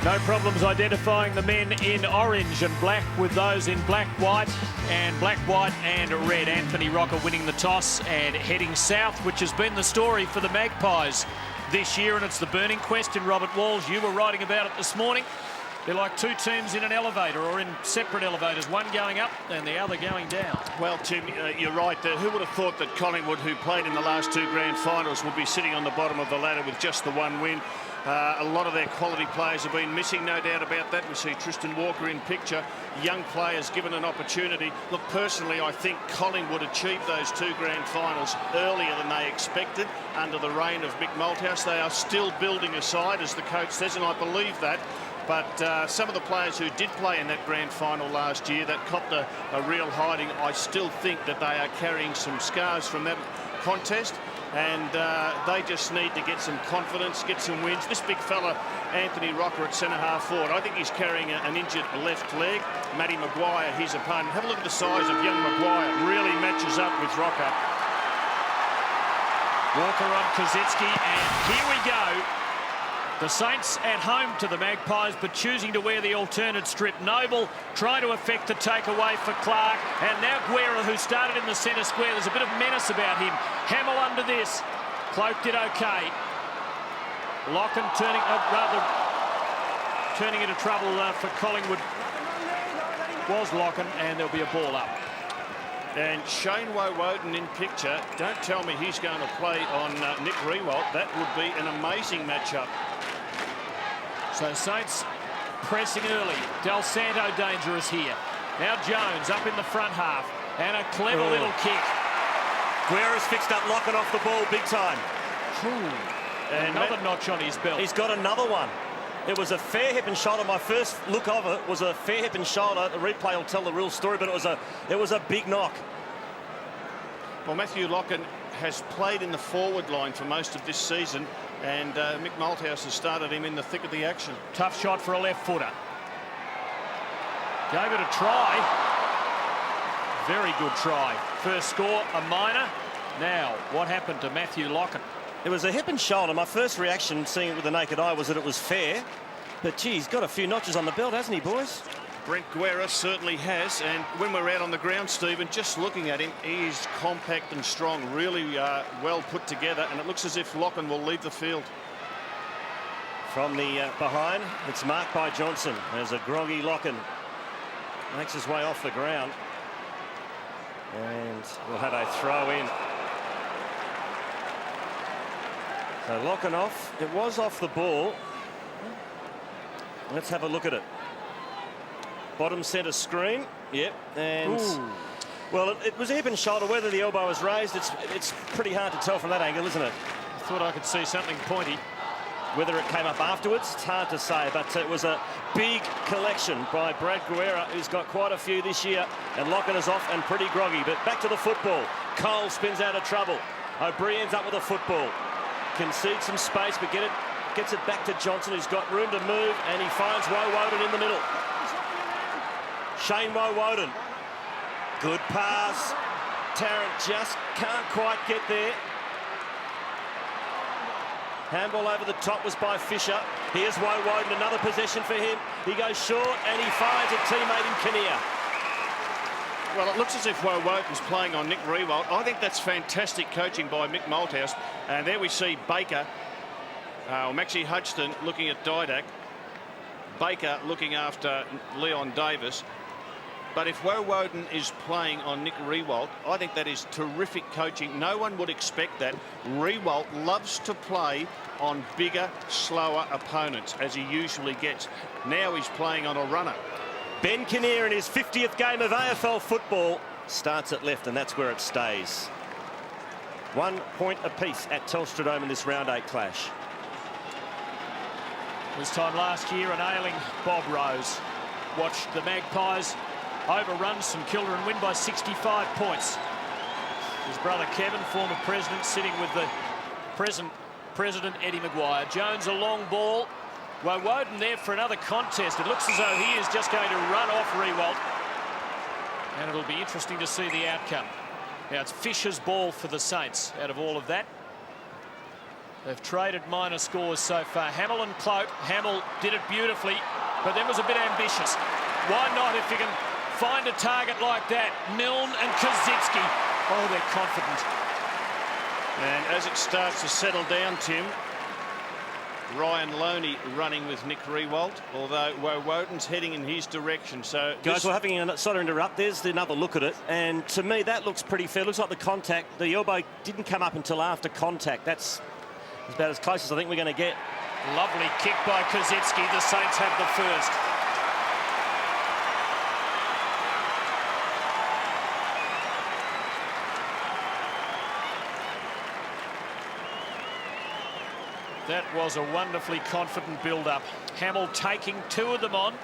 No problems identifying the men in orange and black with those in black, white and red. Anthony Rocker winning the toss and heading south, which has been the story for the Magpies this year. And it's the burning question, Robert Walls. You were writing about it this morning. They're like two teams in an elevator or in separate elevators, one going up and the other going down. Well, Tim, you're right. Who would have thought that Collingwood, who played in the last two grand finals, would be sitting on the bottom of the ladder with just the one win? A lot of their quality players have been missing, no doubt about that. We see Tristan Walker in picture. Young players given an opportunity. Look, personally, I think Collingwood achieved those two grand finals earlier than they expected under the reign of Mick Malthouse. They are still building a side, as the coach says, and I believe that. But some of the players who did play in that grand final last year that copped a real hiding, I still think that they are carrying some scars from that contest, and they just need to get some confidence, get some wins. This big fella, Anthony Rocker at centre-half forward, I think he's carrying an injured left leg. Matty Maguire, his opponent. Have a look at the size of young Maguire. Really matches up with Rocker. Walker on Kosecki, and here we go. The Saints at home to the Magpies, but choosing to wear the alternate strip. Noble trying to effect the takeaway for Clark. And now Guerra, who started in the centre square. There's a bit of menace about him. Hamill under this. Cloak did okay. Locken turning into trouble for Collingwood was Locken, and there'll be a ball up. And Shane Woden in picture. Don't tell me he's going to play on Nick Riewoldt. That would be an amazing matchup. So Saints pressing early. Del Santo dangerous here. Now Jones up in the front half. And a clever little kick. Guerra's fixed up Locken off the ball big time. And another notch on his belt. He's got another one. It was a fair hip and shoulder. My first look of it was a fair hip and shoulder. The replay will tell the real story, but it was a big knock. Well, Matthew Locken has played in the forward line for most of this season, and Mick Malthouse has started him in the thick of the action. Tough shot for a left footer. Gave it a try. Very good try. First score, a minor. Now, what happened to Matthew Locken? It was a hip and shoulder. My first reaction, seeing it with the naked eye, was that it was fair. But, gee, he's got a few notches on the belt, hasn't he, boys? Brent Guerra certainly has, and when we're out on the ground, Stephen, just looking at him, he is compact and strong, really well put together, and it looks as if Locken will leave the field. From the behind, it's marked by Johnson. There's a groggy Locken. Makes his way off the ground. And we'll have a throw in. So Locken off. It was off the ball. Let's have a look at it. Bottom centre screen. Yep. And well, it was a hip and shoulder. Whether the elbow was raised, it's pretty hard to tell from that angle, isn't it? I thought I could see something pointy. Whether it came up afterwards, it's hard to say, but it was a big collection by Brad Guerra, who's got quite a few this year, and Locken is off and pretty groggy. But back to the football. Cole spins out of trouble. O'Brien ends up with a football. Concedes some space, but gets it back to Johnson, who's got room to move, and he finds Woden in the middle. Shane Woden. Good pass. Tarrant just can't quite get there. Handball over the top was by Fisher. Here's Woden, another possession for him. He goes short and he finds a teammate in Kinnear. Well, it looks as if Woden's playing on Nick Riewoldt. I think that's fantastic coaching by Mick Malthouse. And there we see Baker, Maxie Hudson looking at Didac. Baker looking after Leon Davis. But if Woden is playing on Nick Riewoldt, I think that is terrific coaching. No one would expect that. Riewoldt loves to play on bigger, slower opponents, as he usually gets. Now he's playing on a runner. Ben Kinnear in his 50th game of AFL football starts at left, and that's where it stays. 1 point apiece at Telstra Dome in this round 8 clash. This time last year, an ailing Bob Rose watched the Magpies overrun St.Kilda and win by 65 points. His brother Kevin, former president, sitting with the present president Eddie Maguire. Jones, a long ball. Woden there for another contest. It looks as though he is just going to run off Riewoldt. And it'll be interesting to see the outcome. Now it's Fisher's ball for the Saints out of all of that. They've traded minor scores so far. Hamill and Cloak. Hamill did it beautifully, but then was a bit ambitious. Why not if you can find a target like that? Milne and Kazitsky. Oh, they're confident. And as it starts to settle down, Tim, Ryan Loney running with Nick Riewoldt, although Woden's heading in his direction. So guys, we're having a sort of interrupt. There's another look at it, and to me that looks pretty fair. Looks like the contact, the elbow didn't come up until after contact. That's about as close as I think we're going to get. Lovely kick by Kazitsky. The Saints have the first. That was a wonderfully confident build-up. Hamill taking two of them on,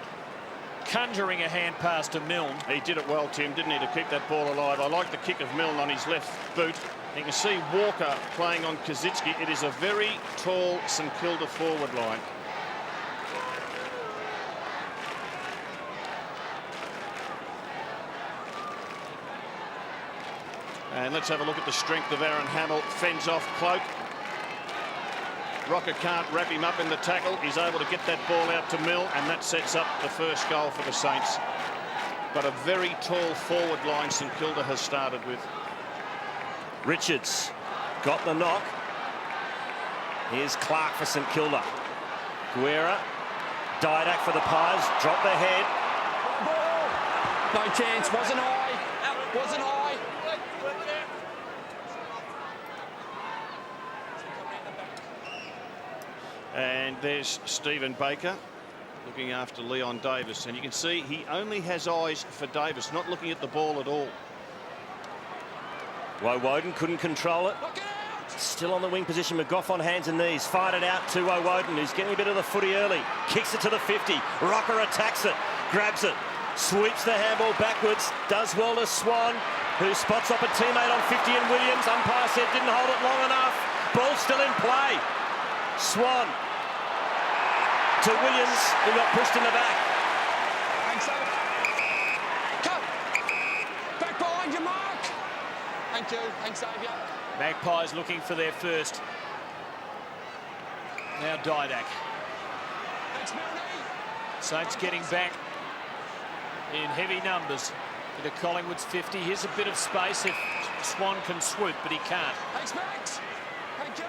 conjuring a hand pass to Milne. He did it well, Tim, didn't he, to keep that ball alive. I like the kick of Milne on his left boot. You can see Walker playing on Kazitsky. It is a very tall St Kilda forward line. And let's have a look at the strength of Aaron Hamill. Fends off Cloak. Rocker can't wrap him up in the tackle. He's able to get that ball out to Mill, and that sets up the first goal for the Saints. But a very tall forward line St Kilda has started with. Richards got the knock. Here's Clark for St Kilda. Guerra, Didak for the Pies, drop the head. No chance, wasn't I? Wasn't I? And there's Stephen Baker looking after Leon Davis, and you can see he only has eyes for Davis, not looking at the ball at all. Woden couldn't control it. Still on the wing position. McGough on hands and knees. Fired it out to Woden, who's getting a bit of the footy early. Kicks it to the 50. Rocker attacks it. Grabs it. Sweeps the handball backwards. Does well to Swan, who spots up a teammate on 50 and Williams. Umpire said didn't hold it long enough. Ball still in play. Swan to Williams, who got pushed in the back. Cut. Back behind you, Mark. Thank you. Thanks, Xavier. Magpies looking for their first. Now Didak. Thanks, Milne. Saints getting back in heavy numbers into Collingwood's 50. Here's a bit of space if Swan can swoop, but he can't. Thanks, Max. Thank you.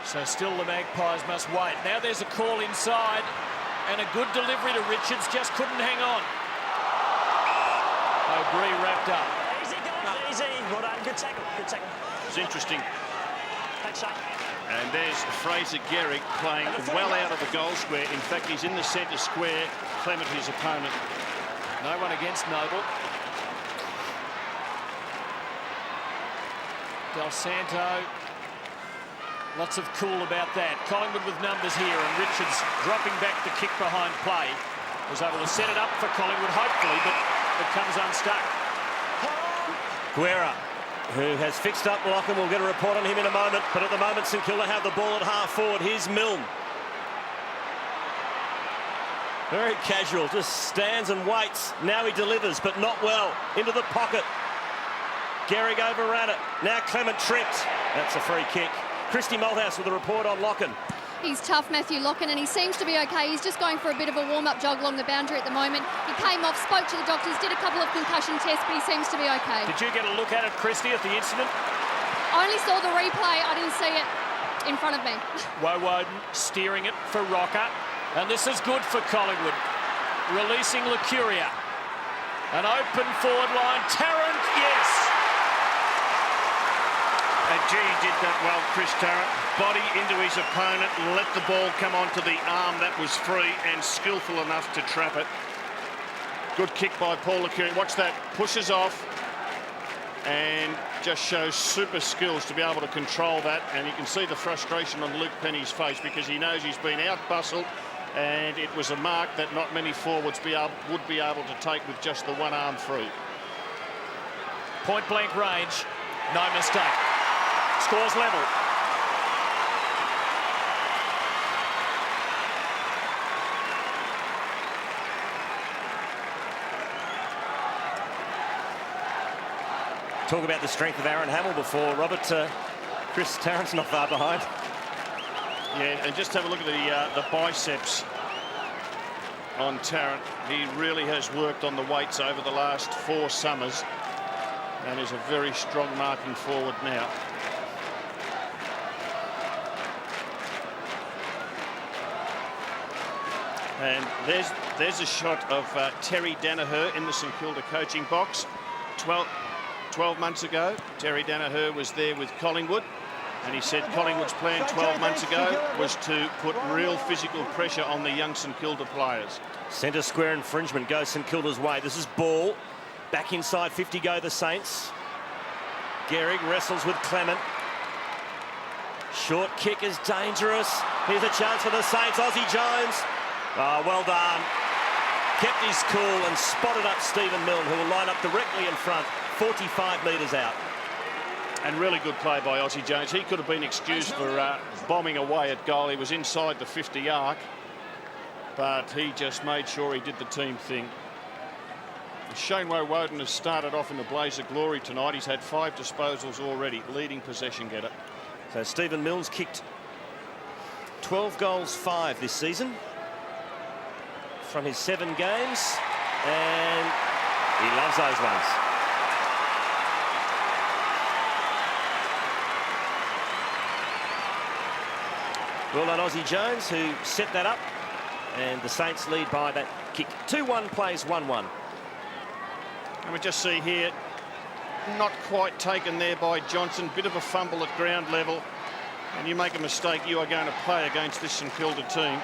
So still the Magpies must wait. Now there's a call inside and a good delivery to Richards, just couldn't hang on. O'Brien wrapped up. Easy, guys, easy. Well done, good tackle, good tackle. It's interesting. Thanks, Shane. And there's Fraser Gehrig playing well out of the goal square. In fact, he's in the centre square. Clement, his opponent. No one against Noble. Del Santo. Lots of cool about that. Collingwood with numbers here, and Richards dropping back the kick behind play. Was able to set it up for Collingwood, hopefully, but it comes unstuck. Guerra, who has fixed up Lockham. We'll get a report on him in a moment, but at the moment St Kilda have the ball at half forward. Here's Milne. Very casual, just stands and waits. Now he delivers, but not well. Into the pocket. Gehrig overran it. Now Clement tripped. That's a free kick. Christy Malthouse with a report on Locken. He's tough, Matthew Locken, and he seems to be okay. He's just going for a bit of a warm-up jog along the boundary at the moment. He came off, spoke to the doctors, did a couple of concussion tests, but he seems to be okay. Did you get a look at it, Christy, at the incident? I only saw the replay. I didn't see it in front of me. Woden steering it for Rocker, and this is good for Collingwood. Releasing Lucuria. An open forward line. Tarrant, yes. And gee, he did that well, Chris Tarrant. Body into his opponent, let the ball come onto the arm that was free and skillful enough to trap it. Good kick by Paul Lucuria. Watch that, pushes off and just shows super skills to be able to control that. And you can see the frustration on Luke Penny's face because he knows he's been out-bustled, and it was a mark that not many forwards would be able to take with just the one arm free. Point-blank range, no mistake. Scores level. Talk about the strength of Aaron Hamill before, Robert. Chris Tarrant's not far behind. Yeah, and just have a look at the biceps on Tarrant. He really has worked on the weights over the last 4 summers and is a very strong marking forward now. And there's a shot of Terry Danaher in the St Kilda coaching box. 12 months ago, Terry Danaher was there with Collingwood, and he said Collingwood's plan 12 months ago was to put real physical pressure on the young St Kilda players. Centre square infringement goes St Kilda's way. This is ball. Back inside 50 go the Saints. Gehrig wrestles with Clement. Short kick is dangerous. Here's a chance for the Saints. Aussie Jones. Oh, well done. Kept his cool and spotted up Stephen Milne, who will line up directly in front, 45 metres out. And really good play by Aussie Jones. He could have been excused for bombing away at goal. He was inside the 50 arc, but he just made sure he did the team thing. Shane Woden has started off in the blaze of glory tonight. He's had 5 disposals already, leading possession getter. So Stephen Milne's kicked 12 goals, 5 this season from his 7 games, and he loves those ones. Well done, Aussie Jones, who set that up, and the Saints lead by that kick. 2-1 plays 1-1. And we just see here, not quite taken there by Johnson. Bit of a fumble at ground level, and you make a mistake, you are going to play against this St Kilda team.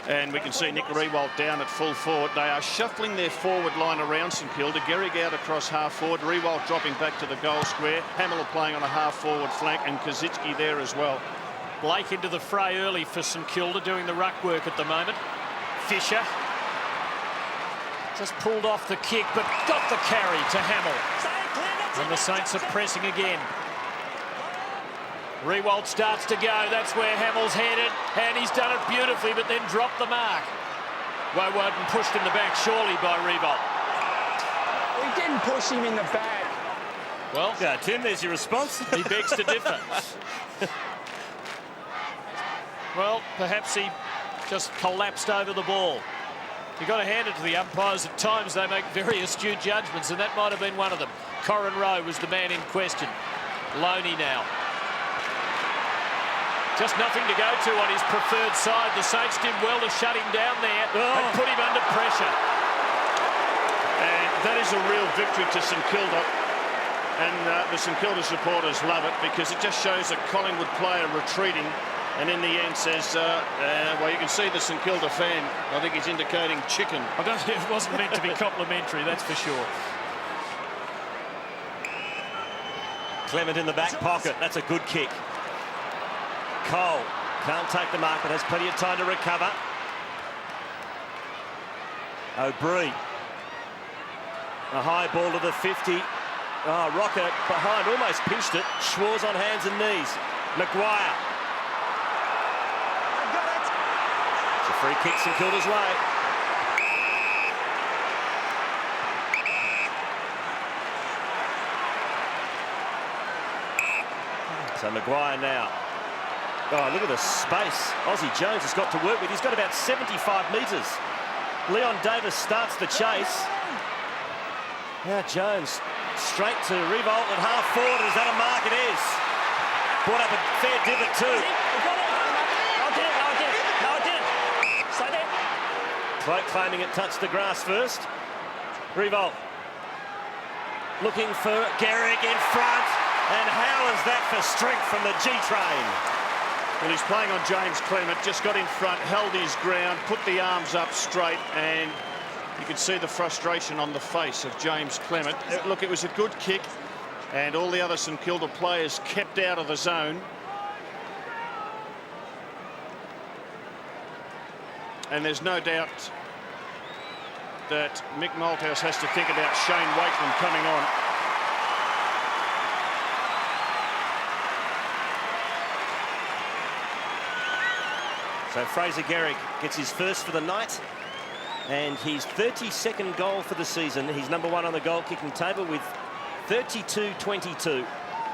And we can see Nick Riewoldt down at full forward. They are shuffling their forward line around St Kilda. Gehrig out across half forward. Riewoldt dropping back to the goal square. Hamill playing on a half forward flank, and Kazitsky there as well. Blake into the fray early for St Kilda, doing the ruck work at the moment. Fisher just pulled off the kick, but got the carry to Hamill. And the Saints are pressing again. Riewoldt starts to go. That's where Hamill's headed, and he's done it beautifully, but then dropped the mark. Woden pushed in the back, surely, by Riewoldt. We didn't push him in the back. Well, Yeah, Tim, there's your response. he begs to differ. Well, perhaps he just collapsed over the ball. You've got to hand it to the umpires. At times, they make very astute judgments, and that might have been one of them. Corin Rowe was the man in question. Loney now. Just nothing to go to on his preferred side. The Saints did well to shut him down there and put him under pressure. And that is a real victory to St Kilda. And the St Kilda supporters love it, because it just shows a Collingwood player retreating, and in the end says, well, you can see the St Kilda fan, I think he's indicating chicken. I don't think it wasn't meant to be complimentary, that's for sure. Clement in the back pocket. That's a good kick. Cole can't take the mark, but has plenty of time to recover. O'Brien. A high ball to the 50. Oh, Rocket behind, almost pinched it. Schwarz on hands and knees. Maguire. It's a free kick St Kilda's way. So Maguire now. Oh, look at the space Aussie Jones has got to work with. He's got about 75 metres. Leon Davis starts the chase. Now Jones straight to Riewoldt at half forward. Is that a mark? It is. Brought up a fair divot too. No, it didn't. Stay there. Cloak claiming it touched the grass first. Riewoldt looking for Gehrig in front. And how is that for strength from the G-Train? Well, he's playing on James Clement, just got in front, held his ground, put the arms up straight, and you could see the frustration on the face of James Clement. Look, it was a good kick, and all the other St Kilda players kept out of the zone. And there's no doubt that Mick Malthouse has to think about Shane Wakeman coming on. So Fraser Gehrig gets his first for the night and his 32nd goal for the season. He's #1 on the goal-kicking table with 32-22.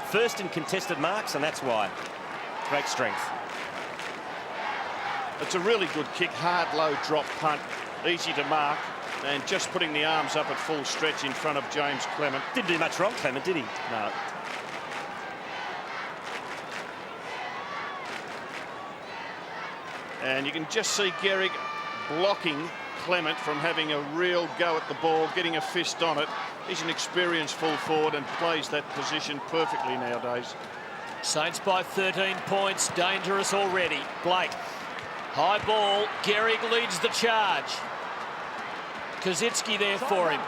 First in contested marks, and that's why. Great strength. It's a really good kick, hard, low drop punt, easy to mark, and just putting the arms up at full stretch in front of James Clement. Didn't do much wrong, Clement, did he? No. And you can just see Gehrig blocking Clement from having a real go at the ball, getting a fist on it. He's an experienced full forward and plays that position perfectly nowadays. Saints by 13 points, dangerous already. Blake, high ball, Gehrig leads the charge. Kazitsky there for him.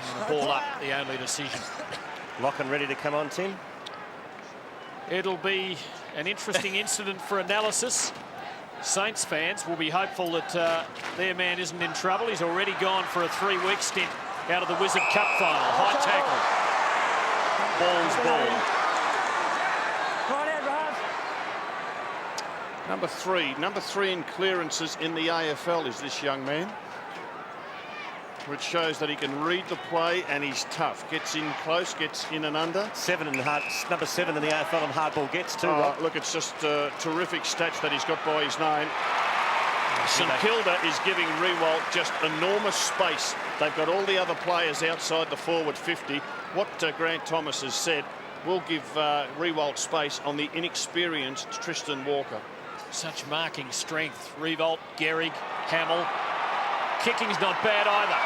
And the ball up, the only decision. Lockin ready to come on, Tim. It'll be an interesting incident for analysis. Saints fans will be hopeful that their man isn't in trouble. He's already gone for a 3-week stint out of the Wizard Cup final. High tackle. Ball's ball. Number three in clearances in the AFL is this young man, which shows that he can read the play and he's tough. Gets in close, gets in and under. Number 7 in the AFL and hardball gets too. Look, it's just terrific stats that he's got by his name. St Kilda is giving Riewoldt just enormous space. They've got all the other players outside the forward 50. What Grant Thomas has said will give Riewoldt space on the inexperienced Tristan Walker. Such marking strength. Riewoldt, Gehrig, Hamill. Kicking's not bad either.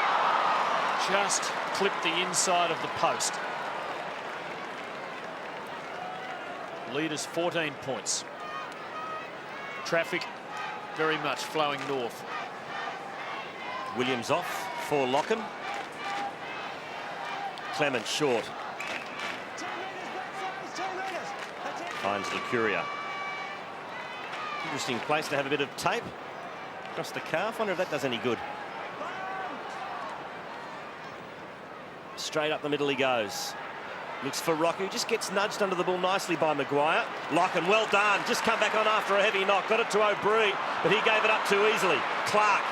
Just clipped the inside of the post. Leaders 14 points. Traffic very much flowing north. Williams off for Lockham. Clement short. Finds Lucuria. Interesting place to have a bit of tape across the calf. Wonder if that does any good. Straight up the middle he goes. Looks for Rocky, just gets nudged under the ball nicely by Maguire. Lockin, well done. Just come back on after a heavy knock. Got it to O'Brien, but he gave it up too easily. Clark.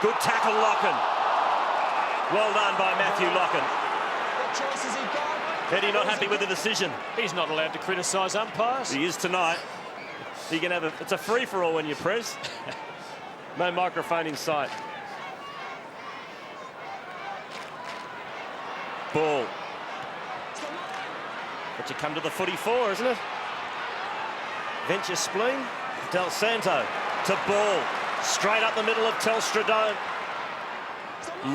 Good tackle, Lockin. Well done by Matthew Lockin. What choice has he got? Eddie not happy with the decision. He's not allowed to criticise umpires. He is tonight. You can have it's a free-for-all when you press. No microphone in sight. Ball. But you come to the footy for, isn't it? Venture spleen. Del Santo to Ball. Straight up the middle of Telstra Dome.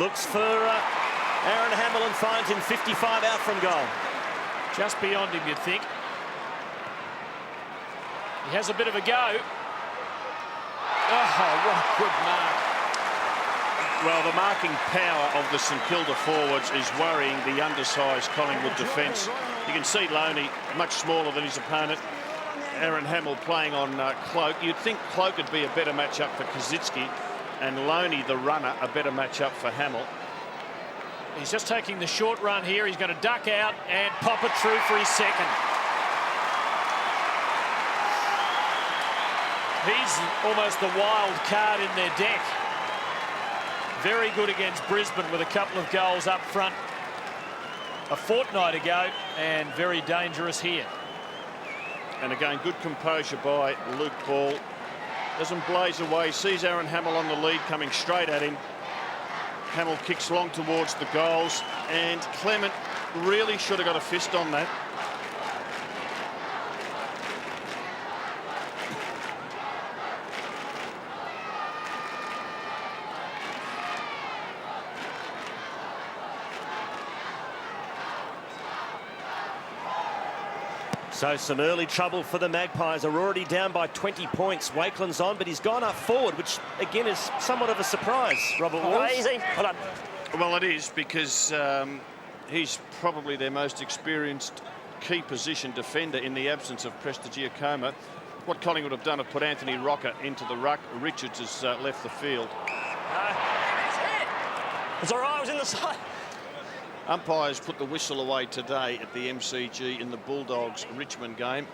Looks for Aaron Hamill and finds him 55 out from goal. Just beyond him, you'd think. He has a bit of a go. Oh, what a good mark. Well, the marking power of the St Kilda forwards is worrying the undersized Collingwood defence. You can see Loney much smaller than his opponent. Aaron Hamill playing on Cloak. You'd think Cloak would be a better matchup for Kazitsky, and Loney, the runner, a better matchup for Hamill. He's just taking the short run here. He's going to duck out and pop it through for his second. He's almost the wild card in their deck. Very good against Brisbane with a couple of goals up front a fortnight ago, and very dangerous here. And again, good composure by Luke Ball. Doesn't blaze away, sees Aaron Hamill on the lead coming straight at him. Hamill kicks long towards the goals, and Clement really should have got a fist on that. So some early trouble for the Magpies. Are already down by 20 points. Wakeland's on, but he's gone up forward, which again is somewhat of a surprise. Robert Walls. Easy. Hold on. Well, it is, because he's probably their most experienced key position defender in the absence of Prestigiacomo. What Collingwood have done have put Anthony Rocker into the ruck. Richards has left the field. It's all right, I was in the side. Umpires put the whistle away today at the MCG in the Bulldogs-Richmond game.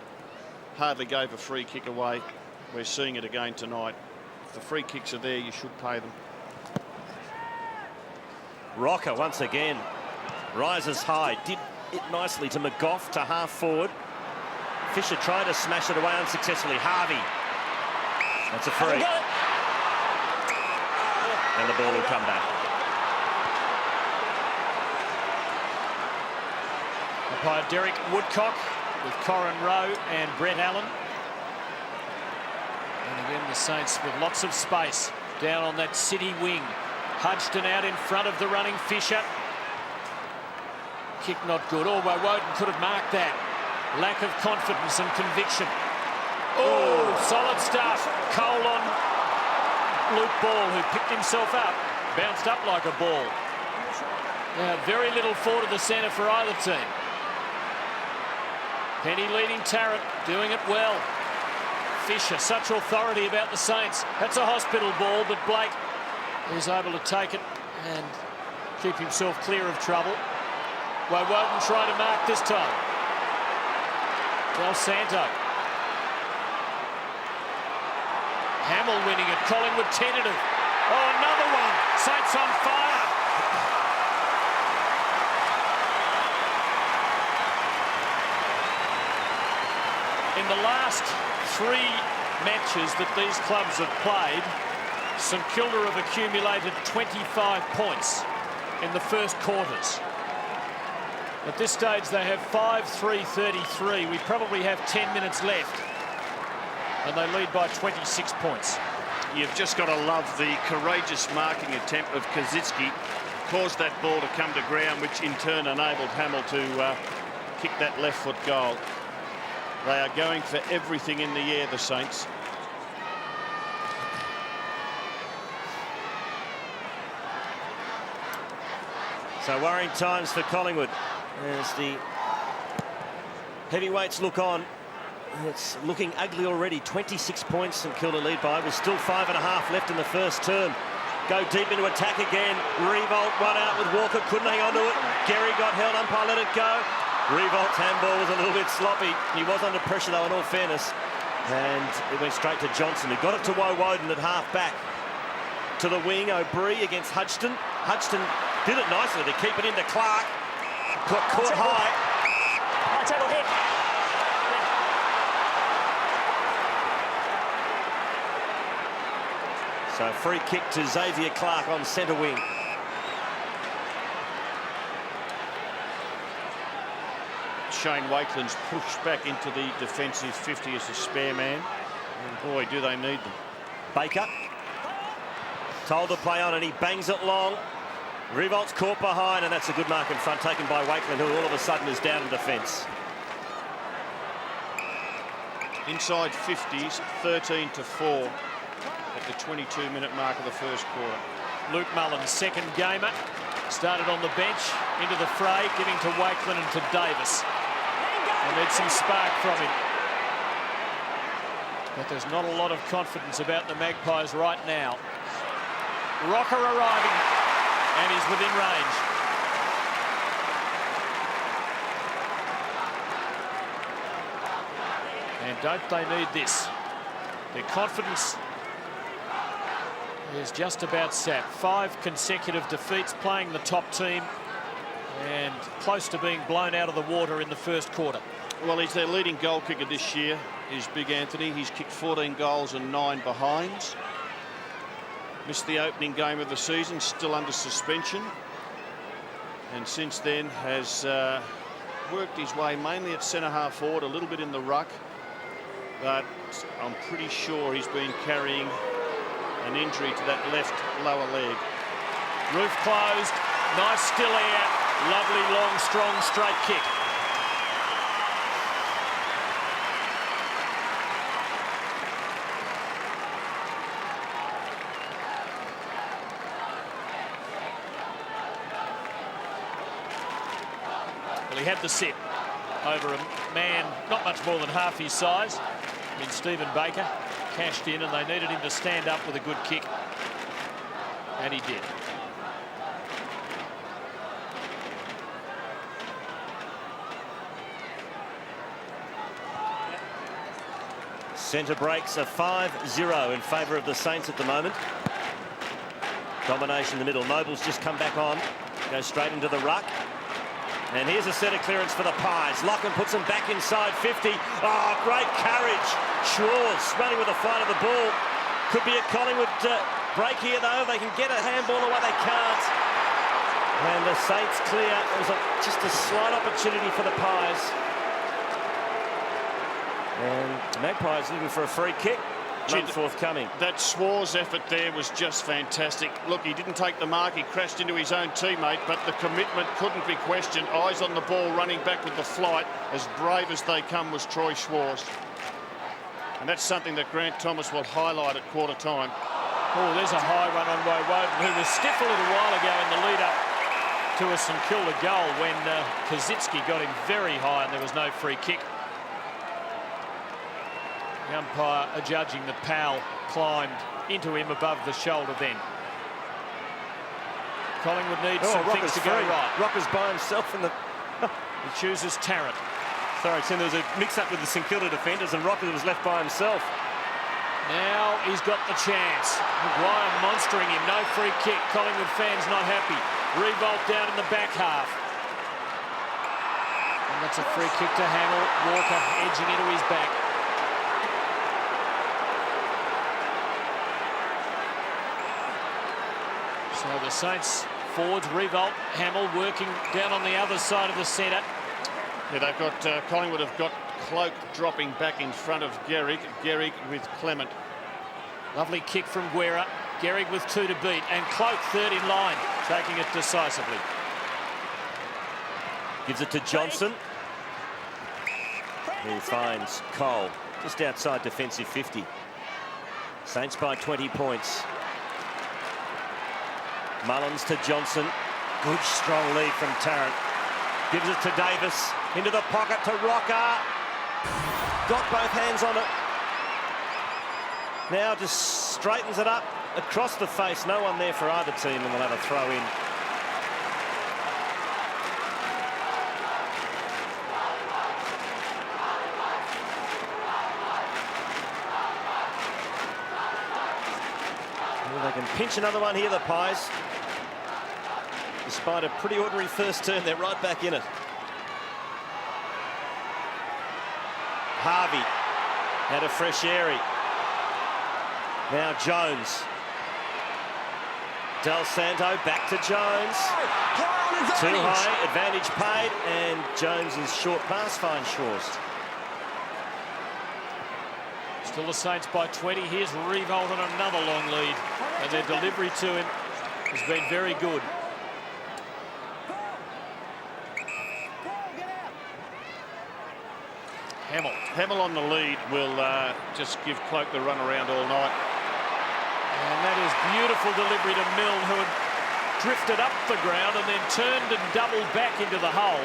hardly gave a free kick away. We're seeing it again tonight. If the free kicks are there, you should pay them. Rocker once again rises high, did it nicely to McGough, to half forward. Fisher tried to smash it away unsuccessfully. Harvey, that's a free, and the ball will come back. Umpire Derek Woodcock with Corin Rowe and Brett Allen. And again, the Saints with lots of space down on that City wing. Hudson out in front of the running Fisher. Kick not good. Oh, Woden could have marked that. Lack of confidence and conviction. Oh, solid stuff. Cole on Luke Ball, who picked himself up. Bounced up like a ball. Now, very little forward of the centre for either team. Penny leading Tarrant, doing it well. Fisher, such authority about the Saints. That's a hospital ball, but Blake is able to take it and keep himself clear of trouble. Woden trying to mark this time. Del Santo. Hamill winning it. Collingwood tentative. Oh, another one. Saints on fire. In the last 3 matches that these clubs have played, St Kilda have accumulated 25 points in the first quarters. At this stage, they have 5-3-33. We probably have 10 minutes left, and they lead by 26 points. You've just got to love the courageous marking attempt of Kaczynski. Caused that ball to come to ground, which in turn enabled Hamill to kick that left foot goal. They are going for everything in the air, the Saints. So worrying times for Collingwood as the heavyweights look on. It's looking ugly already. 26 points St Kilda lead by, with still 5.5 left in the first term. Go deep into attack again. Revolt run out with Walker, couldn't hang on to it. Gary got held, umpire let it go. Revolt's handball was a little bit sloppy. He was under pressure though, in all fairness. And it went straight to Johnson, who got it to Woden at half back. To the wing, O'Brien against Hudson. Hudson did it nicely to keep it into Clark. Caught high. High tackle hit. So free kick to Xavier Clark on centre wing. Shane Wakeland's pushed back into the defensive 50 as a spare man. And boy, do they need them. Baker told to play on, and he bangs it long. Revolt's caught behind, and that's a good mark in front taken by Wakeland, who all of a sudden is down in defence. Inside 50s, 13-4 at the 22-minute mark of the first quarter. Luke Mullins, second gamer, started on the bench, into the fray, giving to Wakeland and to Davis. And need some spark from him. But there's not a lot of confidence about the Magpies right now. Rocker arriving, and he's within range. And don't they need this? Their confidence is just about sapped. 5 consecutive defeats, playing the top team, and close to being blown out of the water in the first quarter. Well, he's their leading goal kicker this year, is Big Anthony. He's kicked 14 goals and 9 behinds. Missed the opening game of the season, still under suspension. And since then has worked his way mainly at centre-half forward, a little bit in the ruck. But I'm pretty sure he's been carrying an injury to that left lower leg. Roof closed, nice still air, lovely long strong straight kick. Well, he had the sit over a man not much more than half his size. I mean, Stephen Baker cashed in, and they needed him to stand up with a good kick, and he did. Centre breaks a 5-0 in favour of the Saints at the moment. Domination in the middle. Noble's just come back on. Goes straight into the ruck. And here's a set of clearance for the Pies. Lachlan puts him back inside 50. Oh, great courage. Schwartz running with the flight of the ball. Could be a Collingwood break here, though. They can get a handball away. They can't. And the Saints clear. It was just a slight opportunity for the Pies. And the Magpies looking for a free kick. None forthcoming. That Schwartz effort there was just fantastic. Look, he didn't take the mark. He crashed into his own teammate, but the commitment couldn't be questioned. Eyes on the ball, running back with the flight. As brave as they come was Troy Schwartz. And that's something that Grant Thomas will highlight at quarter time. Oh, there's a high run on Woden, who was stiff a little while ago in the lead-up to a St Kilda goal when Kazitsky got him very high and there was no free kick. The umpire adjudging that Powell climbed into him above the shoulder then. Collingwood needs some things to go right. Rocker's by himself in the... He chooses Tarrant. Sorry, Tim, there was a mix-up with the St Kilda defenders and Rocker was left by himself. Now he's got the chance. Maguire monstering him. No free kick. Collingwood fans not happy. Revolt down in the back half. And that's a free kick to Hamill. Walker edging into his back. So the Saints forwards, Revolt, Hamill working down on the other side of the centre. Yeah, they've got Collingwood have got Cloak dropping back in front of Gehrig. Gehrig with Clement. Lovely kick from Guerra. Gehrig with 2 to beat, and Cloak third in line, taking it decisively. Gives it to Johnson. He finds Cole just outside defensive 50. Saints by 20 points. Mullins to Johnson. Good strong lead from Tarrant. Gives it to Davis. Into the pocket to Rocker. Got both hands on it. Now just straightens it up across the face. No one there for either team, and they'll have a throw in. Well, they can pinch another one here, the Pies. Despite a pretty ordinary first turn, they're right back in it. Harvey had a fresh airy. Now Jones. Del Santo back to Jones. Too high, advantage paid, and Jones's short pass finds Schwartz. Still the Saints by 20. Here's Revolt on another long lead, and their delivery to him has been very good. Hamill on the lead will just give Cloak the run around all night. And that is beautiful delivery to Milne, who had drifted up the ground and then turned and doubled back into the hole.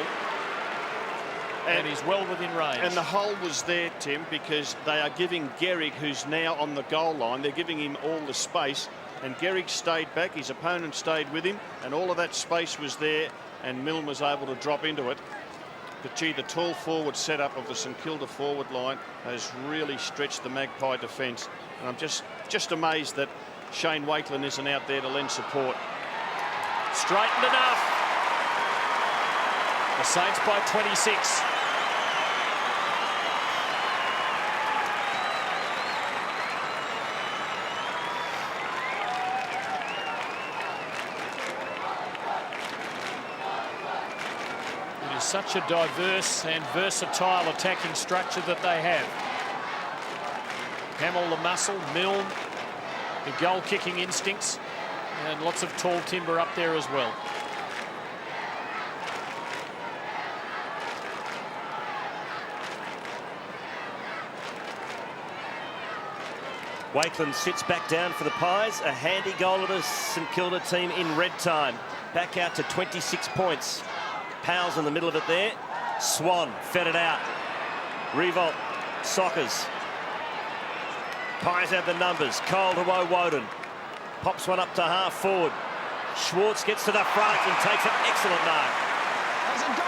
And he's well within range. And the hole was there, Tim, because they are giving Gehrig, who's now on the goal line, they're giving him all the space. And Gehrig stayed back, his opponent stayed with him, and all of that space was there, and Milne was able to drop into it. But gee, the tall forward setup of the St Kilda forward line has really stretched the Magpie defence. And I'm just amazed that Shane Wakelin isn't out there to lend support. Straightened enough. The Saints by 26. It is such a diverse and versatile attacking structure that they have. Hamill the muscle, Milne the goal-kicking instincts, and lots of tall timber up there as well. Wakelin sits back down for the Pies. A handy goal of the St Kilda team in red time. Back out to 26 points. Powell's in the middle of it there. Swan fed it out. Revolt, Sockers. Pies have the numbers. Cole to Woden. Pops one up to half forward. Schwartz gets to the front and takes an excellent mark. Has it gone?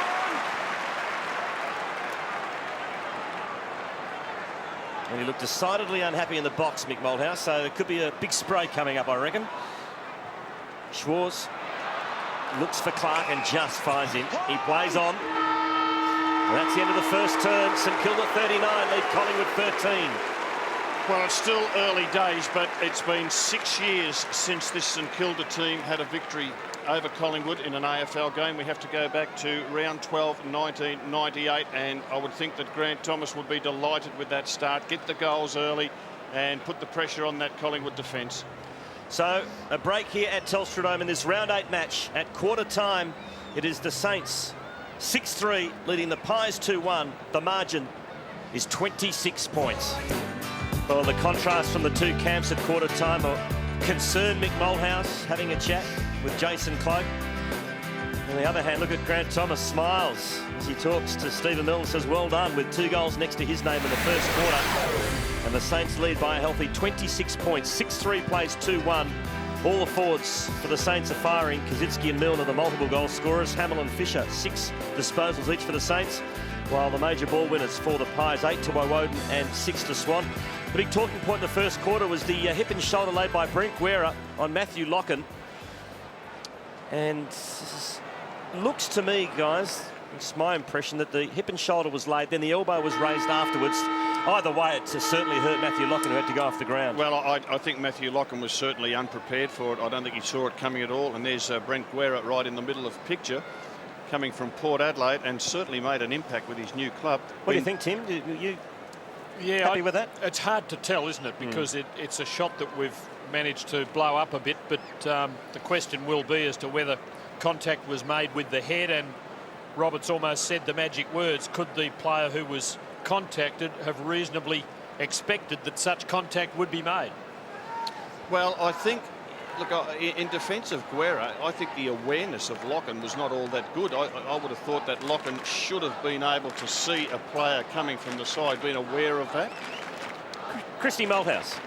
And he looked decidedly unhappy in the box, Mick Malthouse, so there could be a big spray coming up, I reckon. Schwarz looks for Clark and just finds him. He plays on. And that's the end of the first term. St Kilda 39, lead Collingwood 13. Well, it's still early days, but it's been 6 years since this St Kilda team had a victory over Collingwood in an AFL game. We have to go back to round 12, 1998, and I would think that Grant Thomas would be delighted with that start. Get the goals early and put the pressure on that Collingwood defence. So, a break here at Telstra Dome in this round 8 match. At quarter time, it is the Saints 6-3 leading the Pies 2-1. The margin is 26 points. Well, the contrast from the two camps at quarter time are concerned. Mick Malthouse having a chat with Jason Cloak. On the other hand, look at Grant Thomas, smiles as he talks to Stephen Milne, says well done, with 2 goals next to his name in the first quarter. And the Saints lead by a healthy 26 points. 6-3 plays 2-1. All the forwards for the Saints are firing. Kazitsky and Milne are the multiple goal scorers. Hamill and Fisher, 6 disposals each for the Saints, while the major ball winners for the Pies, 8 to Woden and 6 to Swan. The big talking point in the first quarter was the hip and shoulder laid by Brent Guerra on Matthew Locken. And looks to me, guys, it's my impression that the hip and shoulder was laid, then the elbow was raised afterwards. Either way, it certainly hurt Matthew Locken, who had to go off the ground. Well, I think Matthew Locken was certainly unprepared for it. I don't think he saw it coming at all. And there's Brent Guerra right in the middle of the picture, coming from Port Adelaide, and certainly made an impact with his new club. What do you think, Tim? You happy with that? It's hard to tell, isn't it? Because it's a shot that we've managed to blow up a bit, but the question will be as to whether contact was made with the head, and Roberts almost said the magic words. Could the player who was contacted have reasonably expected that such contact would be made? Well, I think, look, in defence of Guerra, I think the awareness of Locken was not all that good. I would have thought that Locken should have been able to see a player coming from the side, been aware of that. Christy Malthouse.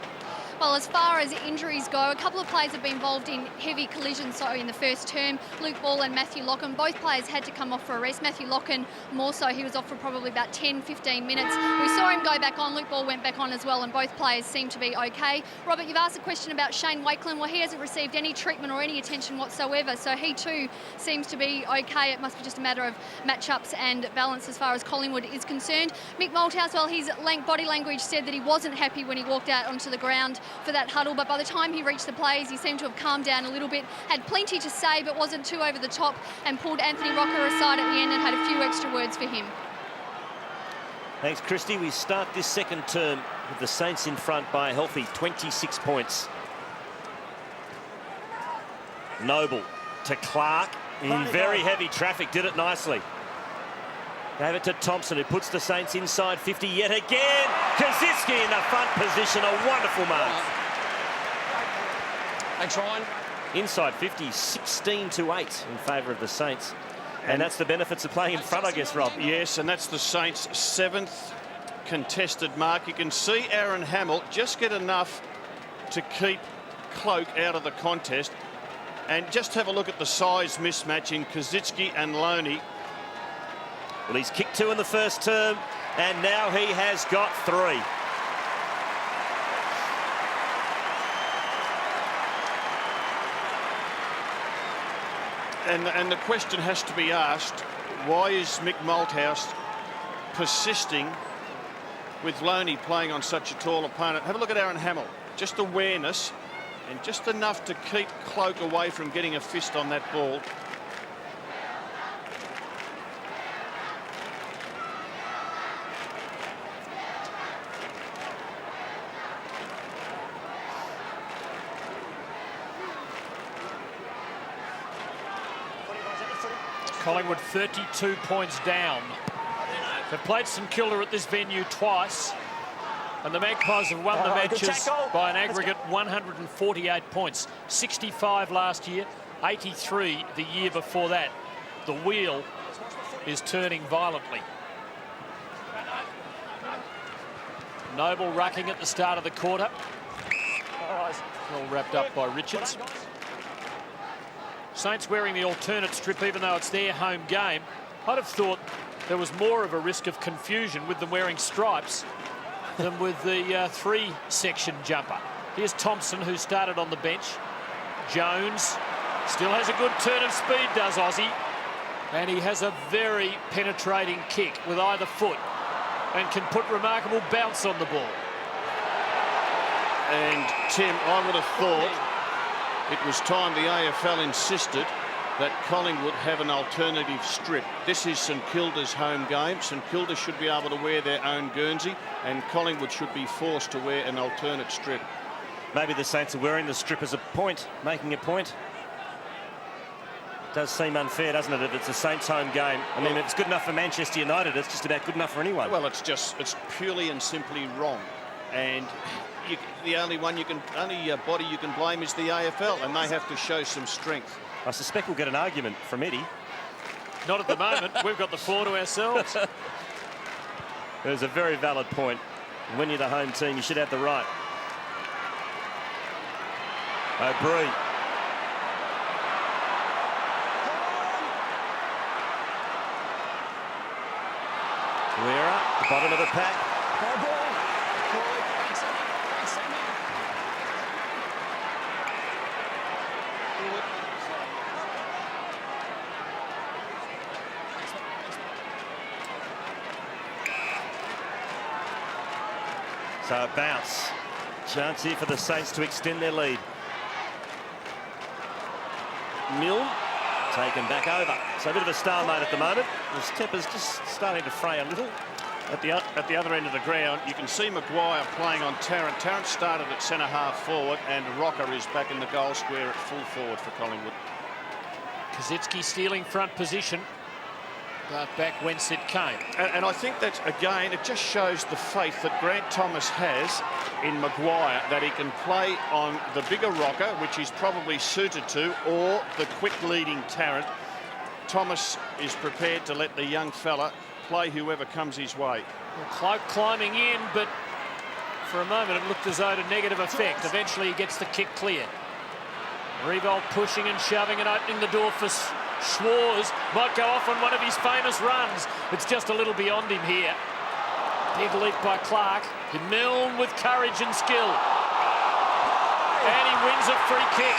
Well, as far as injuries go, a couple of players have been involved in heavy collisions. So in the first term, Luke Ball and Matthew Locken, both players had to come off for a rest. Matthew Locken more so, he was off for probably about 10-15 minutes. We saw him go back on. Luke Ball went back on as well, and both players seem to be okay. Robert, you've asked a question about Shane Wakelin. Well, he hasn't received any treatment or any attention whatsoever, so he too seems to be okay. It must be just a matter of matchups and balance as far as Collingwood is concerned. Mick Malthouse, well, his body language said that he wasn't happy when he walked out onto the ground for that huddle, but by the time he reached the players, he seemed to have calmed down a little bit, had plenty to say but wasn't too over the top, and pulled Anthony Rocker aside at the end and had a few extra words for him. Thanks, Christy. We start this second term with the Saints in front by a healthy 26 points. Noble to Clark in very heavy traffic, did it nicely. Gave it to Thompson, who puts the Saints inside 50 yet again. Kazitsky in the front position, a wonderful mark. Thanks, Ryan. Inside 50, 16-8 in favour of the Saints. And that's the benefits of playing in front, I guess, Rob. Yes, and that's the Saints' 7th contested mark. You can see Aaron Hamill just get enough to keep Cloak out of the contest. And just have a look at the size mismatch in Kazitsky and Loney. Well, he's kicked 2 in the first term, and now he has got 3. And the question has to be asked, why is Mick Malthouse persisting with Loney playing on such a tall opponent? Have a look at Aaron Hamill. Just awareness and just enough to keep Cloak away from getting a fist on that ball. Collingwood 32 points down. They've played St Kilda at this venue twice, and the Magpies have won the matches by an aggregate 148 points. 65 last year, 83 the year before that. The wheel is turning violently. Noble rucking at the start of the quarter. All wrapped up by Richards. Saints wearing the alternate strip, even though it's their home game. I'd have thought there was more of a risk of confusion with them wearing stripes. than with the three-section jumper. Here's Thompson, who started on the bench. Jones still has a good turn of speed, does Aussie. And he has a very penetrating kick with either foot and can put remarkable bounce on the ball. And Tim, I would have thought it was time the AFL insisted that Collingwood have an alternative strip. This is St Kilda's home game. St Kilda should be able to wear their own Guernsey, and Collingwood should be forced to wear an alternate strip. Maybe the Saints are wearing the strip as a point, making a point. It does seem unfair, doesn't it, if it's a Saints home game? I mean, it's good enough for Manchester United. It's just about good enough for anyone. Well, it's purely and simply wrong. And the only body you can blame is the AFL, and they have to show some strength. I suspect we'll get an argument from Eddie. Not at the moment. We've got the floor to ourselves. There's a very valid point. When you're the home team, you should have the right. O'Brien. Guerra, the bottom of the pack. So a bounce. Chance here for the Saints to extend their lead. Milne taken back over. So a bit of a stalemate at the moment. The temper's just starting to fray a little. At the other end of the ground, you can see Maguire playing on Tarrant. Tarrant started at centre-half forward, and Rocker is back in the goal square at full forward for Collingwood. Kazitsky stealing front position, but back whence it came. And I think that, again, it just shows the faith that Grant Thomas has in Maguire, that he can play on the bigger Rocker, which he's probably suited to, or the quick leading Tarrant. Thomas is prepared to let the young fella play whoever comes his way. Well, Cloak climbing in, but for a moment it looked as though to negative effect. Eventually he gets the kick clear. Revolt pushing and shoving and opening the door for Schwarz. Might go off on one of his famous runs. It's just a little beyond him here. Big leap by Clark. Milne with courage and skill. And he wins a free kick,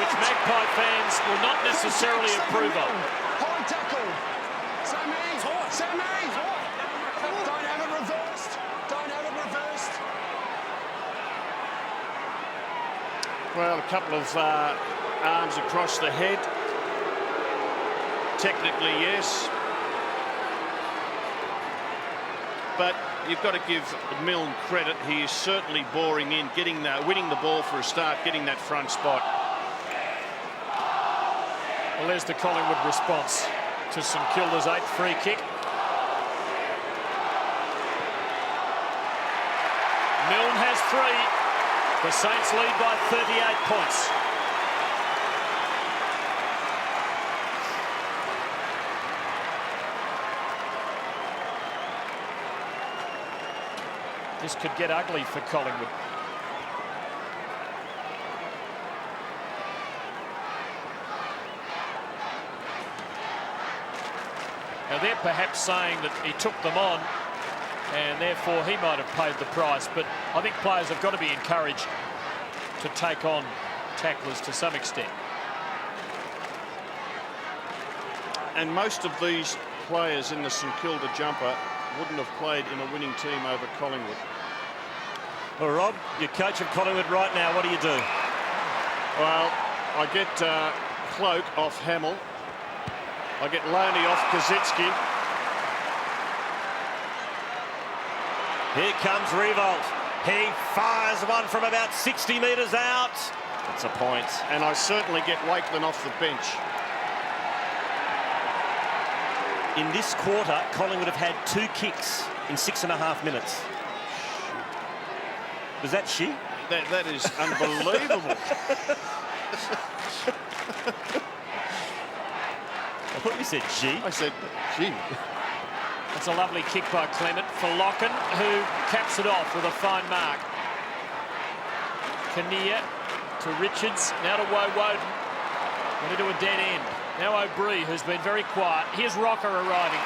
which Magpie fans will not necessarily approve of. High tackle. Sammy. Don't have it reversed. Don't have it reversed. Well, a couple of arms across the head. Technically, yes. But you've got to give Milne credit. He is certainly boring in, winning the ball for a start, getting that front spot. Well, there's the Collingwood response to St Kilda's 8th free kick. Milne has 3. The Saints lead by 38 points. This could get ugly for Collingwood. Now they're perhaps saying that he took them on and therefore he might have paid the price, but I think players have got to be encouraged to take on tacklers to some extent. And most of these players in the St Kilda jumper wouldn't have played in a winning team over Collingwood. Well, Rob, you're coach of Collingwood right now. What do you do? Well, I get Cloak off Hamill. I get Loney off Kazitsky. Here comes Revolt. He fires one from about 60 metres out. That's a point. And I certainly get Wakeland off the bench. In this quarter, Collingwood have had 2 kicks in 6.5 minutes. Was that she? That is unbelievable. I thought you said G. I said G. It's a lovely kick by Clement for Locken, who caps it off with a fine mark. Kinnear to Richards, now to Woden. And into a dead end. Now O'Brien, who's been very quiet. Here's Rocker arriving.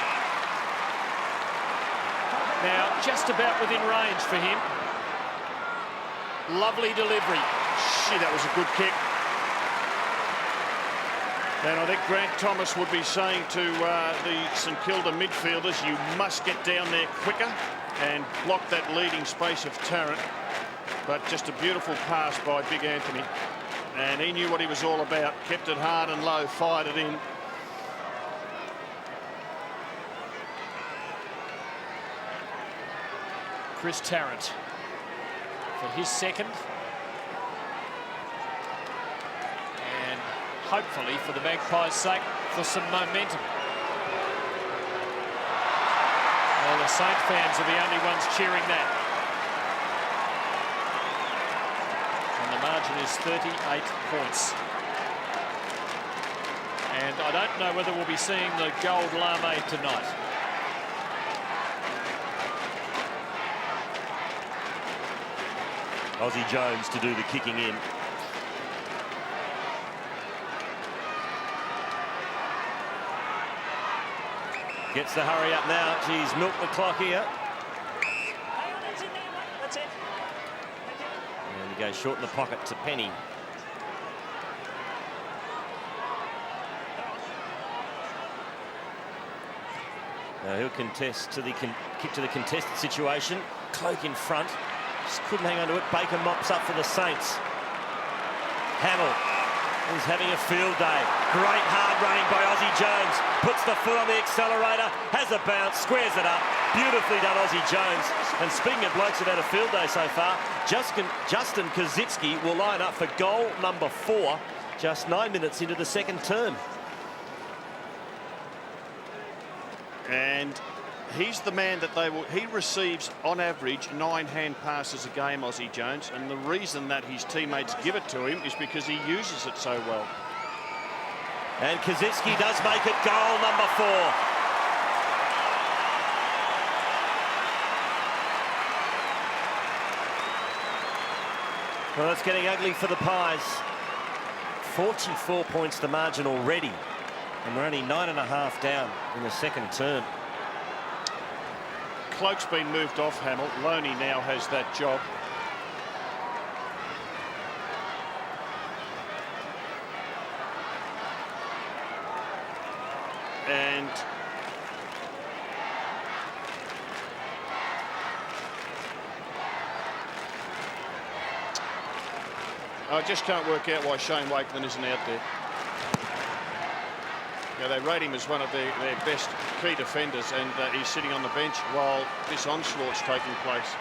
Now, just about within range for him. Lovely delivery. Gee, that was a good kick. And I think Grant Thomas would be saying to the St Kilda midfielders, you must get down there quicker and block that leading space of Tarrant. But just a beautiful pass by Big Anthony. And he knew what he was all about. Kept it hard and low, fired it in. Chris Tarrant for his second. And hopefully, for the Magpies' sake, for some momentum. Well, the Saint fans are the only ones cheering that. And the margin is 38 points. And I don't know whether we'll be seeing the gold lame tonight. Aussie Jones to do the kicking in. Gets the hurry up now. Geez, milk the clock here. That's it. And he goes short in the pocket to Penny. Now he'll contest to the kick to the contested situation. Cloak in front. Just couldn't hang on to it. Baker mops up for the Saints. Hamill is having a field day. Great hard running by Aussie Jones. Puts the foot on the accelerator. Has a bounce. Squares it up. Beautifully done, Aussie Jones. And speaking of blokes who've had a field day so far, Justin Kazitsky will line up for goal number 4 just 9 minutes into the second term. And he's the man that he receives on average 9 hand passes a game, Aussie Jones, and the reason that his teammates give it to him is because he uses it so well. And Kazitsky does make it goal number 4. Well, it's getting ugly for the Pies. 44 points the margin already, and we're only 9.5 down in the second term. Cloak's been moved off Hamill. Loney now has that job. And I just can't work out why Shane Wakeman isn't out there. Yeah, they rate him as one of their best key defenders, and he's sitting on the bench while this onslaught's taking place.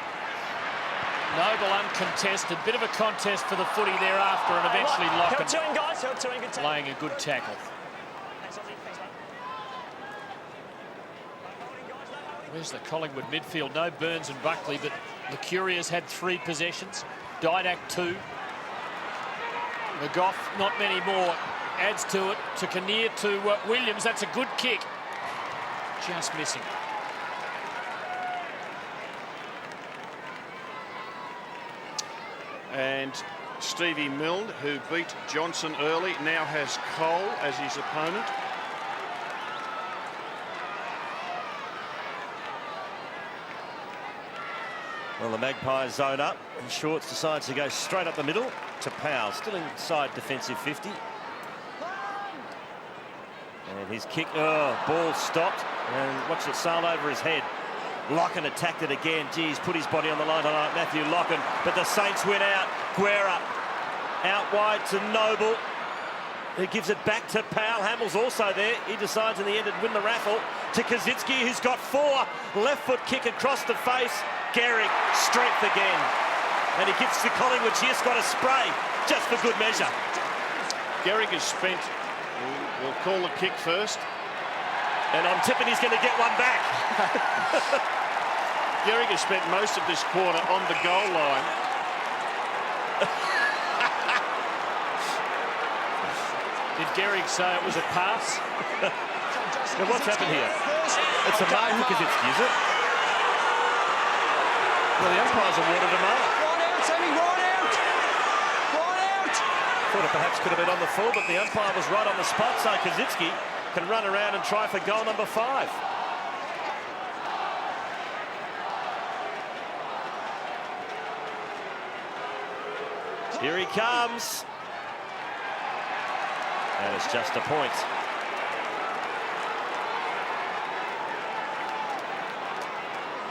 Noble uncontested. Bit of a contest for the footy thereafter, and eventually Held to Locken him, guys. Held to him. Good tackle. laying a good tackle. Thanks, Aussie. Thanks, mate. Where's the Collingwood midfield? No Burns and Buckley, but the Curious had 3 possessions. Didak 2. McGough, not many more. Adds to it, to Kinnear, to Williams. That's a good kick. Just missing. And Stevie Milne, who beat Johnson early, now has Cole as his opponent. Well, the Magpies zone up, and Shorts decides to go straight up the middle to Powell, still inside defensive 50. And his kick, ball stopped, and watch it sail over his head. Locken attacked it again. Geez, put his body on the line tonight, Matthew Locken. But the Saints win out. Guerra out wide to Noble, who gives it back to Powell. Hamill's also there. He decides in the end to win the raffle to Kazitsky, who's got 4. Left foot kick across the face. Gehrig, strength again. And he gives to Collingwood. She's got a spray, just for good measure. Gehrig has spent, we'll call the kick first. And I'm tipping he's going to get one back. Gehrig has spent most of this quarter on the goal line. Did Gehrig say it was a pass? Now what's happened here? It's a mark for Kazitsky, is it? Well, the umpires awarded a mark. Right out, Sammy, right out! Right out! Thought it perhaps could have been on the full, but the umpire was right on the spot, so Kazitsky can run around and try for goal number 5. Here he comes. And it's just a point.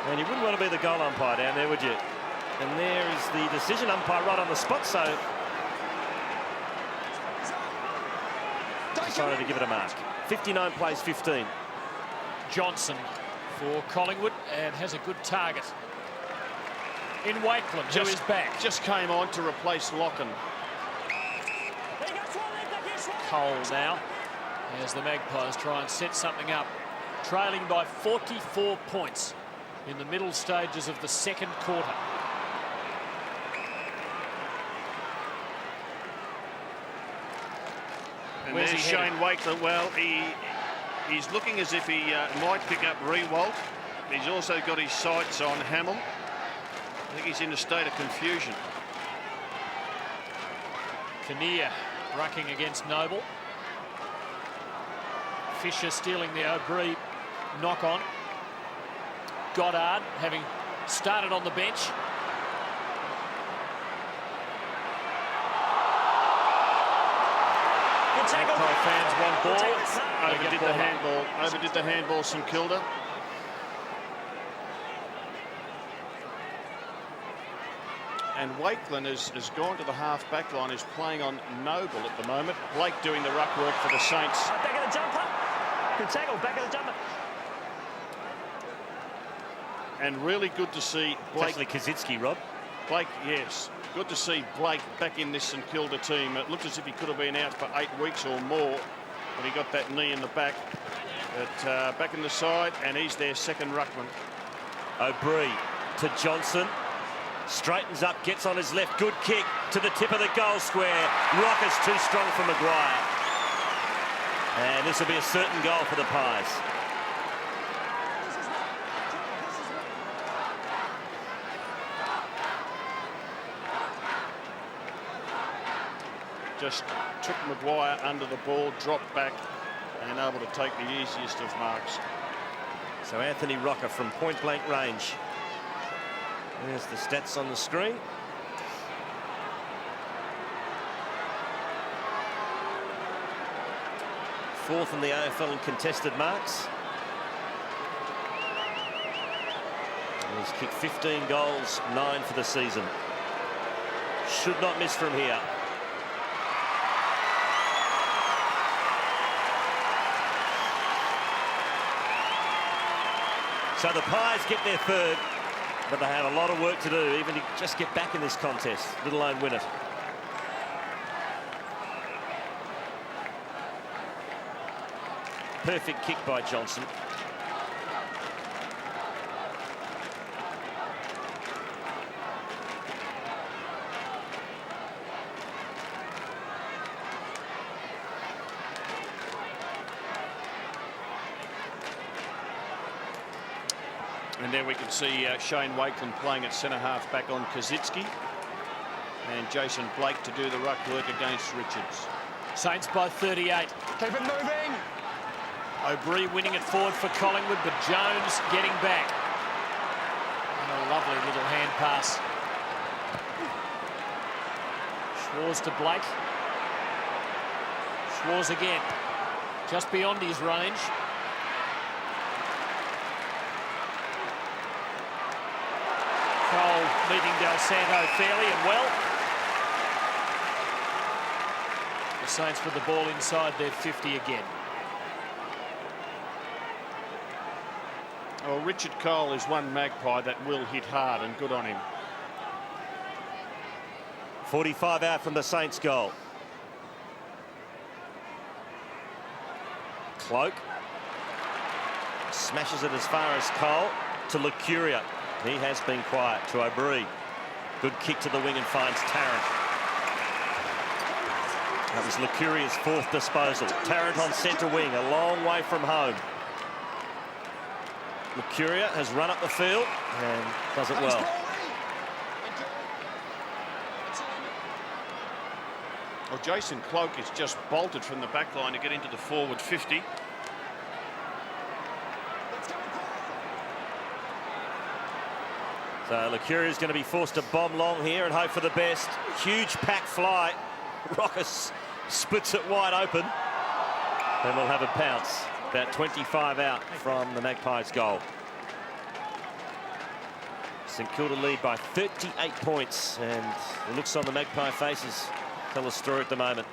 And you wouldn't want to be the goal umpire down there, would you? And there is the decision umpire right on the spot, so decided to give it a mark. 59 plays 15. Johnson for Collingwood and has a good target. In Wakeland, who is back. Just came on to replace Locken. Cole now, as the Magpies try and set something up. Trailing by 44 points in the middle stages of the second quarter. And Where's there's he Shane heading? Wakeland. Well, he's looking as if he might pick up Rewalt. He's also got his sights on Hamill. I think he's in a state of confusion. Kinnear rucking against Noble. Fisher stealing the O'Brien knock on. Goddard having started on the bench. Magpie fans want ball. Overdid the handball. Overdid the handball, St Kilda. And Wakeland has gone to the half-back line, is playing on Noble at the moment. Blake doing the ruck work for the Saints. Back of the jumper. Good tackle, back of the jumper. And really good to see Blake. Actually, Kaczynski, Rob. Blake, yes. Good to see Blake back in this St Kilda team. It looked as if he could have been out for 8 weeks or more, but he got that knee in the back. But back in the side, and he's their second ruckman. O'Brien to Johnson. Straightens up, gets on his left. Good kick to the tip of the goal square. Rocker's too strong for Maguire. And this will be a certain goal for the Pies. Just took Maguire under the ball, dropped back, and able to take the easiest of marks. So Anthony Rocker from point-blank range. There's the stats on the screen. Fourth in the AFL in contested marks. And he's kicked 15 goals, 9 for the season. Should not miss from here. So the Pies get their third, but they have a lot of work to do, even to just get back in this contest, let alone win it. Perfect kick by Johnson. And there we can see Shane Wakeland playing at centre-half back on Kaczynski. And Jason Blake to do the ruck work against Richards. Saints by 38. Keep it moving. O'Brien winning it forward for Collingwood, but Jones getting back. And a lovely little hand pass. Schwarz to Blake. Schwarz again. Just beyond his range. Cole meeting Del Santo fairly and well. The Saints with the ball inside their 50 again. Well, Richard Cole is one Magpie that will hit hard, and good on him. 45 out from the Saints goal. Cloak smashes it as far as Cole to Lucuria. He has been quiet to O'Brien. Good kick to the wing and finds Tarrant. That was Lucuria's fourth disposal. Tarrant on centre wing, a long way from home. Lucuria has run up the field and does it well. Well, Jason Cloak is just bolted from the back line to get into the forward 50. So Lecuria's going to be forced to bomb long here and hope for the best. Huge pack fly. Rockers splits it wide open. And we'll have a pounce. About 25 out from the Magpies' goal. St Kilda lead by 38 points, and the looks on the Magpie faces tell a story at the moment.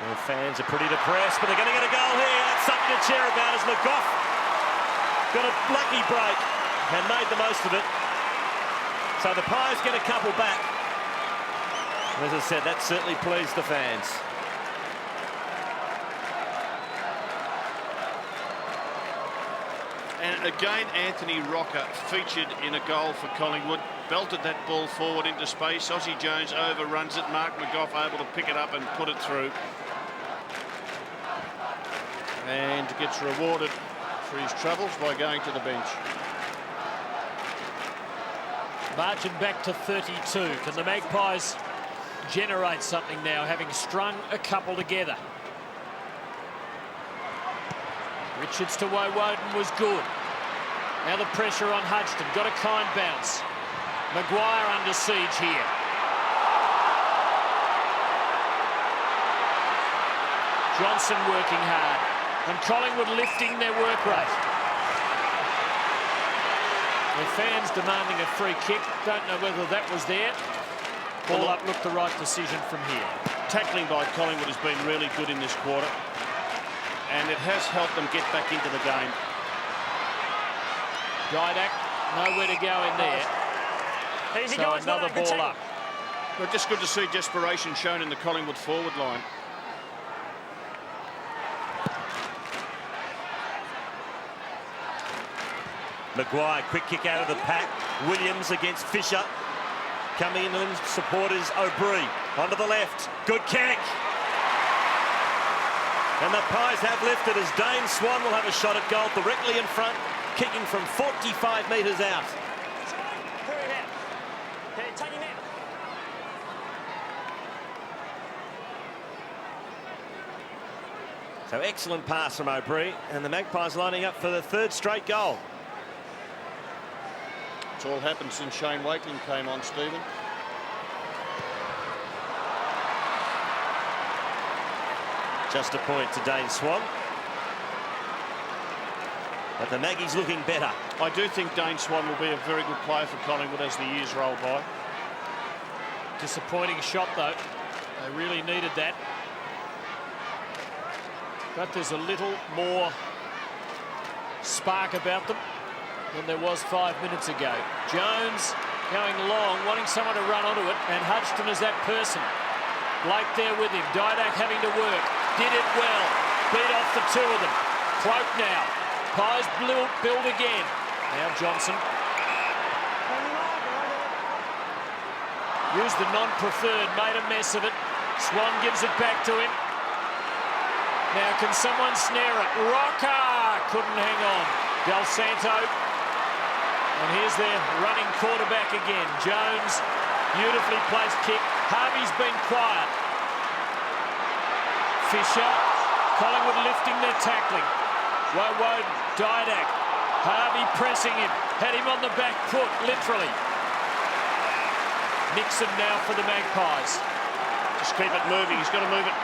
The fans are pretty depressed, but they're going to get a goal here. That's something to cheer about as McGough got a lucky break and made the most of it. So the Pies get a couple back. As I said, that certainly pleased the fans. And again, Anthony Rocker featured in a goal for Collingwood. Belted that ball forward into space. Aussie Jones overruns it. Mark McGough able to pick it up and put it through. And gets rewarded for his troubles by going to the bench. Marching back to 32. Can the Magpies generate something now, having strung a couple together? Richards to Woden was good. Now the pressure on Hudson. Got a kind bounce. Maguire under siege here. Johnson working hard. And Collingwood lifting their work rate. The fans demanding a free kick. Don't know whether that was there. Ball up looked the right decision from here. Tackling by Collingwood has been really good in this quarter. And it has helped them get back into the game. Didak, nowhere to go in there. Easy So guys, another good ball tackle. up. But just good to see desperation shown in the Collingwood forward line. Maguire, quick kick out of the pack. Williams against Fisher. Coming in, supporters O'Brien onto the left. Good kick. And the Pies have lifted as Dane Swan will have a shot at goal directly in front, kicking from 45 metres out. Hurry it out. Okay, take him out. So excellent pass from O'Brien, and the Magpies lining up for the third straight goal. It's all happened since Shane Wakeling came on, Stephen. Just a point to Dane Swan. But the Maggies looking better. I do think Dane Swan will be a very good player for Collingwood as the years roll by. Disappointing shot, though. They really needed that. But there's a little more spark about them than there was 5 minutes ago. Jones going long, wanting someone to run onto it, and Hudson is that person. Blake there with him. Didak having to work. Did it well. Beat off the two of them. Cloak now. Pies build again. Now Johnson. Used the non-preferred, made a mess of it. Swan gives it back to him. Now can someone snare it? Rocker couldn't hang on. Del Santo. And here's their running quarterback again. Jones, beautifully placed kick. Harvey's been quiet. Fisher, Collingwood lifting their tackling. Woden, Didak, Harvey pressing him. Had him on the back foot, literally. Nixon now for the Magpies. Just keep it moving. He's got to move it.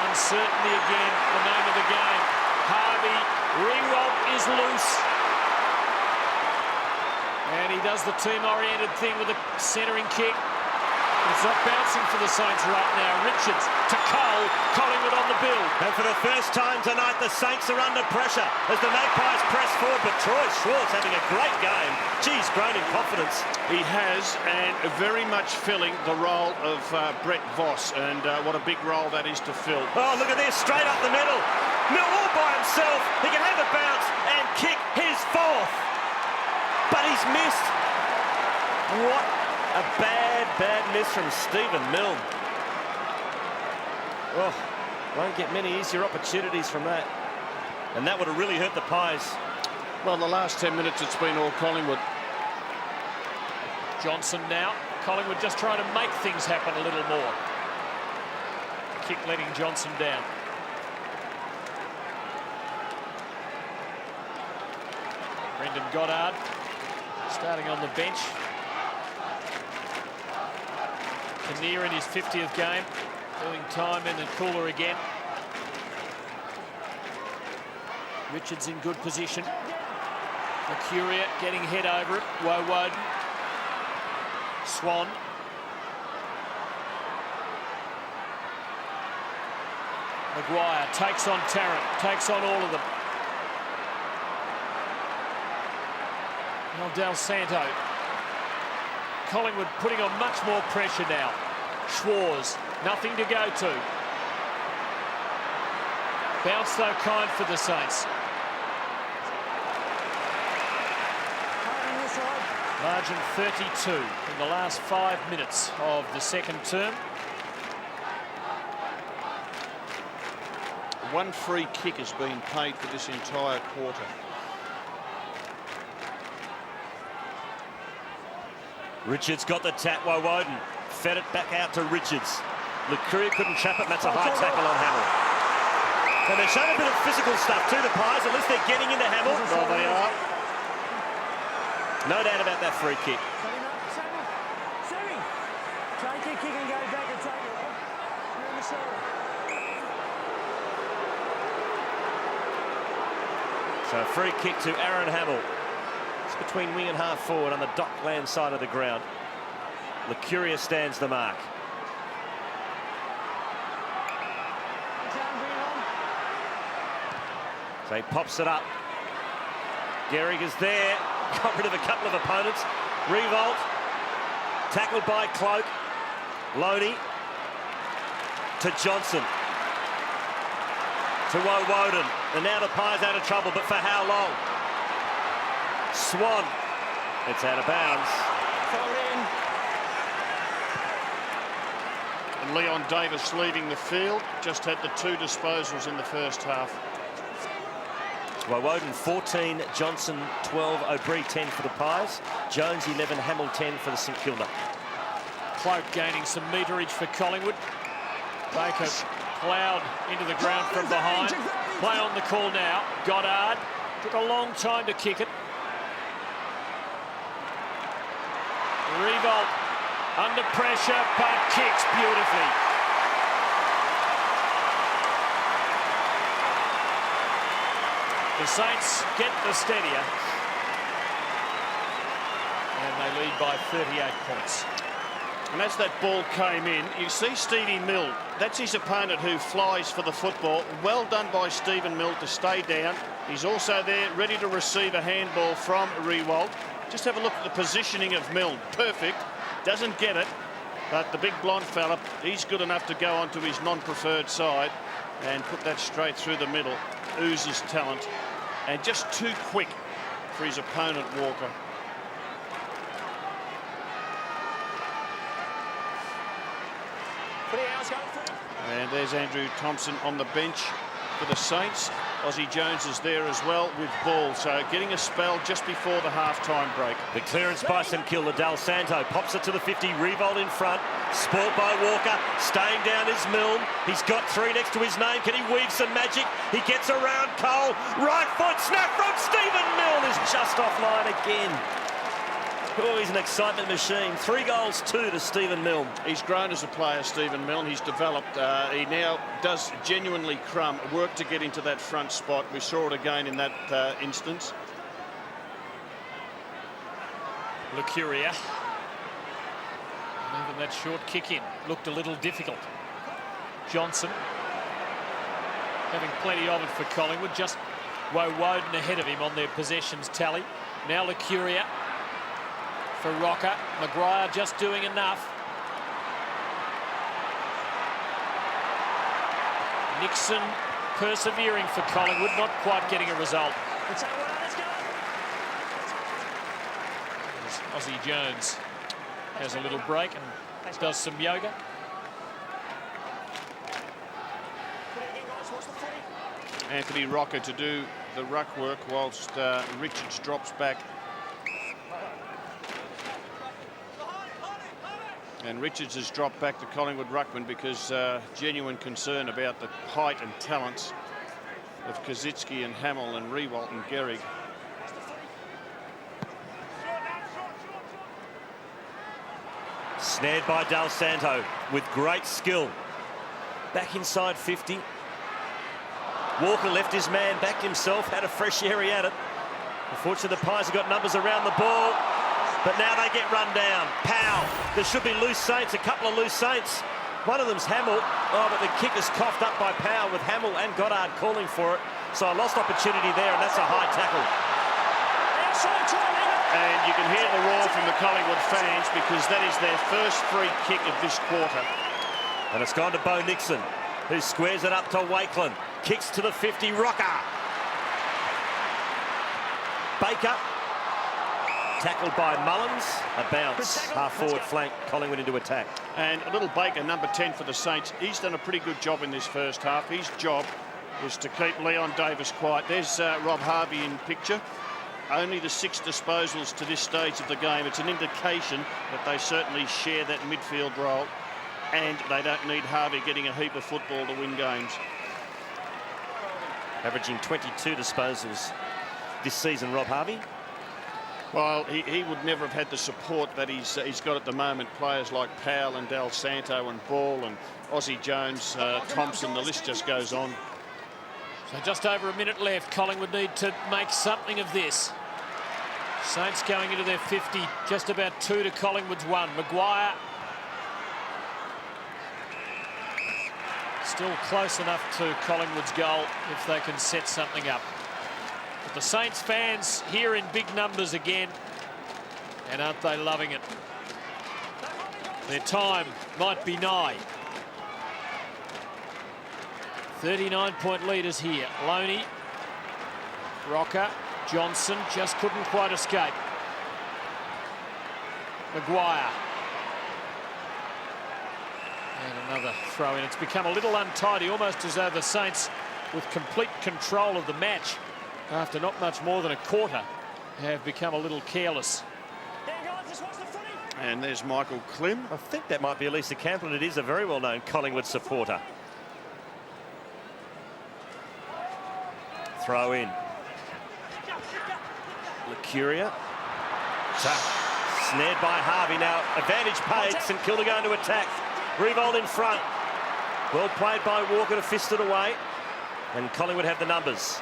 Uncertainty again, the name of the game. Harvey, Rewalt is loose. And he does the team-oriented thing with a centering kick. It's not bouncing for the Saints right now. Richards to Cole. Collingwood on the build. And for the first time tonight, the Saints are under pressure as the Magpies press forward. But Troy Schwartz having a great game. Geez, grown in confidence. He has, and very much filling the role of Brett Voss. And what a big role that is to fill. Oh, look at this, straight up the middle. Mill all by himself. He can have a bounce and kick his fourth. But he's missed. What a bad miss from Stephen Milne. Oh, won't get many easier opportunities from that. And that would have really hurt the Pies. Well, the last 10 minutes, it's been all Collingwood. Johnson now. Collingwood just trying to make things happen a little more. Kick letting Johnson down. Brendan Goddard starting on the bench. Kinnear in his 50th game, doing time in the cooler again. Richards in good position. Mercuria getting head over it. Woden. Swan. Maguire takes on Tarrant, takes on all of them. Now Del Santo. Collingwood putting on much more pressure now. Schwarz, nothing to go to. Bounce though kind for the Saints. Margin 32 in the last 5 minutes of the second term. One free kick has been paid for this entire quarter. Richards got the tap. Woden fed it back out to Richards. Lucuria couldn't trap it, and that's a high tackle on Hamill. And they're showing a bit of physical stuff too, the Pies. At least they're getting into Hamill. Well, they are. No doubt about that free kick. Sammy, take your kick and go back and take it. You're in the shoulder. So a free kick to Aaron Hamill. It's between wing and half forward on the Dockland side of the ground. Lucuria stands the mark. So he pops it up. Gehrig is there. Got rid of a couple of opponents. Revolt. Tackled by Cloak. Loney. To Johnson. To Woden. And now the Pies out of trouble, but for how long? Swan. It's out of bounds. And Leon Davis leaving the field. Just had the 2 disposals in the first half. Woden 14, Johnson 12, O'Brien 10 for the Pies. Jones 11, Hamill 10 for the St Kilda. Cloak gaining some meterage for Collingwood. Baker ploughed into the ground from behind. Play on the call now. Goddard took a long time to kick it. Revolt under pressure, but kicks beautifully. The Saints get the steadier. And they lead by 38 points. And as that ball came in, you see Stevie Mill. That's his opponent who flies for the football. Well done by Stephen Mill to stay down. He's also there ready to receive a handball from Rewalt. Just have a look at the positioning of Mill. Perfect. Doesn't get it. But the big blonde fella, he's good enough to go onto his non-preferred side and put that straight through the middle. Oozes talent. And just too quick for his opponent, Walker. And there's Andrew Thompson on the bench for the Saints. Aussie Jones is there as well with ball. So getting a spell just before the half-time break. The clearance by St.Kilda. Del Santo pops it to the 50. Revolt in front. Spoilt by Walker. Staying down is Milne. He's got 3 next to his name. Can he weave some magic? He gets around Cole. Right foot snap from Stephen Milne is just offline again. Oh, he's an excitement machine. 3 goals, 2 to Stephen Milne. He's grown as a player, Stephen Milne. He's developed. He now does genuinely work to get into that front spot. We saw it again in that instance. Lucuria. And even that short kick in looked a little difficult. Johnson having plenty of it for Collingwood. Just Woden ahead of him on their possessions tally. Now Lucuria. For Rocker, Maguire just doing enough. Nixon persevering for Collingwood, not quite getting a result. As Aussie Jones has a little break and does some yoga. Anthony Rocker to do the ruck work whilst Richards drops back. And Richards has dropped back to Collingwood ruckman because genuine concern about the height and talents of Kazitsky and Hamill and Rewalt and Gehrig. Snared by Del Santo with great skill. Back inside 50. Walker left his man, backed himself, had a fresh area at it. Unfortunately, the Pies have got numbers around the ball, but now they get run down. Powell. There should be loose Saints, a couple of loose Saints. One of them's Hamill. Oh, but the kick is coughed up by Powell with Hamill and Goddard calling for it. So a lost opportunity there, and that's a high tackle. And you can hear the roar from the Collingwood fans because that is their first free kick of this quarter. And it's gone to Bo Nixon, who squares it up to Wakeland. Kicks to the 50, Rocker. Baker. Tackled by Mullins. A bounce. Half-forward flank, Collingwood into attack. And a little Baker, number 10 for the Saints. He's done a pretty good job in this first half. His job was to keep Leon Davis quiet. There's Rob Harvey in picture. Only the 6 disposals to this stage of the game. It's an indication that they certainly share that midfield role, and they don't need Harvey getting a heap of football to win games. Averaging 22 disposals this season, Rob Harvey. Well, he would never have had the support that he's got at the moment. Players like Powell and Del Santo and Ball and Aussie Jones, Thompson, the list just goes on. So just over a minute left. Collingwood need to make something of this. Saints going into their 50, just about 2 to Collingwood's 1. Maguire still close enough to Collingwood's goal if they can set something up. But the Saints fans here in big numbers again, and aren't they loving it? Their time might be nigh. 39-point leaders here. Loney, Rocker, Johnson just couldn't quite escape. Maguire. And another throw in. It's become a little untidy, almost as though the Saints, with complete control of the match, after not much more than a quarter, have become a little careless. And there's Michael Klim. I think that might be Elisa Camplin. It is a very well-known Collingwood supporter. Throw in. Lucuria. Snared by Harvey. Now advantage paid. St Kilda going to attack. Revolt in front. Well played by Walker to fist it away. And Collingwood have the numbers.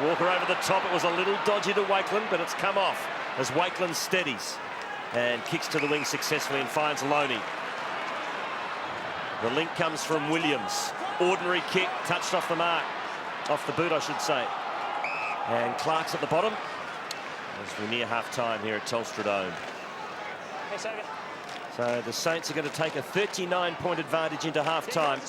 Walker over the top. It was a little dodgy to Wakeland, but it's come off as Wakeland steadies and kicks to the wing successfully and finds Loney. The link comes from Williams. Ordinary kick, touched off the mark. Off the boot, I should say. And Clark's at the bottom as we're near half-time here at Telstra Dome. So the Saints are going to take a 39-point advantage into half-time.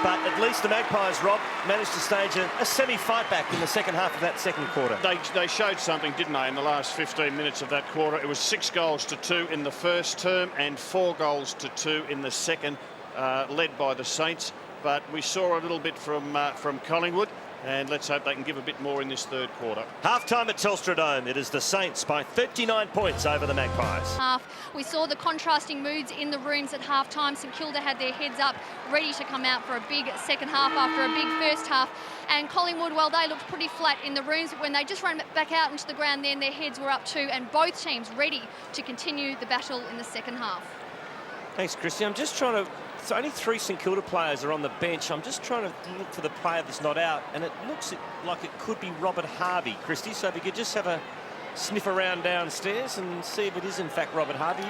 But at least the Magpies, Rob, managed to stage a semi-fight back in the second half of that second quarter. They showed something, didn't they, in the last 15 minutes of that quarter. It was 6 goals to 2 in the first term and 4 goals to 2 in the second, led by the Saints. But we saw a little bit from Collingwood, and let's hope they can give a bit more in this third quarter. Half-time at Telstra Dome. It is the Saints by 39 points over the Magpies. We saw the contrasting moods in the rooms at half-time. St Kilda had their heads up, ready to come out for a big second half after a big first half. And Collingwood, well, they looked pretty flat in the rooms. But when they just ran back out into the ground, then their heads were up too, and both teams ready to continue the battle in the second half. Thanks, Christy. I'm just trying to... So only 3 St Kilda players are on the bench. I'm just trying to look for the player that's not out, and it looks like it could be Robert Harvey, Christy. So if you could just have a sniff around downstairs and see if it is in fact Robert Harvey.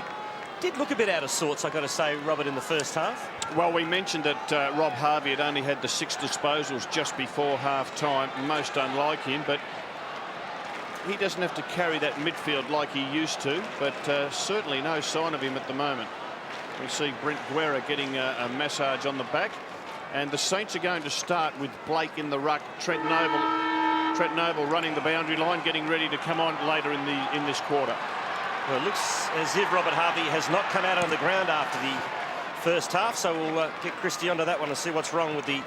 Did look a bit out of sorts, I've got to say, Robert, in the first half. Well, we mentioned that Rob Harvey had only had the 6 disposals just before half-time, most unlike him, but he doesn't have to carry that midfield like he used to, but certainly no sign of him at the moment. We see Brent Guerra getting a massage on the back, and the Saints are going to start with Blake in the ruck. Trent Noble running the boundary line, getting ready to come on later in this quarter. Well, it looks as if Robert Harvey has not come out on the ground after the first half, so we'll get Christy onto that one and see what's wrong with the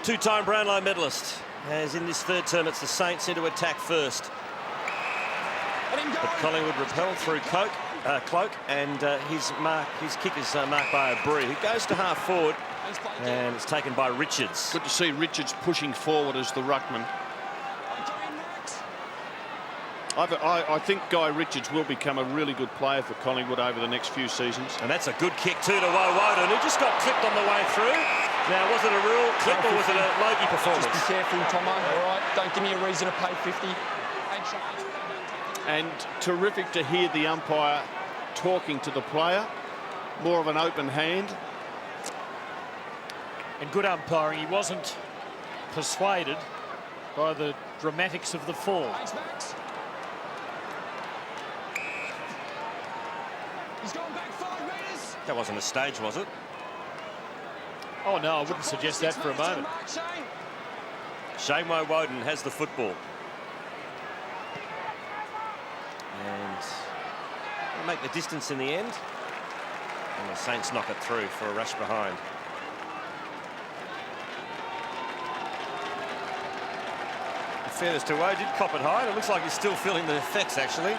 2-time Brownlow medalist. As in this third term, it's the Saints into attack first. But Collingwood repelled through Cloak, and his kick is marked by Abreu, who goes to half forward, and it's taken by Richards. Good to see Richards pushing forward as the ruckman. I think Guy Richards will become a really good player for Collingwood over the next few seasons. And that's a good kick too to Woden, who just got clipped on the way through. Now, was it a real clip or was it a Logie performance? Just be careful, Tomo, all right? Don't give me a reason to pay 50. And terrific to hear the umpire talking to the player. More of an open hand. And good umpiring. He wasn't persuaded by the dramatics of the fall. Thanks, Max. He's gone back 5 metres. That wasn't a stage, was it? Oh, no, I wouldn't suggest that for a moment. Shane Woden has the football. And they'll make the distance in the end. And the Saints knock it through for a rush behind. In fairness to Woden, did cop it high. It looks like he's still feeling the effects, actually.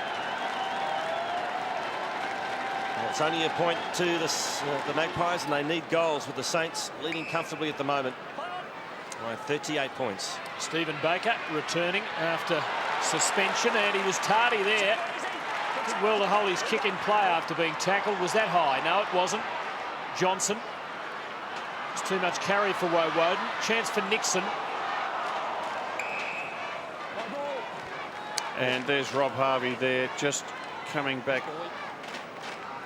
It's only a point to the Magpies, and they need goals, with the Saints leading comfortably at the moment by 38 points. Stephen Baker returning after suspension, and he was tardy there. Did well to hold his kick in play after being tackled. Was that high? No, it wasn't. Johnson. It's too much carry for Woden. Chance for Nixon. And there's Rob Harvey there, just coming back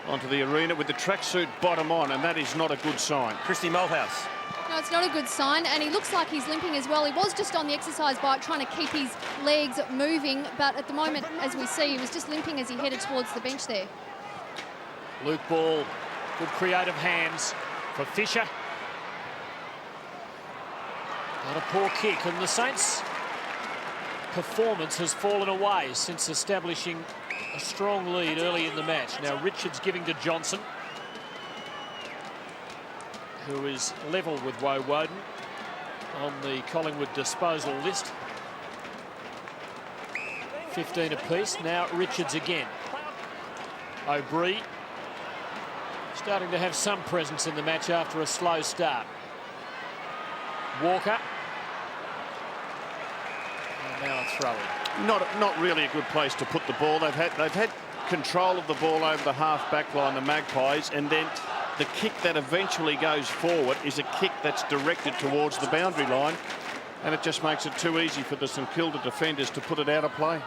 onto the arena with the tracksuit bottom on, and that is not a good sign. Christy Malthouse. No, it's not a good sign, and he looks like he's limping as well. He was just on the exercise bike trying to keep his legs moving, but at the moment, as we see, he was just limping as he headed towards the bench there. Luke Ball, good creative hands for Fisher. Not a poor kick, and the Saints' performance has fallen away since establishing a strong lead early in the match. Now Richards giving to Johnson, who is level with Woden on the Collingwood disposal list. 15 apiece. Now Richards again. O'Brien starting to have some presence in the match after a slow start. Walker. And now a throw-in. Not really a good place to put the ball. They've had control of the ball over the half-back line, the Magpies, and then the kick that eventually goes forward is a kick that's directed towards the boundary line, and it just makes it too easy for the St Kilda defenders to put it out of play.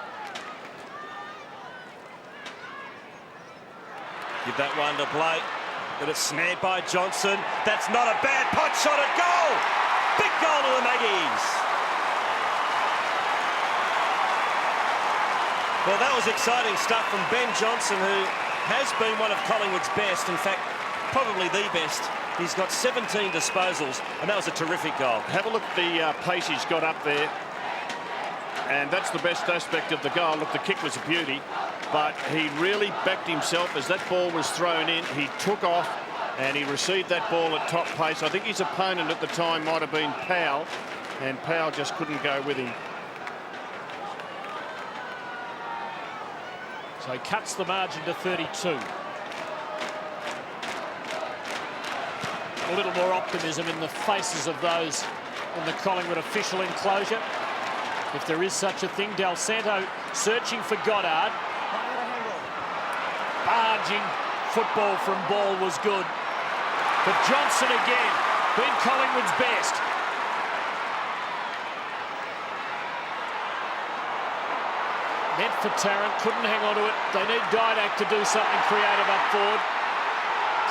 Give that one to Blake, but it's snared by Johnson. That's not a bad pot shot at goal. Big goal to the Maggies. Well, that was exciting stuff from Ben Johnson, who has been one of Collingwood's best. In fact, probably the best. He's got 17 disposals, and that was a terrific goal. Have a look at the pace he's got up there, and that's the best aspect of the goal. Look, the kick was a beauty, but he really backed himself as that ball was thrown in. He took off, and he received that ball at top pace. I think his opponent at the time might have been Powell, and Powell just couldn't go with him. So he cuts the margin to 32. A little more optimism in the faces of those in the Collingwood official enclosure, if there is such a thing. Del Santo searching for Goddard. Barging football from Ball was good. But Johnson again, been Collingwood's best. Meant for Tarrant, couldn't hang on to it. They need Didak to do something creative up forward.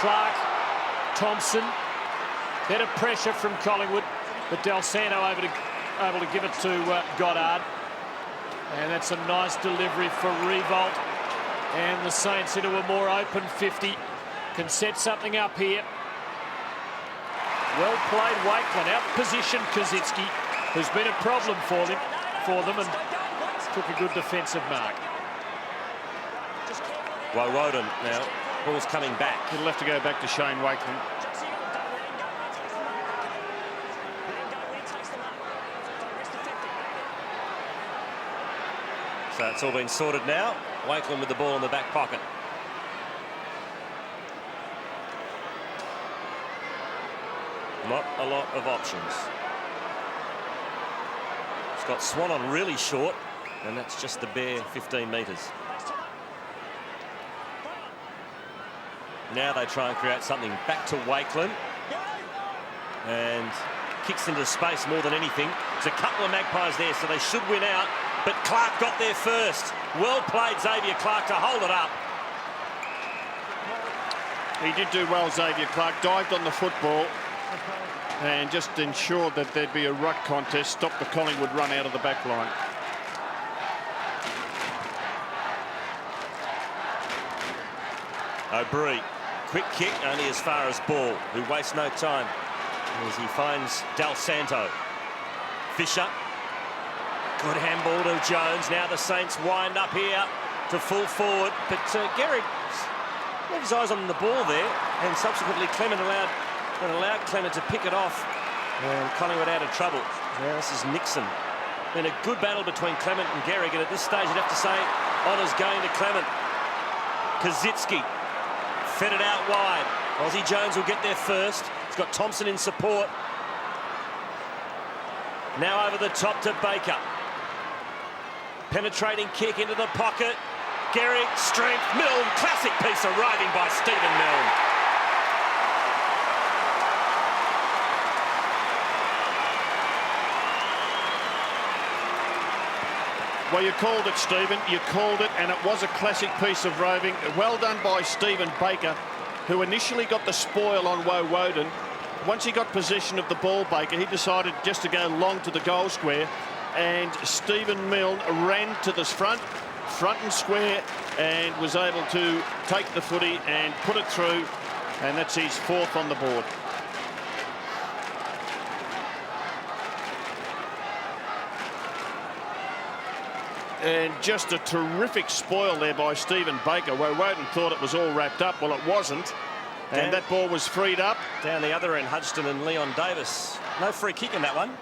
Clark, Thompson, better pressure from Collingwood, but Del Santo able to give it to Goddard. And that's a nice delivery for Revolt. And the Saints into a more open 50. Can set something up here. Well played, Wakelin. Out position Kosicki, who's been a problem for them, and took a good defensive mark. Woden now. Ball's coming back. He'll have to go back to Shane Wakelin. So it's all been sorted now. Wakelin with the ball in the back pocket. Not a lot of options. He's got Swan on really short, and that's just the bare 15 metres. Now they try and create something. Back to Wakeland. And kicks into space more than anything. There's a couple of Magpies there, so they should win out. But Clark got there first. Well played, Xavier Clark, to hold it up. He did do well, Xavier Clark. Dived on the football and just ensured that there'd be a ruck contest. Stopped the Collingwood run out of the back line. O'Brien, quick kick, only as far as Ball, who wastes no time as he finds Del Santo. Fisher, good handball to Jones. Now the Saints wind up here to full forward, but Gehrig had his eyes on the ball there, and subsequently Clement allowed Clement to pick it off, and Collingwood out of trouble. Now this is Nixon. Been a good battle between Clement and Gehrig, and at this stage you'd have to say honours going to Clement. Kazitsky fed it out wide. Aussie Jones will get there first. He's got Thompson in support. Now over the top to Baker. Penetrating kick into the pocket. Gehrig, strength, Milne. Classic piece of riding by Stephen Milne. Well, you called it, Stephen. You called it, and it was a classic piece of roving. Well done by Stephen Baker, who initially got the spoil on Woden. Once he got possession of the ball, Baker, he decided just to go long to the goal square, and Stephen Milne ran to the front and square, and was able to take the footy and put it through, and that's his fourth on the board. And just a terrific spoil there by Stephen Baker. Woden thought it was all wrapped up. Well, it wasn't. And that ball was freed up. Down the other end, Hudson and Leon Davis. No free kick in that one.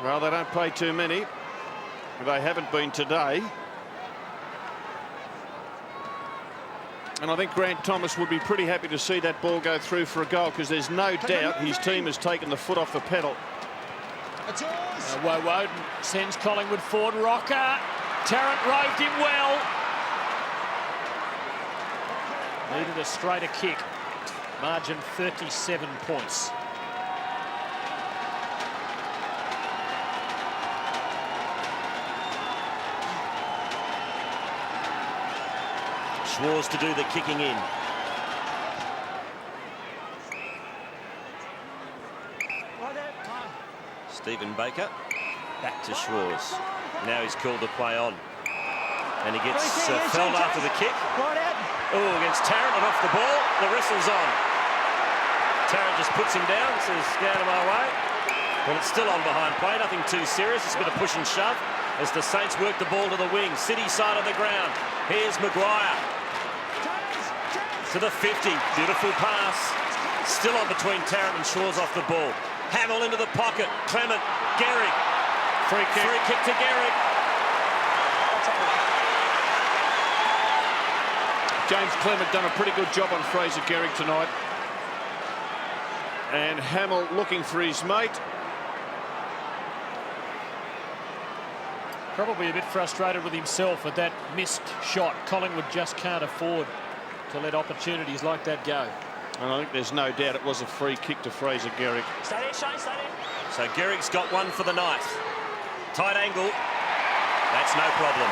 Well, they don't play too many. They haven't been today. And I think Grant Thomas would be pretty happy to see that ball go through for a goal, because there's no doubt his team has taken the foot off the pedal. Woden sends Collingwood forward. Rocker. Tarrant roved him well. Needed a straighter kick. Margin 37 points. Schwarz to do the kicking in. Stephen Baker back to Schwarz. Now he's called to play on, and he gets felled after the kick. Oh, against Tarrant and off the ball. The wristle's on. Tarrant just puts him down, says, "Get out of my way." But it's still on behind play. Nothing too serious. It's a bit of push and shove as the Saints work the ball to the wing. City side of the ground. Here's Maguire to the 50. Beautiful pass. Still on between Tarrant and Schwarz off the ball. Hamill into the pocket. Clement. Gehrig. Free kick. Free kick to Gehrig. James Clement done a pretty good job on Fraser Gehrig tonight. And Hamill looking for his mate. Probably a bit frustrated with himself at that missed shot. Collingwood just can't afford to let opportunities like that go. And I think there's no doubt it was a free kick to Fraser Gehrig. Stay there, Shane, stay there. So Gehrig's got one for the night. Tight angle. That's no problem.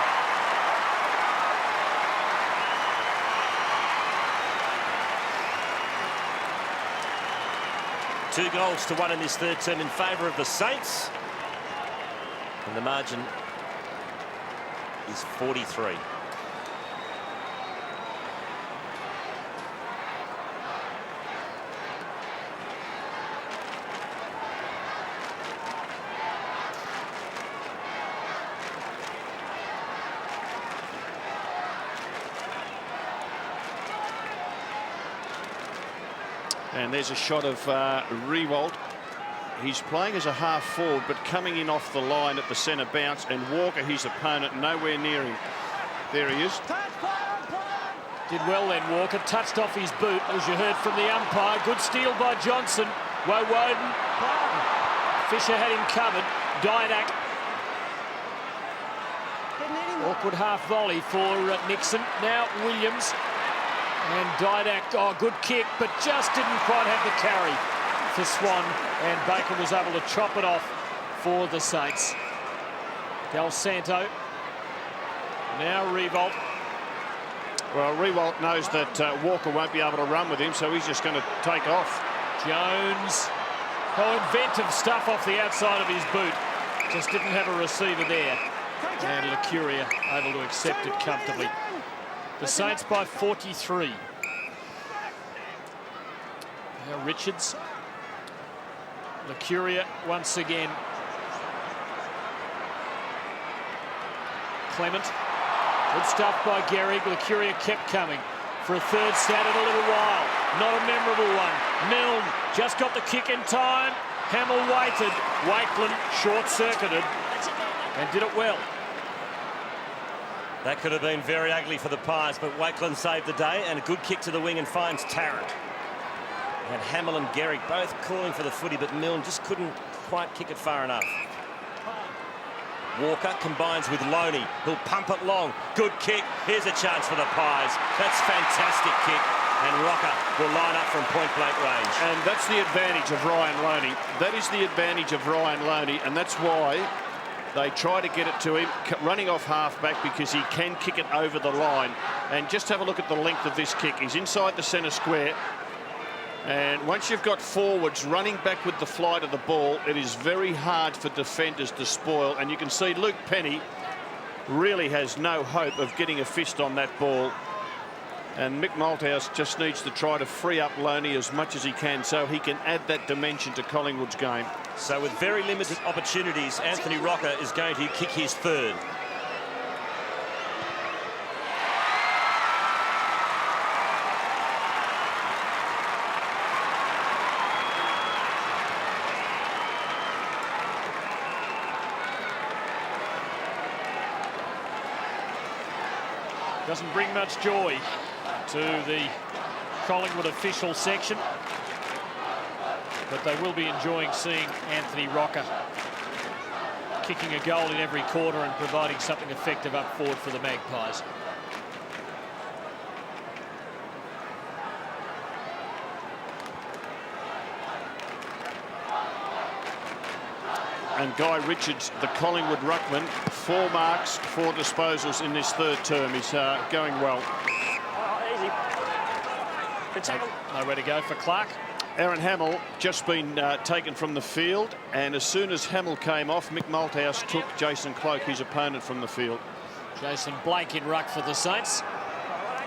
Two goals to one in this third term in favour of the Saints. And the margin is 43. And there's a shot of Riewoldt. He's playing as a half forward, but coming in off the line at the centre bounce, and Walker, his opponent, nowhere near him. There he is. Did well then, Walker. Touched off his boot, as you heard from the umpire. Good steal by Johnson. Woden. Fisher had him covered. Didak Awkward half volley for Nixon. Now Williams and Didak. Oh, good kick, but just didn't quite have the carry for Swan. And Baker was able to chop it off for the Saints. Del Santo. Now Revolt. Well, Revolt knows that Walker won't be able to run with him, so he's just going to take off. Jones. Oh, inventive stuff off the outside of his boot. Just didn't have a receiver there. And Lucuria able to accept it comfortably. The Saints by 43. Now Richards. Lucuria once again. Clement. Good stuff by Gehrig. Lucuria kept coming for a third stat in a little while. Not a memorable one. Milne just got the kick in time. Hamill waited. Wakeland short-circuited and did it well. That could have been very ugly for the Pies, but Wakeland saved the day, and a good kick to the wing and finds Tarrant. And Hamill and Gehrig both calling for the footy, but Milne just couldn't quite kick it far enough. Walker combines with Loney. He'll pump it long. Good kick. Here's a chance for the Pies. That's fantastic kick. And Rocker will line up from point-blank range. And that's the advantage of Ryan Loney. That is the advantage of Ryan Loney, and that's why they try to get it to him, running off half-back, because he can kick it over the line. And just have a look at the length of this kick. He's inside the centre square. And once you've got forwards running back with the flight of the ball, it is very hard for defenders to spoil. And you can see Luke Penny really has no hope of getting a fist on that ball. And Mick Malthouse just needs to try to free up Loney as much as he can so he can add that dimension to Collingwood's game. So with very limited opportunities, Anthony Rocker is going to kick his third. Doesn't bring much joy to the Collingwood official section, but they will be enjoying seeing Anthony Rocker kicking a goal in every quarter and providing something effective up forward for the Magpies. And Guy Richards, the Collingwood ruckman, 4 marks, 4 disposals in this third term. He's going well. Easy. Good tackle. Nowhere to go for Clark. Aaron Hamill just been taken from the field, and as soon as Hamill came off, Mick Malthouse took Jason Cloke, his opponent, from the field. Jason Blake in ruck for the Saints.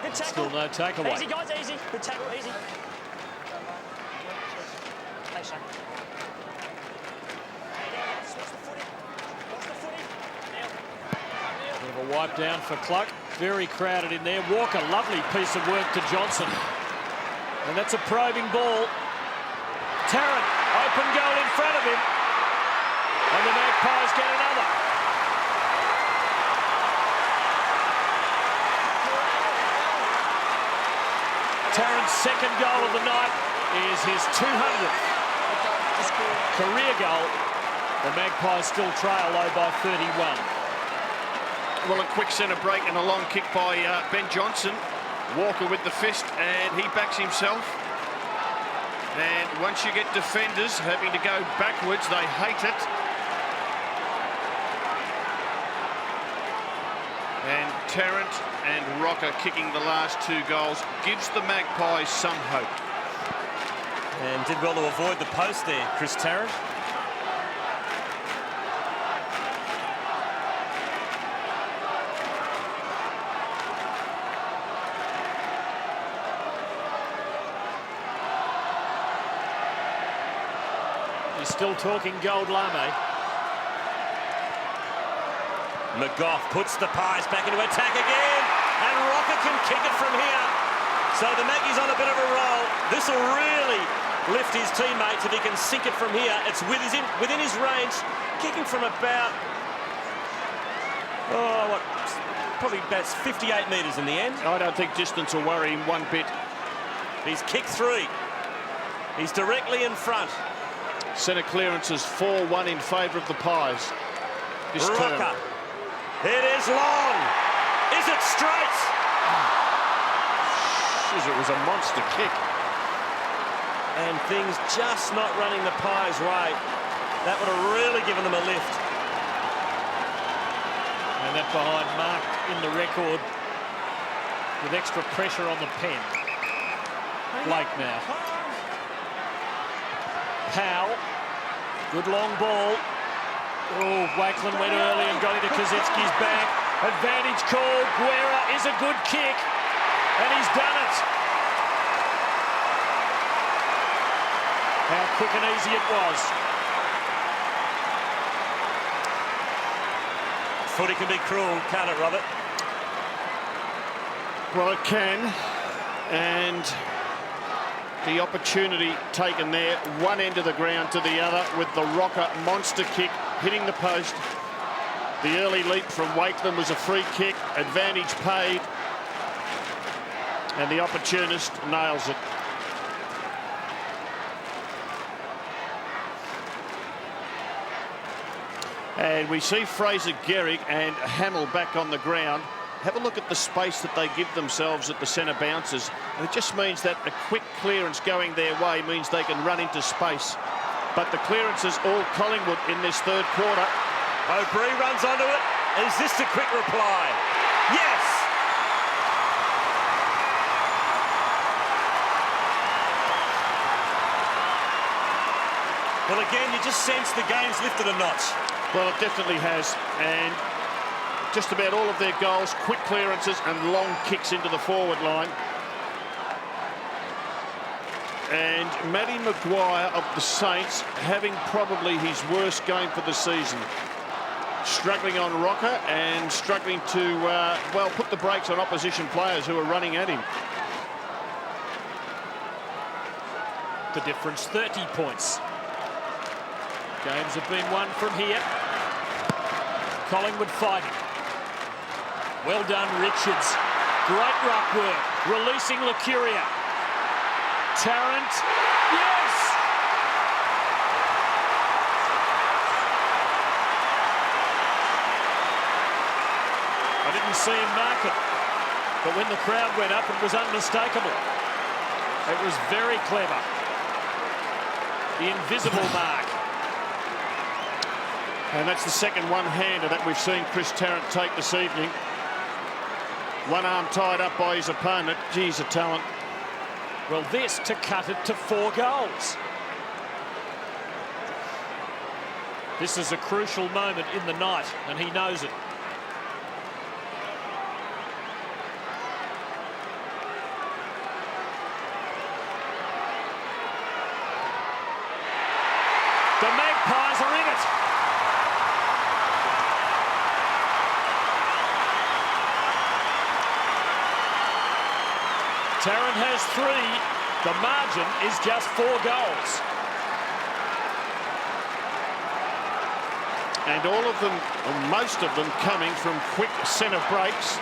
Good tackle. Still no takeaway. Easy, guys, easy. Good tackle, easy. Thanks, Shane. Bit of a wipe down for Cluck. Very crowded in there. Walker, lovely piece of work to Johnson. And that's a probing ball. Tarrant, open goal in front of him. And the Magpies get another. Tarrant's second goal of the night is his 200th career goal. The Magpies still trail though by 31. Well, a quick centre break and a long kick by Ben Johnson. Walker with the fist, and he backs himself. And once you get defenders having to go backwards, they hate it. And Tarrant and Rocker kicking the last 2 goals gives the Magpies some hope. And did well to avoid the post there, Chris Tarrant. He's still talking Gold Lame. McGough puts the Pies back into attack again, and Rocker can kick it from here. So the Maggies on a bit of a roll. This will really lift his teammates if he can sink it from here. It's within his range, kicking from about, probably about 58 metres in the end. I don't think distance will worry him one bit. He's kicked 3. He's directly in front. Centre clearance is 4-1 in favour of the Pies this term. Rocker. It is long. Is it straight? Jeez, it was a monster kick. And things just not running the Pies' way. That would have really given them a lift. And that behind marked in the record with extra pressure on the pen. Blake now. Powell. Good long ball. Oh, Wakeland went early and got into Kazetsky's back. Advantage called. Guerra is a good kick. And he's done it. How quick and easy it was. Footy can be cruel, can't it, Robert? Well, it can. And the opportunity taken there, one end of the ground to the other, with the rocker monster kick hitting the post. The early leap from Wakeland was a free kick, advantage paid, and the opportunist nails it. And we see Fraser Gehrig and Hamill back on the ground. Have a look at the space that they give themselves at the centre bounces. And it just means that a quick clearance going their way means they can run into space. But the clearance is all Collingwood in this third quarter. O'Brien runs onto it. Is this the quick reply? Yes! Well, again, you just sense the game's lifted a notch. Well, it definitely has. And just about all of their goals, quick clearances and long kicks into the forward line. And Matty Maguire of the Saints having probably his worst game for the season. Struggling on rocker and struggling to, well, put the brakes on opposition players who are running at him. The difference, 30 points. Games have been won from here. Collingwood fighting. Well done, Richards. Great ruck work. Releasing Lucuria. Tarrant. Yes! I didn't see him mark it. But when the crowd went up, it was unmistakable. It was very clever. The invisible mark. And that's the second one-hander that we've seen Chris Tarrant take this evening. One arm tied up by his opponent. Geez, a talent. Well, this to cut it to 4 goals. This is a crucial moment in the night, and he knows it. The Magpies are in it. Tarrant has 3. The margin is just 4 goals. And all of them, or most of them, coming from quick centre breaks.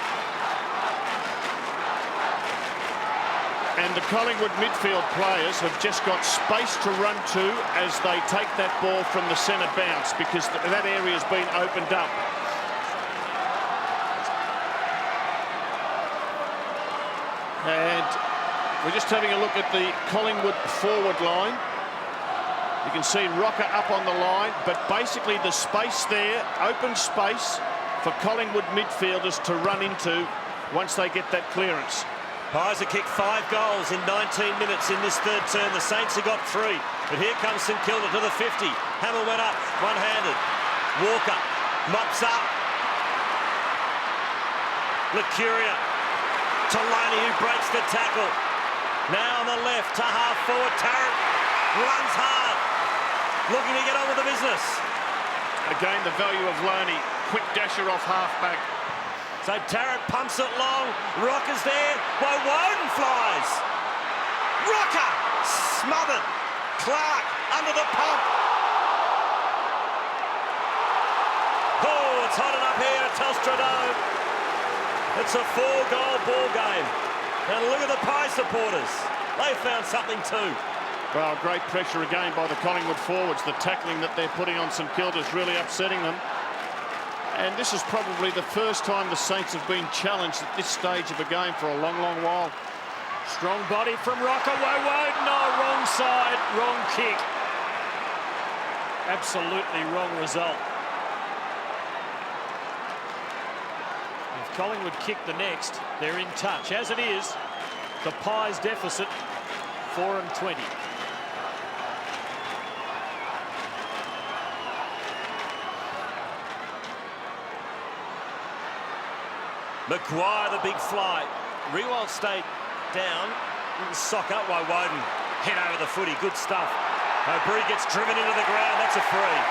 And the Collingwood midfield players have just got space to run to as they take that ball from the centre bounce, because that area has been opened up. And we're just having a look at the Collingwood forward line. You can see Rocker up on the line, but basically the space there, open space for Collingwood midfielders to run into once they get that clearance. Pies have kicked 5 goals in 19 minutes in this third term. The Saints have got 3. But here comes St Kilda to the 50. Hamill went up, one-handed. Walker mops up. Lucuria. Taloni who breaks the tackle. Now on the left to half forward. Tarrant runs hard. Looking to get on with the business. Again, the value of Loney. Quick dasher off half-back. So Tarrant pumps it long. Rocker's there. Woden flies. Rocker smothered. Clark under the pump. Oh, it's hot enough here at Telstra Dome. It's a 4-goal ball game. And look at the Pie supporters. They found something too. Well, great pressure again by the Collingwood forwards. The tackling that they're putting on St Kilda is really upsetting them. And this is probably the first time the Saints have been challenged at this stage of a game for a long, long while. Strong body from Rocker. Woden. No, wrong side, wrong kick. Absolutely wrong result. If Collingwood kick the next, they're in touch. As it is, the Pies deficit 4-20. Maguire, the big fly. Rewald stayed down. Sock up by Woden. Head over the footy. Good stuff. O'Brien gets driven into the ground. That's a free.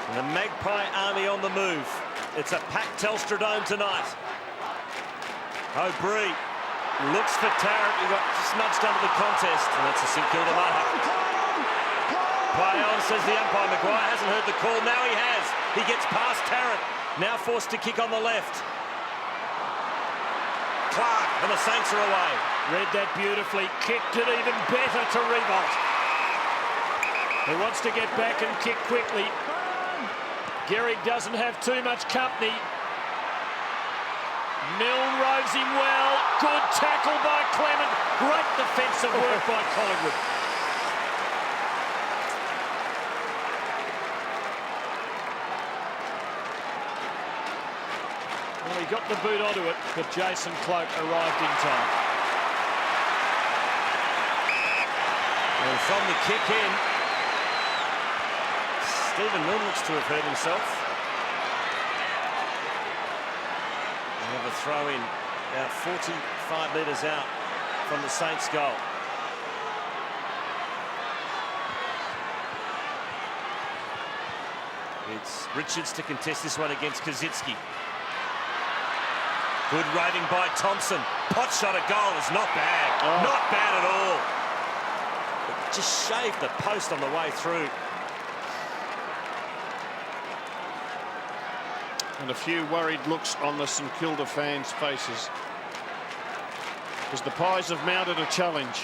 And the Magpie army on the move. It's a packed Telstra Dome tonight. O'Brien looks for Tarrant. He got smudged under the contest, and that's a St Kilda mark. Play on, says the umpire. Maguire hasn't heard the call. Now he has. He gets past Tarrant. Now forced to kick on the left. Clark, and the Saints are away. Read that beautifully. Kicked it even better to Revolt. He wants to get back and kick quickly. Gehrig doesn't have too much company. Milne roves him well. Good tackle by Clement. Great defensive work by Collingwood. Well, he got the boot onto it, but Jason Cloak arrived in time. And from the kick in, Stephen Milne looks to have hurt himself. We have a throw in about 45 metres out from the Saints' goal. It's Richards to contest this one against Kazitsky. Good raving by Thompson. Pot shot at goal is not bad. Oh. Not bad at all. But just shaved the post on the way through. And a few worried looks on the St Kilda fans' faces, because the Pies have mounted a challenge.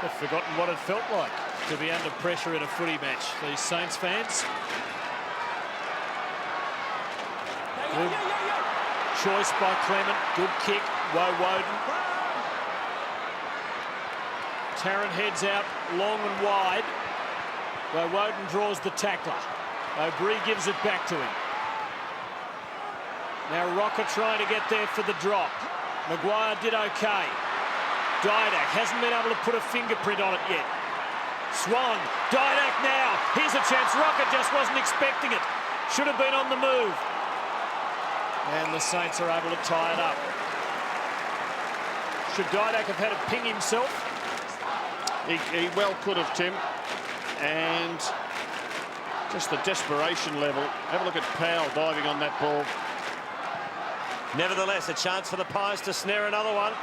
They've forgotten what it felt like to be under pressure in a footy match, these Saints fans. Good choice by Clement. Good kick. Woden. Tarrant heads out long and wide. Woden draws the tackler. O'Brien gives it back to him. Now Rocker trying to get there for the drop. Maguire did okay. Didak hasn't been able to put a fingerprint on it yet. Swan, Didak now. Here's a chance. Rocker just wasn't expecting it. Should have been on the move. And the Saints are able to tie it up. Should Didak have had a ping himself? He well could have, Tim. And just the desperation level. Have a look at Powell diving on that ball. Nevertheless, a chance for the Pies to snare another one.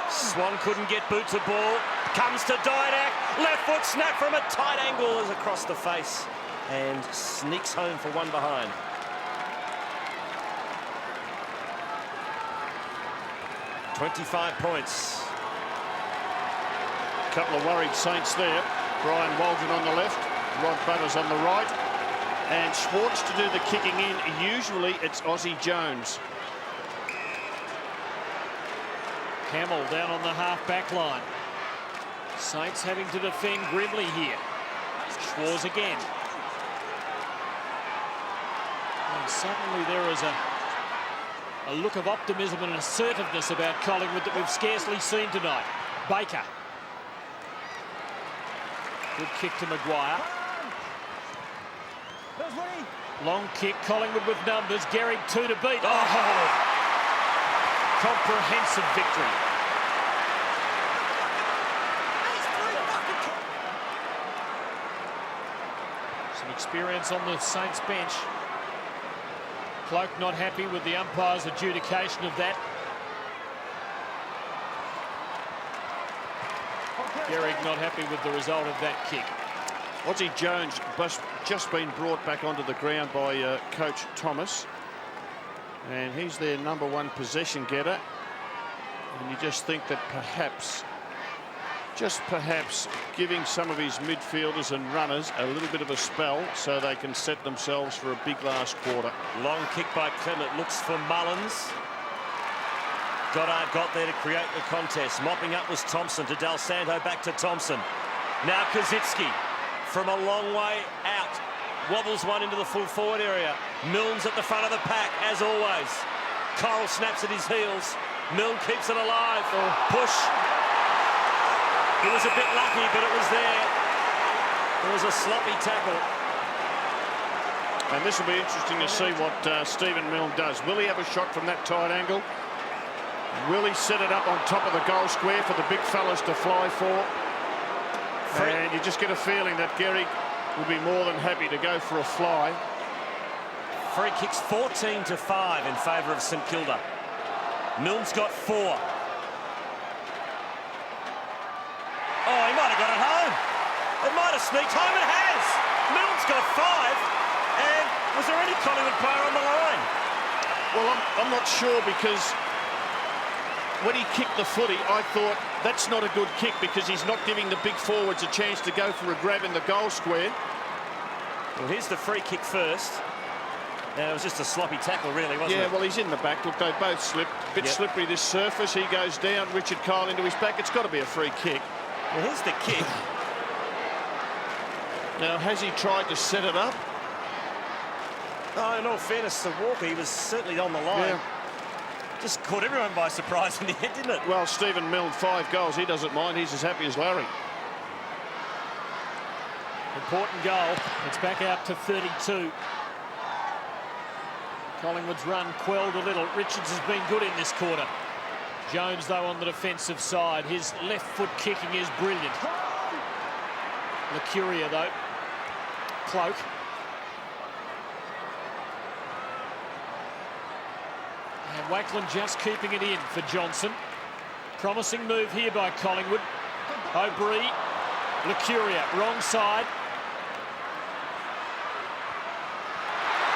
Swan couldn't get boot to ball. Comes to Didak. Left foot snap from a tight angle is across the face. And sneaks home for one behind. .25 points. A couple of worried Saints there. Brian Walton on the left, Rod Butters on the right, and Schwartz to do the kicking in. Usually it's Aussie Jones. Hamill down on the half-back line. Saints having to defend grimly here. Schwartz again. And suddenly there is a look of optimism and assertiveness about Collingwood that we've scarcely seen tonight. Baker. Good kick to Maguire. Long kick, Collingwood with numbers. Gehrig 2 to beat. Oh! Comprehensive victory. Some experience on the Saints bench. Cloak not happy with the umpire's adjudication of that. Gehrig not happy with the result of that kick. Aussie Jones just been brought back onto the ground by Coach Thomas. And he's their #1 possession getter. And you just think that perhaps, just perhaps, giving some of his midfielders and runners a little bit of a spell so they can set themselves for a big last quarter. Long kick by Clement, looks for Mullins. Goddard got there to create the contest. Mopping up was Thompson to Del Santo, back to Thompson. Now Kazitsky from a long way out. Wobbles one into the full forward area. Milne's at the front of the pack, as always. Coral snaps at his heels. Milne keeps it alive. Push. It was a bit lucky, but it was there. It was a sloppy tackle. And this will be interesting to see what Stephen Milne does. Will he have a shot from that tight angle? Will he set it up on top of the goal square for the big fellas to fly for? And you just get a feeling that Gehrig will be more than happy to go for a fly. Free kicks 14-5 in favour of St Kilda. Milne's got 4. Oh, he might have got it home. It might have sneaked home. It has. Milne's got 5. And was there any Collingwood player on the line? Well, I'm not sure, because when he kicked the footy, I thought that's not a good kick, because he's not giving the big forwards a chance to go for a grab in the goal square. Well, here's the free kick first. Now, it was just a sloppy tackle, really, wasn't it? Yeah, well, he's in the back. Look, they both slipped. A bit slippery, this surface. He goes down. Richard Kyle into his back. It's got to be a free kick. Well, here's the kick. Now, has he tried to set it up? Oh, in all fairness to Walker, he was certainly on the line. Yeah. Just caught everyone by surprise in the end, didn't it? Well, Stephen Milne, 5 goals. He doesn't mind. He's as happy as Larry. Important goal. It's back out to 32. Collingwood's run quelled a little. Richards has been good in this quarter. Jones, though, on the defensive side. His left foot kicking is brilliant. Licuria, though. Cloak. And Wackland just keeping it in for Johnson. Promising move here by Collingwood. O'Brien. Licuria, wrong side.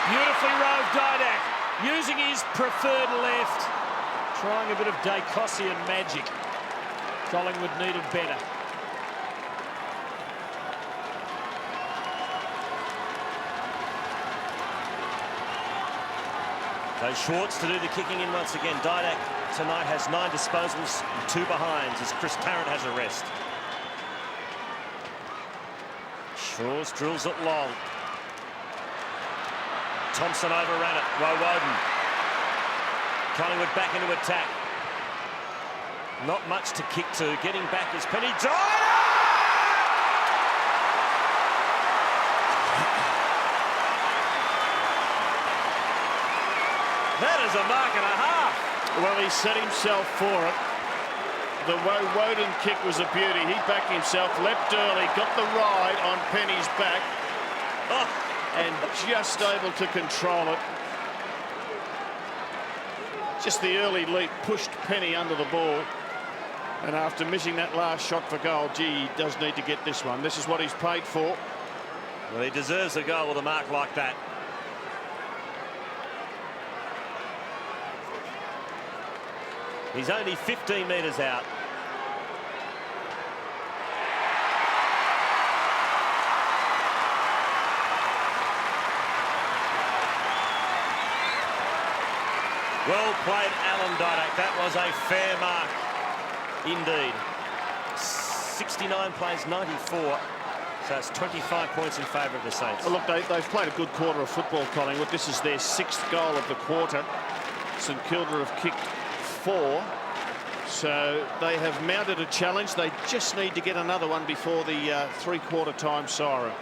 Beautifully roved Didak, using his preferred left. Trying a bit of Dacossian magic. Collingwood needed better. So Schwartz to do the kicking in once again. Didak tonight has 9 disposals and 2 behinds as Chris Tarrant has a rest. Shaw's drills it long. Thompson overran it. Woden. Collingwood back into attack. Not much to kick to. Getting back is Penny. That is a mark and a half. Well, he set himself for it. The Woden kick was a beauty. He backed himself, leapt early, got the ride on Penny's back. Oh. And just able to control it. Just the early leap pushed Penny under the ball. And after missing that last shot for goal, gee, he does need to get this one. This is what he's paid for. Well, he deserves a goal with a mark like that. He's only 15 metres out. Well played, Alan Didak. That was a fair mark indeed. 69 plays 94. So it's 25 points in favour of the Saints. Well, look, they've played a good quarter of football, Collingwood. This is their 6th goal of the quarter. St Kilda have kicked 4. So they have mounted a challenge. They just need to get another one before the 3/4 time siren.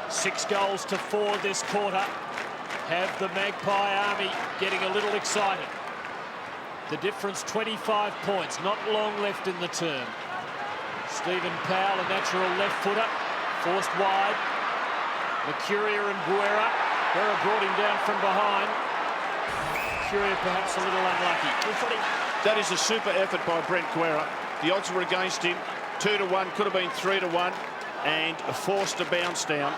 Six goals to 4 this quarter. Have the Magpie Army getting a little excited. The difference 25 points. Not long left in the term. Stephen Powell, a natural left footer, forced wide. Licuria and Guerra. Guerra brought him down from behind. Licuria perhaps a little unlucky. That is a super effort by Brent Guerra. The odds were against him. 2-1, could have been 3-1, and forced a bounce down.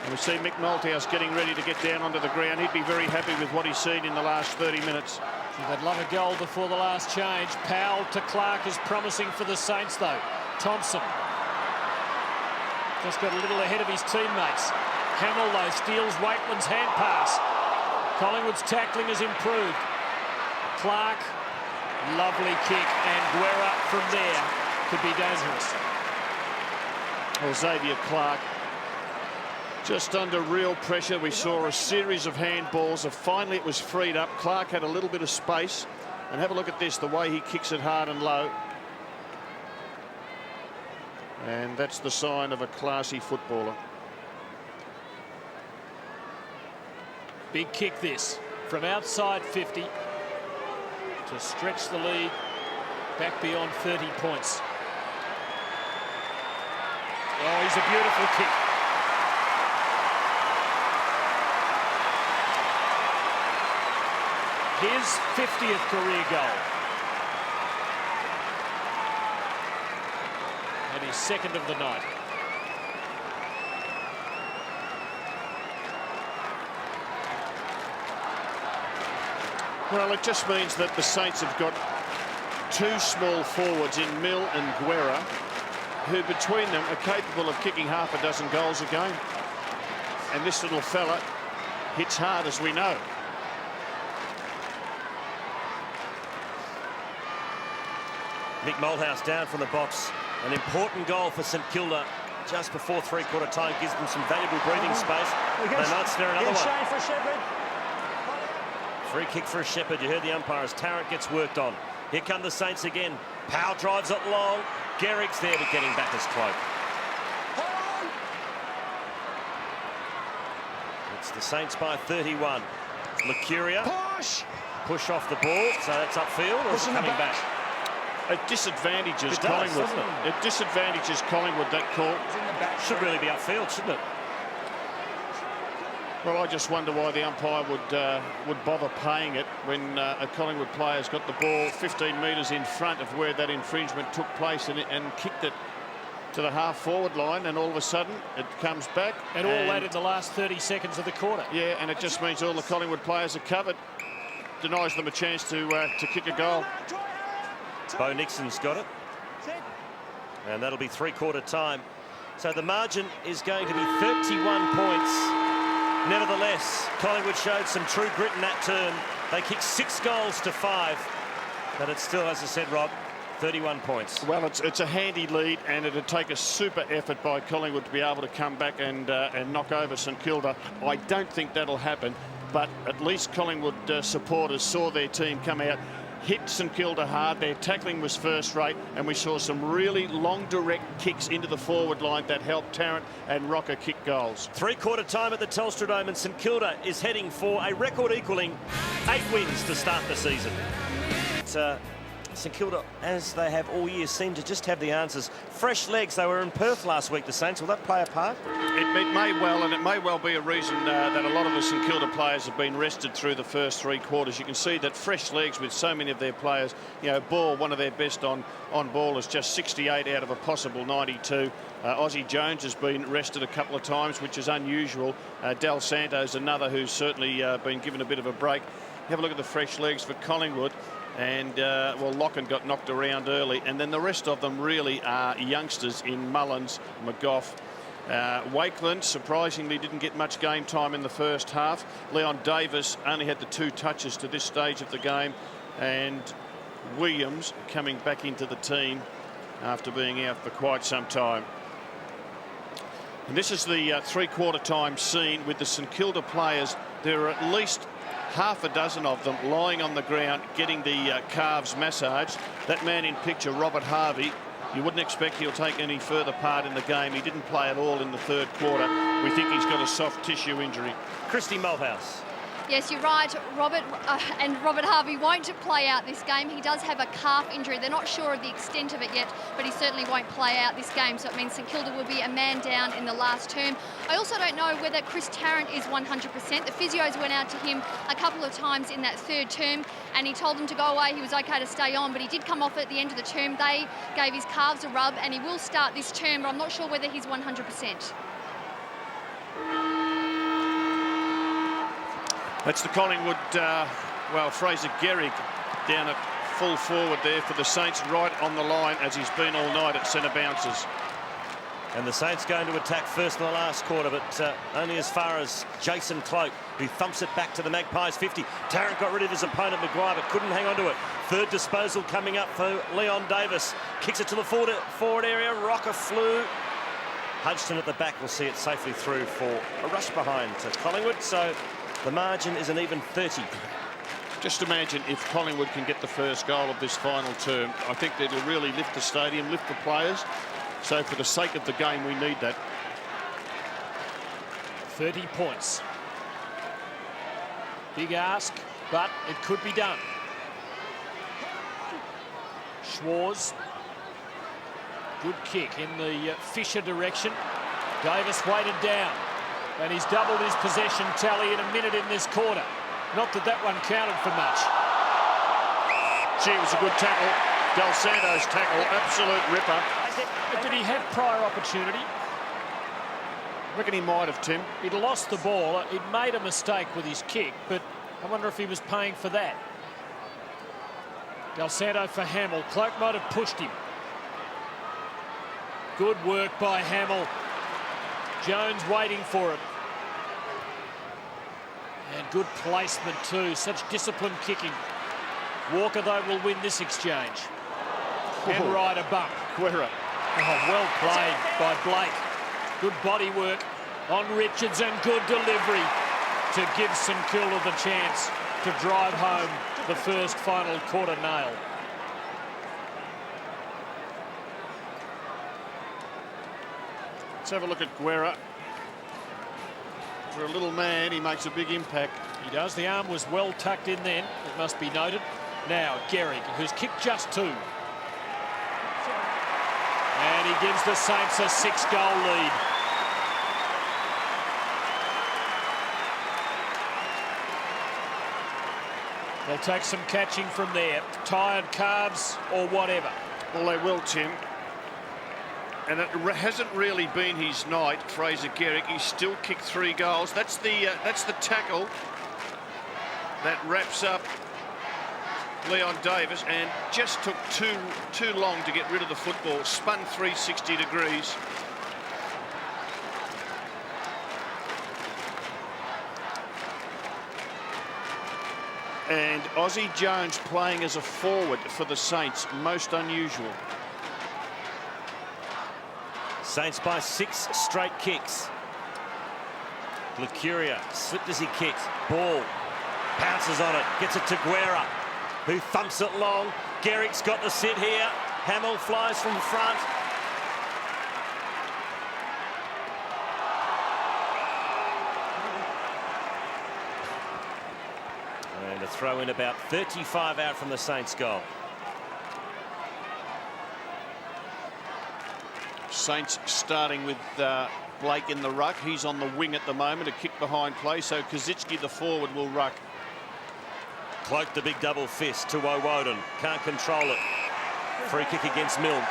And we see Mick Malthouse getting ready to get down onto the ground. He'd be very happy with what he's seen in the last 30 minutes. They'd love a goal before the last change. Powell to Clark is promising for the Saints, though. Thompson just got a little ahead of his teammates. Hamill, though, steals Waitland's hand pass. Collingwood's tackling has improved. Clark, lovely kick, and Guerra from there could be dangerous. Well, Xavier Clark just under real pressure. We saw a series of handballs, and finally it was freed up. Clark had a little bit of space, and have a look at this, the way he kicks it hard and low. And that's the sign of a classy footballer. Big kick this from outside 50 to stretch the lead back beyond 30 points. Oh, he's a beautiful kick. His 50th career goal. And his second of the night. Well, it just means that the Saints have got two small forwards in Mill and Guerra, who between them are capable of kicking half a dozen goals a game. And this little fella hits hard, as we know. Mick Malthouse down from the box. An important goal for St Kilda just before three-quarter time. Gives them some valuable breathing space. They might snare another one. For Shepherd. Free kick for a Shepherd. You heard the umpire as Tarrant gets worked on. Here come the Saints again. Powell drives it long. Gehrig's there, but getting back his cloak. It's the Saints by 31. Mercuria. Push off the ball. So that's upfield, or is it coming back? It disadvantages It does, Collingwood. doesn't it? It disadvantages Collingwood, that call. Should really be upfield, shouldn't it? Well, I just wonder why the umpire would bother paying it when a Collingwood player's got the ball 15 metres in front of where that infringement took place and kicked it to the half-forward line, and all of a sudden it comes back. And all that in the last 30 seconds of the quarter. Yeah, and it just means all the Collingwood players are covered. Denies them a chance to kick a goal. Bo Nixon's got it. And that'll be three-quarter time. So the margin is going to be 31 points. Nevertheless, Collingwood showed some true grit in that turn. They kicked 6 goals to 5. But it's still, as I said, Rob, 31 points. Well, it's a handy lead, and it'd take a super effort by Collingwood to be able to come back and knock over St Kilda. I don't think that'll happen, but at least Collingwood supporters saw their team come out, hit St Kilda hard. Their tackling was first rate, and we saw some really long direct kicks into the forward line that helped Tarrant and Rocker kick goals. Three-quarter time at the Telstra Dome, and St Kilda is heading for a record equaling 8 wins to start the season. St Kilda, as they have all year, seem to just have the answers. Fresh legs. They were in Perth last week, the Saints. Will that play a part? It may well, and it may well be a reason that a lot of the St Kilda players have been rested through the first 3 quarters. You can see that fresh legs with so many of their players. You know, Ball, one of their best on ball, is just 68 out of a possible 92. Ozzie Jones has been rested a couple of times, which is unusual. Del Santo's another who's certainly been given a bit of a break. Have a look at the fresh legs for Collingwood. And, well, Locken got knocked around early. And then the rest of them really are youngsters in Mullins, McGough. Wakeland, surprisingly, didn't get much game time in the first half. Leon Davis only had the 2 touches to this stage of the game. And Williams coming back into the team after being out for quite some time. And this is the three-quarter time scene with the St Kilda players. There are at least half a dozen of them lying on the ground getting the calves massaged. That man in picture, Robert Harvey, you wouldn't expect he'll take any further part in the game. He didn't play at all in the third quarter. We think he's got a soft tissue injury. Christy Malthouse. Yes, you're right, Robert, and Robert Harvey won't play out this game. He does have a calf injury. They're not sure of the extent of it yet, but he certainly won't play out this game, so it means St Kilda will be a man down in the last term. I also don't know whether Chris Tarrant is 100%. The physios went out to him a couple of times in that third term, and he told them to go away. He was okay to stay on, but he did come off at the end of the term. They gave his calves a rub, and he will start this term, but I'm not sure whether he's 100%. That's the Collingwood, Fraser Gehrig down at full forward there for the Saints, right on the line as he's been all night at centre bounces. And the Saints going to attack first in the last quarter, but only as far as Jason Cloke, who thumps it back to the Magpies 50. Tarrant got rid of his opponent, Maguire, but couldn't hang on to it. Third disposal coming up for Leon Davis. Kicks it to the forward area. Rocker flew. Hudson at the back will see it safely through for a rush behind to Collingwood. So the margin is an even 30. Just imagine if Collingwood can get the first goal of this final term. I think that it'll really lift the stadium, lift the players. So for the sake of the game, we need that. 30 points. Big ask, but it could be done. Schwarz. Good kick in the Fisher direction. Davis weighted down, and he's doubled his possession tally in a minute in this quarter. Not that that one counted for much. Gee, it was a good tackle. Del Santo's tackle, absolute ripper. But did he have prior opportunity? I reckon he might have, Tim. He'd lost the ball. He'd made a mistake with his kick, but I wonder if he was paying for that. Del Santo for Hamill. Cloke might have pushed him. Good work by Hamill. Jones waiting for it. And good placement too. Such disciplined kicking. Walker, though, will win this exchange. And Ryder bump. Quera. Oh, well played by Blake. Good body work on Richards and good delivery to give St Kilda the chance to drive home the first final quarter nail. Let's have a look at Guerra. For a little man, he makes a big impact. He does. The arm was well tucked in then, it must be noted. Now Gehrig, who's kicked just 2. And he gives the Saints a 6-goal lead. They'll take some catching from there. Tired calves or whatever. Well, they will, Tim. And it hasn't really been his night, Fraser Gehrig. He's still kicked 3 goals. That's the tackle that wraps up Leon Davis, and just took too long to get rid of the football. Spun 360 degrees. And Aussie Jones playing as a forward for the Saints, most unusual. Saints by 6 straight kicks. Lucuria slipped as he kicked. Ball bounces on it, gets it to Guerra, who thumps it long. Gehrig's got the sit here. Hamill flies from front. And a throw in about 35 out from the Saints goal. Saints starting with Blake in the ruck. He's on the wing at the moment, a kick behind play, so Kazitsky, the forward, will ruck. Cloak the big double fist to Woden. Can't control it. Free kick against Milne.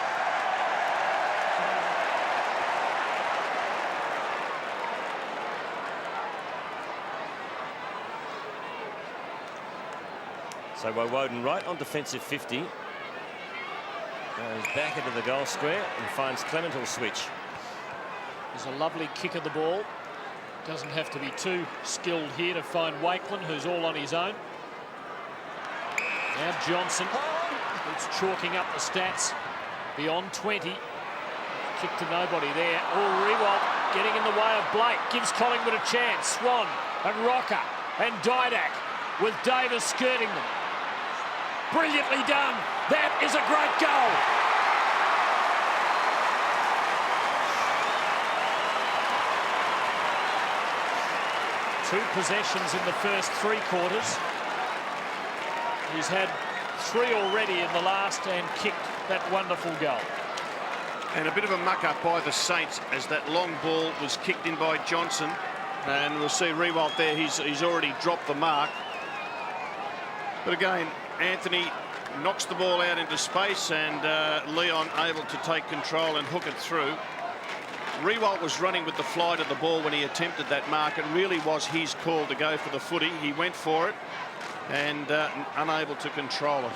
So Woden right on defensive 50. Goes back into the goal square and finds Clement will switch. There's a lovely kick of the ball. Doesn't have to be too skilled here to find Wakeland, who's all on his own. Now Johnson. It's chalking up the stats. Beyond 20. Kick to nobody there. Oh, Rewalt getting in the way of Blake. Gives Collingwood a chance. Swan and Rocker and Didak with Davis skirting them. Brilliantly done. That is a great goal. 2 possessions in the first 3 quarters. He's had 3 already in the last and kicked that wonderful goal. And a bit of a muck-up by the Saints as that long ball was kicked in by Johnson. And we'll see Riewoldt there. He's already dropped the mark. But again, Anthony knocks the ball out into space, and Leon able to take control and hook it through. Riewoldt was running with the flight of the ball when he attempted that mark. It really was his call to go for the footy. He went for it and unable to control it.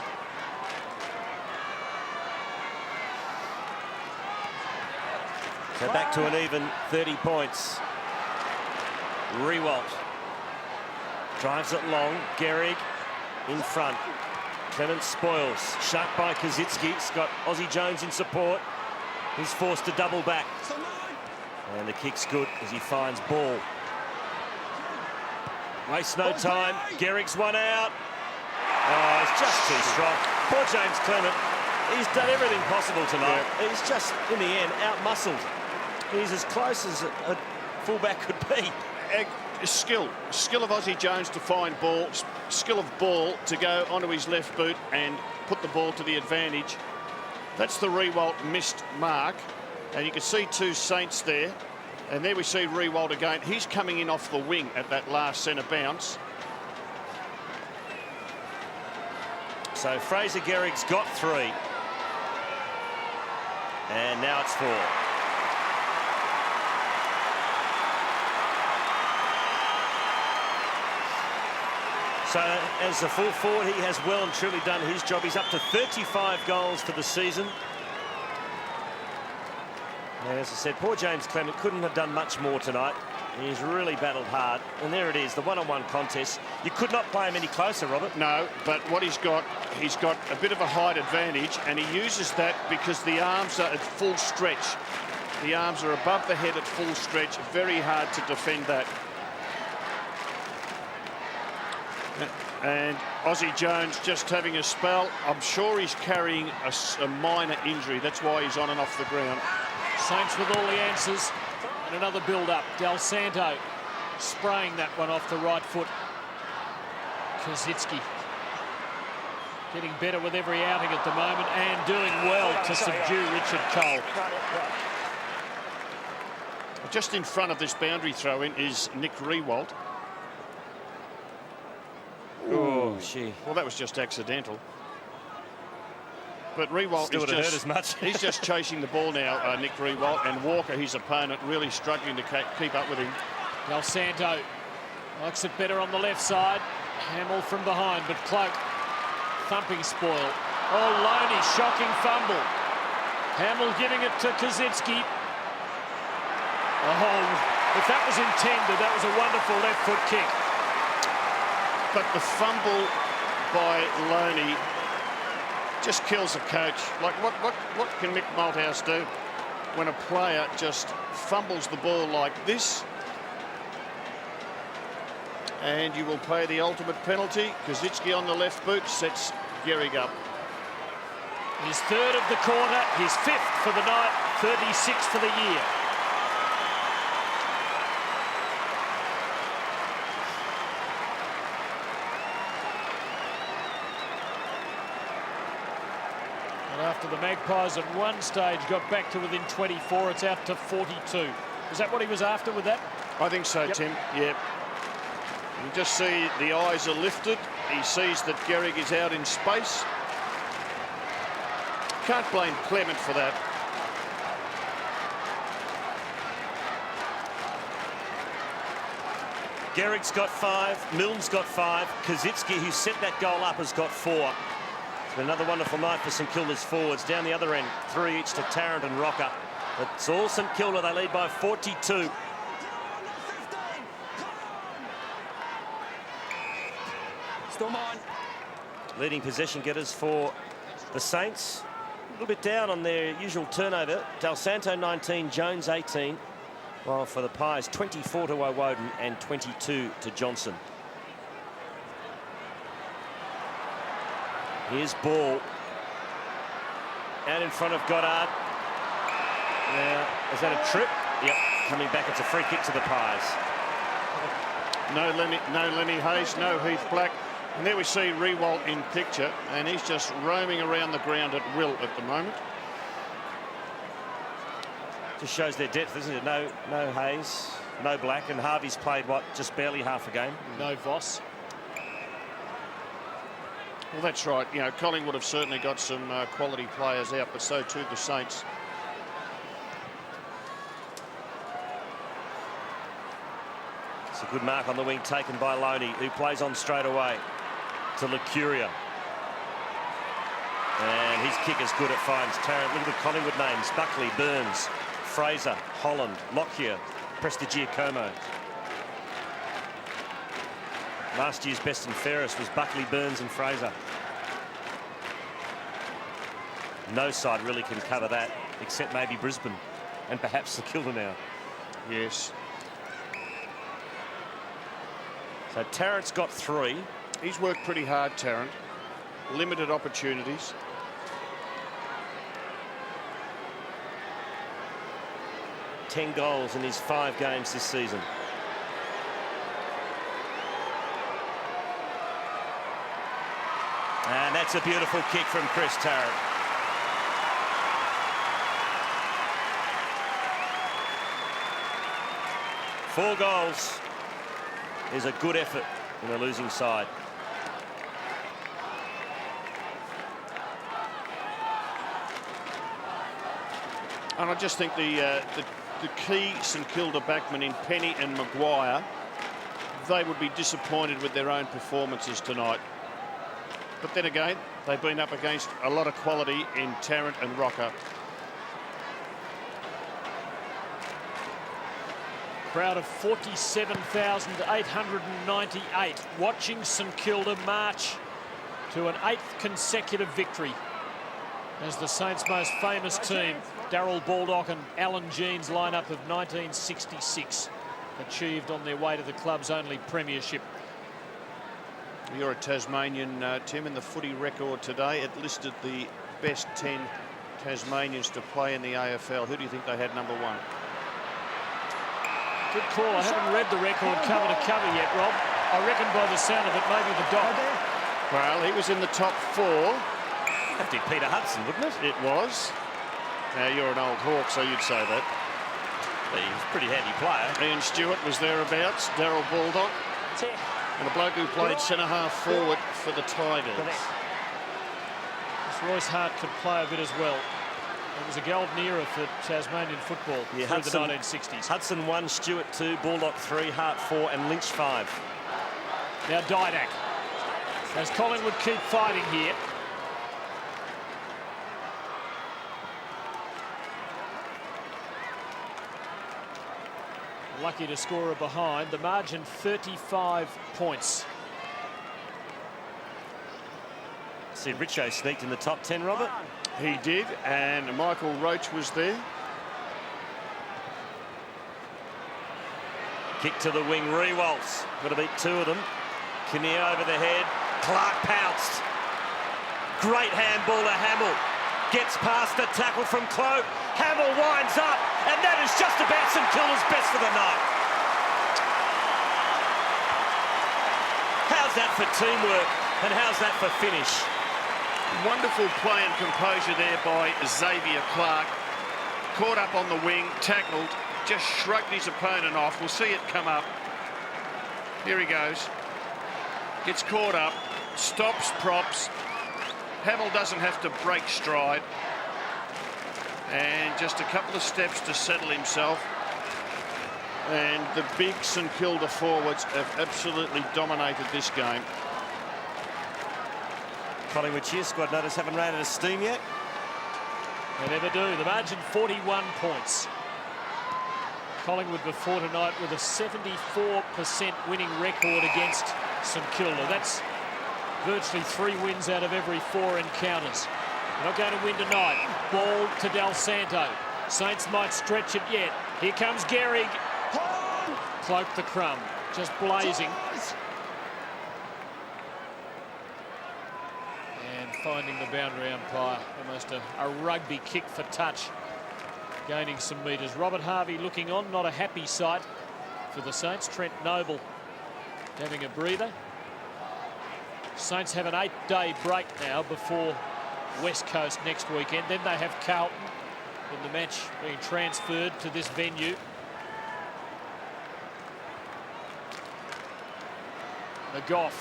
So back to an even 30 points. Riewoldt drives it long. Gehrig in front. Clement spoils. Shut by Kazitsky. He's got Aussie Jones in support. He's forced to double back. And the kick's good as he finds ball. Wastes no time. Gehrig's one out. Oh, it's just too strong. Poor James Clement. He's done everything possible tonight. Yeah. He's just, in the end, out-muscled. He's as close as a fullback could be. Skill of Aussie Jones to find ball, skill of Ball to go onto his left boot and put the ball to the advantage. That's the Riewoldt missed mark, and you can see 2 Saints there, and there we see Riewoldt again. He's coming in off the wing at that last centre bounce. So Fraser Gehrig's got 3, and now it's 4. So as a full forward, he has well and truly done his job. He's up to 35 goals for the season. And as I said, poor James Clement couldn't have done much more tonight. He's really battled hard. And there it is, the one-on-one contest. You could not play him any closer, Robert. No, but what he's got a bit of a height advantage, and he uses that because the arms are at full stretch. The arms are above the head at full stretch. Very hard to defend that. And Aussie Jones just having a spell. I'm sure he's carrying a minor injury. That's why he's on and off the ground. Saints with all the answers. And another build-up. Del Santo spraying that one off the right foot. Kazitsky getting better with every outing at the moment and doing well to subdue Richard Cole. Just in front of this boundary throw-in is Nick Riewoldt. Oh, gee. Well, that was just accidental. But Riewoldt Still is hurt as much. he's just chasing the ball now, Nick Riewoldt, and Walker, his opponent, really struggling to keep up with him. Del Santo likes it better on the left side. Hamill from behind, but Cloak thumping spoil. Oh, Loney, shocking fumble. Hamill giving it to Kazitsky. Oh, if that was intended, that was a wonderful left foot kick. But the fumble by Loney just kills a coach. Like, what can Mick Malthouse do when a player just fumbles the ball like this? And you will pay the ultimate penalty. Kazitsky on the left boot sets Gehrig up. His 3rd of the quarter, his 5th for the night, 36 for the year. After the Magpies at one stage got back to within 24, it's out to 42. Is that what he was after with that? I think so, Tim. Yep. You just see the eyes are lifted. He sees that Gehrig is out in space. Can't blame Clement for that. Gehrig's got 5, Milne's got 5, Kazitsky, who set that goal up, has got 4. Another wonderful night for St Kilda's forwards. Down the other end, 3 each to Tarrant and Rocker. It's all St Kilda. They lead by 42. Still mine. Leading possession getters for the Saints. A little bit down on their usual turnover. Del Santo 19, Jones 18. While for the Pies, 24 to O'Woden and 22 to Johnson. Here's Ball. Out in front of Goddard. Now, is that a trip? Yep. Coming back, it's a free kick to the Pies. No Lenny Hayes, no Heath Black. And there we see Rewalt in picture, and he's just roaming around the ground at will at the moment. Just shows their depth, doesn't it? No Hayes, no Black, and Harvey's played, what, just barely half a game? No Voss. Well, that's right. You know, Collingwood have certainly got some quality players out, but so too the Saints. It's a good mark on the wing taken by Loney, who plays on straight away to Lucuria. And his kick is good, it finds Tarrant. Look at the Collingwood names: Buckley, Burns, Fraser, Holland, Lockyer, Prestigiacomo. Last year's best and fairest was Buckley, Burns and Fraser. No side really can cover that, except maybe Brisbane and perhaps St Kilda now. Yes. So Tarrant's got 3. He's worked pretty hard, Tarrant. Limited opportunities. Ten goals in his 5 games this season. And that's a beautiful kick from Chris Tarrant. Four goals is a good effort in a losing side. And I just think the key St Kilda backmen in Penny and Maguire, they would be disappointed with their own performances tonight. But then again, they've been up against a lot of quality in Tarrant and Rocker. Crowd of 47,898 watching St Kilda march to an 8th consecutive victory as the Saints' most famous team, Darryl Baldock and Alan Jean's lineup of 1966, achieved on their way to the club's only premiership. You're a Tasmanian, Tim, in the footy record today. It listed the best 10 Tasmanians to play in the AFL. Who do you think they had number 1? Good call. I haven't read the record cover to cover yet, Rob. I reckon by the sound of it, maybe the Doc. Well, he was in the top 4. Have to be Peter Hudson, wouldn't it? It was. Now, you're an old Hawk, so you'd say that. He was a pretty handy player. Ian Stewart was thereabouts. Darryl Baldock. And a bloke who played centre-half forward for the Tigers. Royce Hart could play a bit as well. It was a golden era for Tasmanian football through the 1960s. Hudson 1, Stewart 2, Baldock 3, Hart 4 and Lynch 5. Now Didak. As Collingwood keep fighting here. Lucky to score a behind. The margin 35 points. See, Richo sneaked in the top 10, Robert. He did, and Michael Roach was there. Kick to the wing, Rewaltz. Got to beat 2 of them. Kinnear over the head. Clark pounced. Great handball to Hamill. Gets past the tackle from Cloak. Hamill winds up, and that is just about St Kilda's best for the night. How's that for teamwork, and how's that for finish? Wonderful play and composure there by Xavier Clark. Caught up on the wing, tackled, just shrugged his opponent off. We'll see it come up. Here he goes. Gets caught up, stops, props. Hamill doesn't have to break stride. And just a couple of steps to settle himself. And the big St Kilda forwards have absolutely dominated this game. Collingwood cheer squad notice haven't ran out of steam yet. They never do. The margin 41 points. Collingwood before tonight with a 74% winning record against St Kilda. That's virtually 3 wins out of every 4 encounters. They're not going to win tonight. Ball to Del Santo. Saints might stretch it yet. Here comes Gehrig. Cloak the crumb. Just blazing. And finding the boundary umpire. Almost a rugby kick for touch. Gaining some metres. Robert Harvey looking on. Not a happy sight for the Saints. Trent Noble having a breather. Saints have an 8-day break now before West Coast next weekend. Then they have Carlton in the match being transferred to this venue. McGough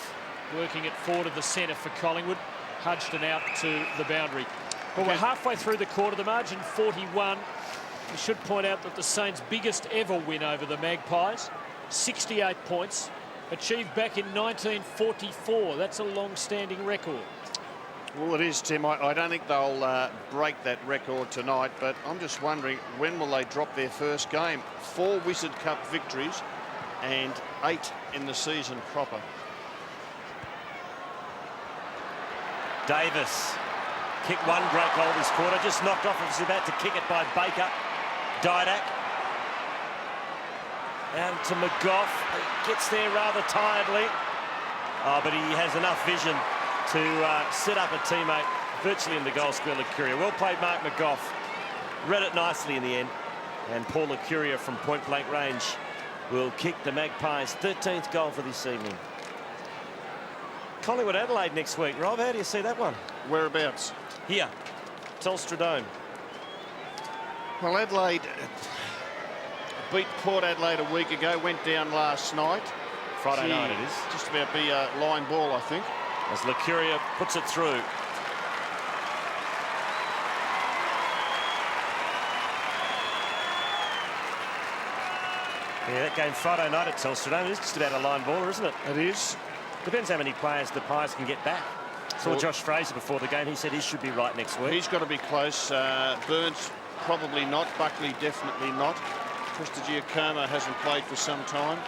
working it forward of the centre for Collingwood. Hudson out to the boundary. Well, we're halfway through the quarter. The margin 41. We should point out that the Saints' biggest ever win over the Magpies, 68 points, achieved back in 1944. That's a long-standing record. Well, it is, Tim. I don't think they'll break that record tonight, but I'm just wondering, when will they drop their first game? 4 Wizard Cup victories and 8 in the season proper. Davis kicked one great goal this quarter, just knocked off. Was about to kick it by Baker. Didak. And to McGough. Gets there rather tiredly. Oh, but he has enough vision to set up a teammate virtually in the goal square. Lucuria. Well played, Mark McGough. Read it nicely in the end. And Paul Lucuria from point-blank range will kick the Magpies' 13th goal for this evening. Collingwood Adelaide next week. Rob, how do you see that one? Whereabouts? Here, Telstra Dome. Well, Adelaide beat Port Adelaide a week ago, went down last night. Friday night it is. Just about be a line ball, I think. As Lucuria puts it through. Yeah, that game Friday night at Telstra Dome is just about a line baller, isn't it? It is. Depends how many players the Pies can get back. Saw Josh Fraser before the game. He said he should be right next week. He's got to be close. Burns probably not. Buckley definitely not. Prestigiacomo hasn't played for some time.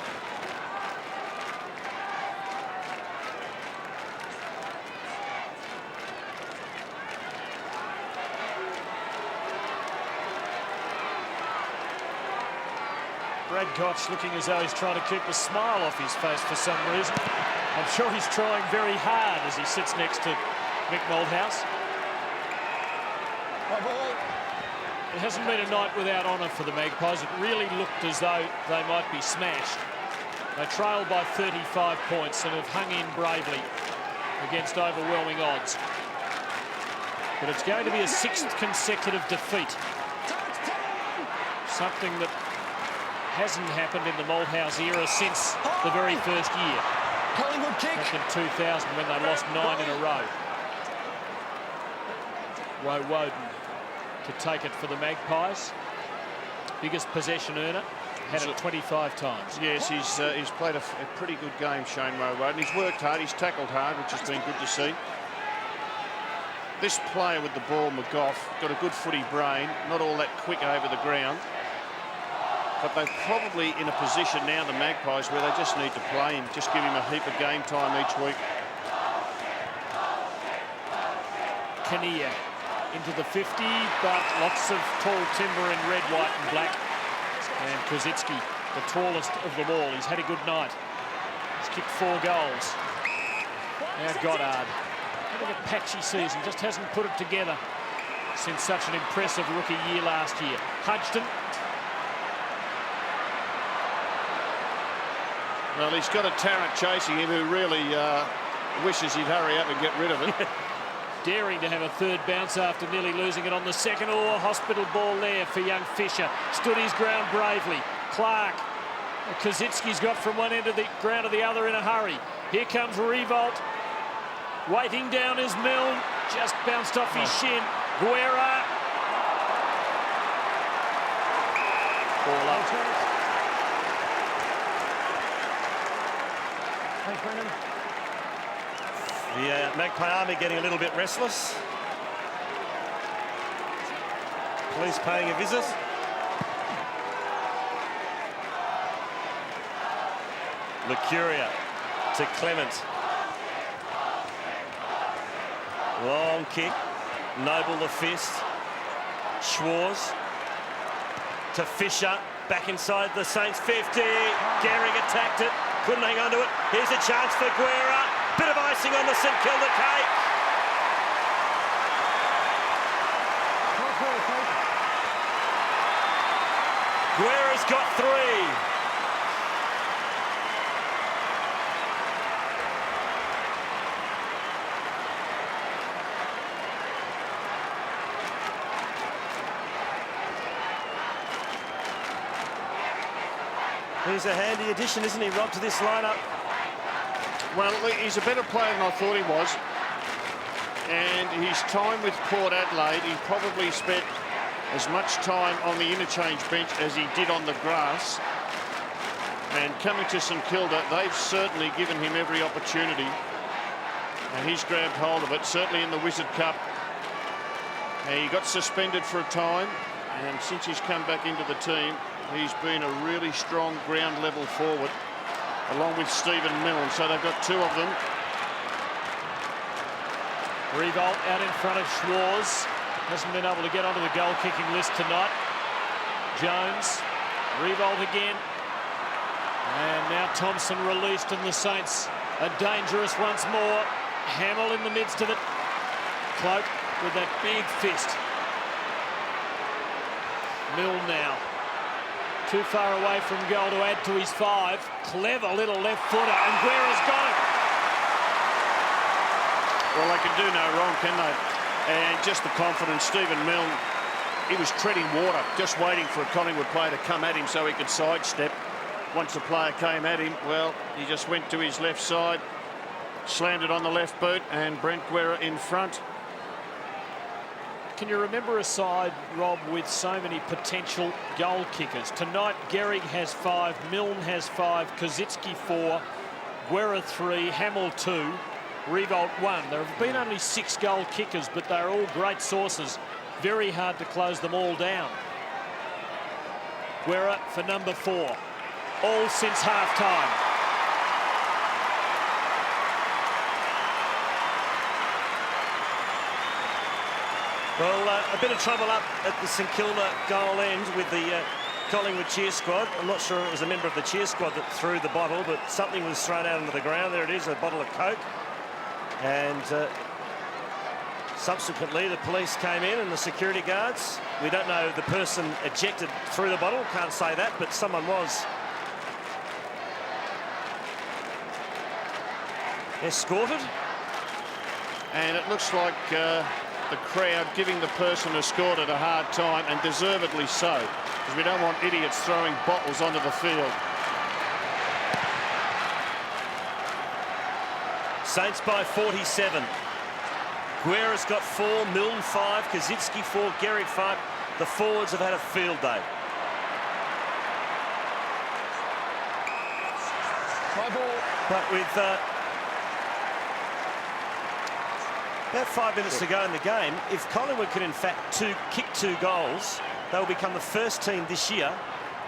Brad Koch looking as though he's trying to keep a smile off his face for some reason. I'm sure he's trying very hard as he sits next to Mick Malthouse. It hasn't been a night without honour for the Magpies. It really looked as though they might be smashed. They trailed by 35 points and have hung in bravely against overwhelming odds. But it's going to be a 6th consecutive defeat. Something that hasn't happened in the Malthouse era since the very first year. Collingwood kick. Back in 2000 when they lost 9 in a row. Woden to take it for the Magpies. Biggest possession earner. Had it 25 times. Yes, he's played a pretty good game, Shane Woden. He's worked hard, he's tackled hard, which has been good to see. This player with the ball, McGough, got a good footy brain, not all that quick over the ground. But they're probably in a position now, the Magpies, where they just need to play him, just give him a heap of game time each week. Kinnear into the 50, but lots of tall timber in red, white and black. And Kosicki, the tallest of them all. He's had a good night. He's kicked 4 goals. Now Goddard, having a patchy season, just hasn't put it together since such an impressive rookie year last year. Hudson. Well, he's got a Tarrant chasing him who really wishes he'd hurry up and get rid of it. Daring to have a 3rd bounce after nearly losing it on the 2nd. Oh, hospital ball there for young Fisher. Stood his ground bravely. Clark. Kosicki's got from one end of the ground to the other in a hurry. Here comes Revolt. Waiting down is Milne. Just bounced off his shin. Guerra. Ball up. Thanks, Brendan. The Magpie Army getting a little bit restless. Police paying a visit. Lucuria to Clement. Long kick. Noble the fist. Schwarz to Fisher. Back inside the Saints 50. Gehring attacked it. Couldn't hang on to it. Here's a chance for Guerra. Bit of icing on the St.Kilda cake. Guerra's got 3. He's a handy addition, isn't he, Rob, to this lineup? Well, he's a better player than I thought he was. And his time with Port Adelaide, he probably spent as much time on the interchange bench as he did on the grass. And coming to St Kilda, they've certainly given him every opportunity. And he's grabbed hold of it, certainly in the Wizard Cup. And he got suspended for a time. And since he's come back into the team, he's been a really strong ground level forward, along with Stephen Milne. So they've got two of them. Revolt out in front of Schwarz. Hasn't been able to get onto the goal-kicking list tonight. Jones. Revolt again. And now Thompson released, and the Saints are dangerous once more. Hamill in the midst of it. Cloak with that big fist. Milne now. Too far away from goal to add to his 5. Clever little left footer, and Guerra's got it. Well, they can do no wrong, can they? And just the confidence. Stephen Milne, he was treading water, just waiting for a Collingwood player to come at him so he could sidestep. Once the player came at him, well, he just went to his left side, slammed it on the left boot, and Brent Guerra in front. Can you remember a side, Rob, with so many potential goal kickers? Tonight, Gehrig has 5, Milne has 5, Kosicki 4, Guerra 3, Hamill 2, Revolt 1. There have been only 6 goal kickers, but they're all great sources. Very hard to close them all down. Guerra for number 4. All since half-time. Well, a bit of trouble up at the St Kilda goal end with the Collingwood cheer squad. I'm not sure it was a member of the cheer squad that threw the bottle, but something was thrown out onto the ground. There it is, a bottle of Coke. And subsequently, the police came in and the security guards. We don't know the person ejected through the bottle. Can't say that, but someone was escorted. And it looks like the crowd giving the person escorted a hard time, and deservedly so, because we don't want idiots throwing bottles onto the field. Saints by 47. Guerra's got 4, Milne 5, Kosicki 4, Gehrig 5. The forwards have had a field day. High ball. But with about 5 minutes to go in the game, if Collingwood can in fact kick 2 goals, they will become the first team this year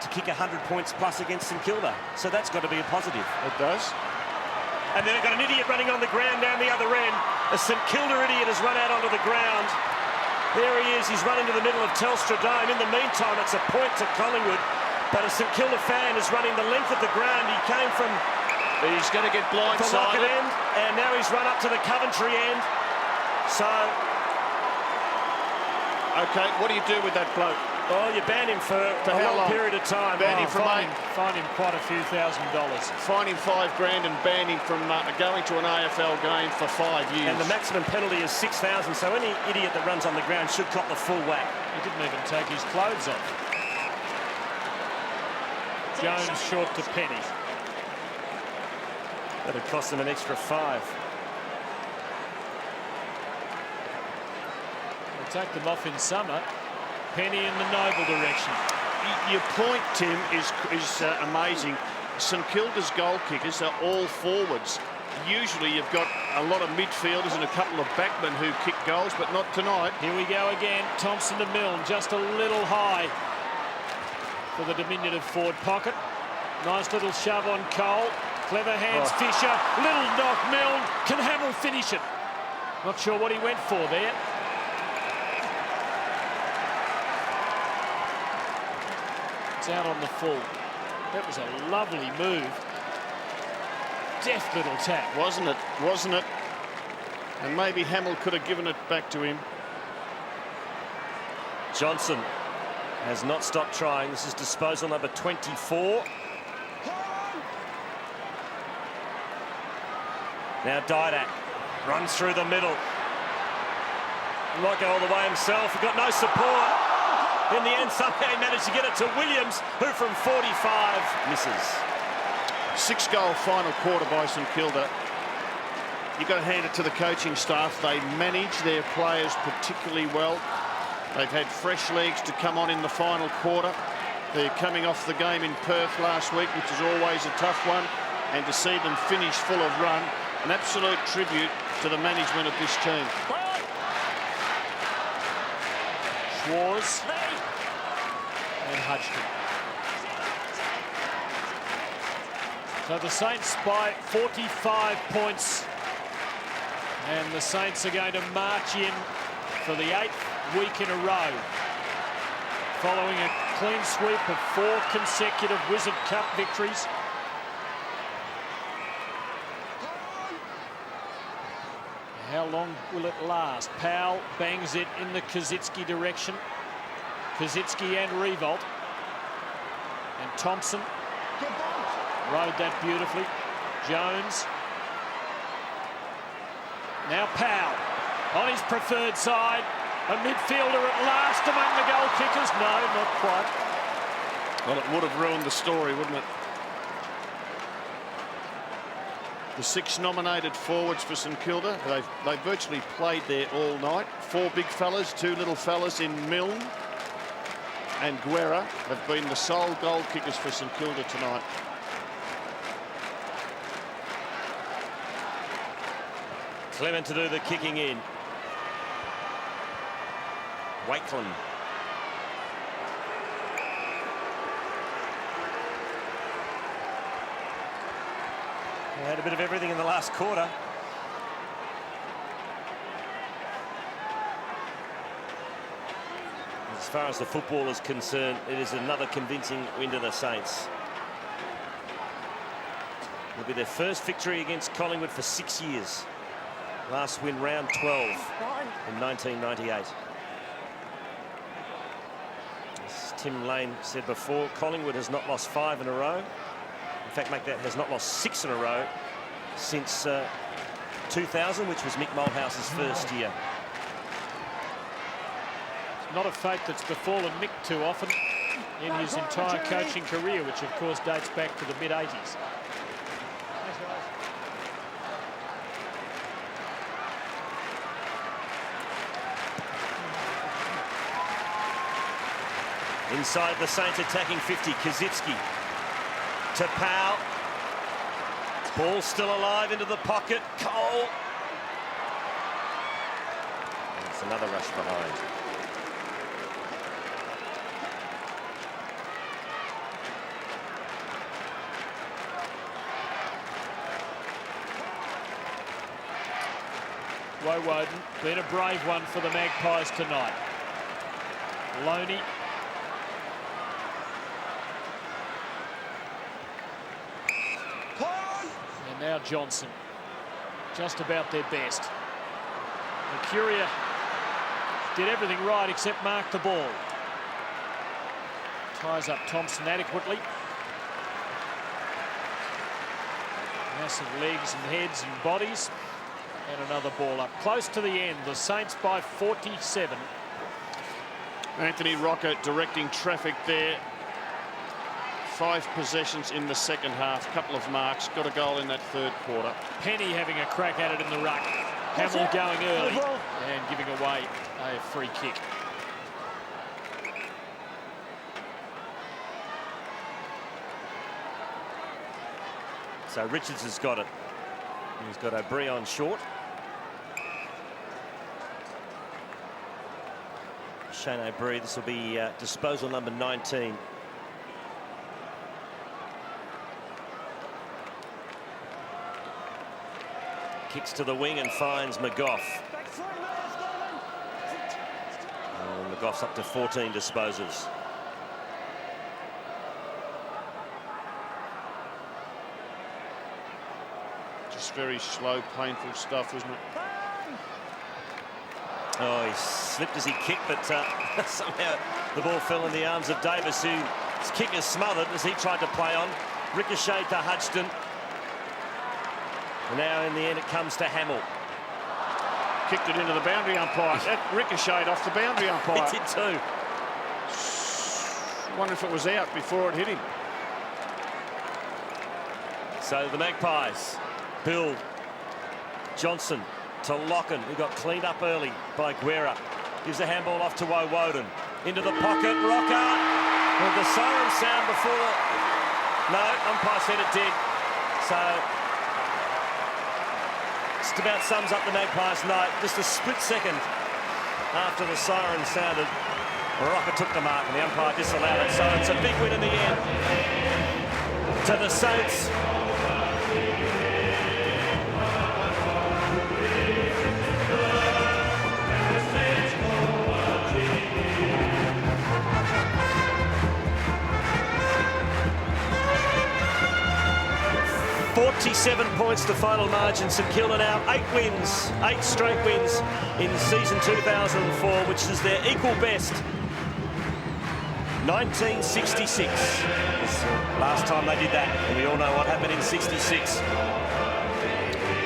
to kick 100 points plus against St Kilda. So that's got to be a positive. It does. And then they've got an idiot running on the ground down the other end. A St Kilda idiot has run out onto the ground. There he is. He's run into the middle of Telstra Dome. In the meantime, it's a point to Collingwood. But a St Kilda fan is running the length of the ground. He came from He's going to get the Lockett blindsided. end, and now he's run up to the Coventry end. So, OK, what do you do with that bloke? well, you ban him for a how long long? period of time. Ban him from Fine him quite a few $1,000s. Fine him $5 grand and ban him from going to an AFL game for 5 years. And the maximum penalty is 6,000. So any idiot that runs on the ground should cop the full whack. He didn't even take his clothes off. Jones short to Penny. That'd cost them an extra 5. They'll take them off in summer. Penny in the Noble direction. Your point, Tim, is amazing. St Kilda's goal kickers are all forwards. Usually you've got a lot of midfielders and a couple of backmen who kick goals, but not tonight. Here we go again. Thompson to Milne, just a little high for the diminutive forward pocket. Nice little shove on Cole. Clever hands, Fisher. Little knock, Milne. Can Hamill finish it? Not sure what he went for there. It's out on the full. That was a lovely move. Deft little tap. Wasn't it? Wasn't it? And maybe Hamill could have given it back to him. Johnson has not stopped trying. This is disposal number 24. Now Didak runs through the middle. He might go all the way himself. He got no support. In the end, somehow he managed to get it to Williams, who from 45 misses. 6-goal final quarter by St Kilda. You've got to hand it to the coaching staff. They manage their players particularly well. They've had fresh legs to come on in the final quarter. They're coming off the game in Perth last week, which is always a tough one. And to see them finish full of run, an absolute tribute to the management of this team. Schwarz and Hudson. So the Saints by 45 points. And the Saints are going to march in for the 8th week in a row, following a clean sweep of 4 consecutive Wizard Cup victories. How long will it last? Powell bangs it in the Kosicki direction. Kosicki and Revolt. And Thompson rode that beautifully. Jones. Now Powell on his preferred side. A midfielder at last among the goal kickers. No, not quite. Well, it would have ruined the story, wouldn't it? The 6 nominated forwards for St Kilda, they've virtually played there all night. 4 big fellas, 2 little fellas in Milne and Guerra have been the sole goal kickers for St Kilda tonight. Clement to do the kicking in. Wakeland. They had a bit of everything in the last quarter. As far as the football is concerned, it is another convincing win to the Saints. It'll be their first victory against Collingwood for 6 years. Last win round 12 in 1998. As Tim Lane said before, Collingwood has not lost 5 in a row. In fact, McDat has not lost 6 in a row since 2000, which was Mick Mulhouse's first year. Not a fate that's befallen Mick too often in his entire coaching career, which of course dates back to the mid-80s. Inside the Saints attacking 50, Kosicki to Powell. Ball still alive into the pocket. Cole. It's another rush behind. Woden, been a brave one for the Magpies tonight. Loney. And now Johnson. Just about their best. Mercuria did everything right except mark the ball. Ties up Thompson adequately. Massive legs and heads and bodies. And another ball up. Close to the end. The Saints by 47. Anthony Rocker directing traffic there. 5 possessions in the second half. Couple of marks. Got a goal in that third quarter. Penny having a crack at it in the ruck. Hamill going early and giving away a free kick. So Richards has got it. He's got O'Brien on short. Shane O'Brien, this will be disposal number 19. Kicks to the wing and finds McGough. And McGough's up to 14 disposals. Just very slow, painful stuff, isn't it? Oh, he slipped as he kicked, but somehow the ball fell in the arms of Davis, whose kick is smothered as he tried to play on. Ricocheted to Hudson. And now in the end it comes to Hamill. Kicked it into the boundary umpire. That ricocheted off the boundary umpire. It did too. wonder if it was out before it hit him. So the Magpies build. Johnson to Locken, who got cleaned up early by Guerra. Gives the handball off to Woden. Into the pocket, Rocker. With the siren sound before. No, umpire said it did. So just about sums up the Magpies' night. Just a split second after the siren sounded, Rocker took the mark and the umpire disallowed it. So it's a big win in the end to the Saints. .47 points to final margin. St Kilda now 8 wins, 8 straight wins in season 2004, which is their equal best. 1966 was the last time they did that, and we all know what happened in '66.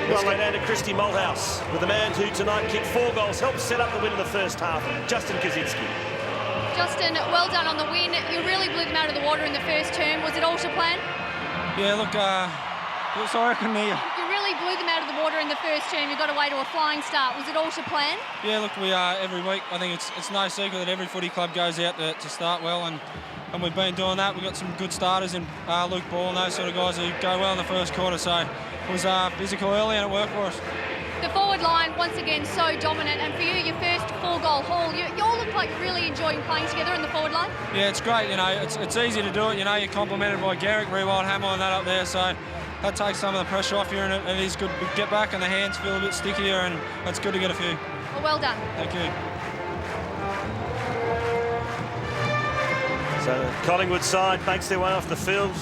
Let's go down to Christy Malthouse with the man who tonight kicked 4 goals, helped set up the win in the first half, Justin Kaczynski. Justin, well done on the win. You really blew them out of the water in the first term. Was it all to plan? Yeah, look, sorry, I couldn't hear you. You really blew them out of the water in the first term. You got away to a flying start. Was it all to plan? Yeah, look, we are every week. I think it's no secret that every footy club goes out to start well, and we've been doing that. We've got some good starters in Luke Ball and those sort of guys who go well in the first quarter. So it was physical early and it worked for us. The forward line, once again, so dominant. And for you, your first 4-goal haul, you all look like you're really enjoying playing together in the forward line. Yeah, it's great. You know, it's easy to do it. You know, you're complimented by Garrick, Rewald, Hamill and that up there. So that takes some of the pressure off you, and it is good to get back, and the hands feel a bit stickier, and it's good to get a few. Well done. Thank you. So the Collingwood side makes their way off the field.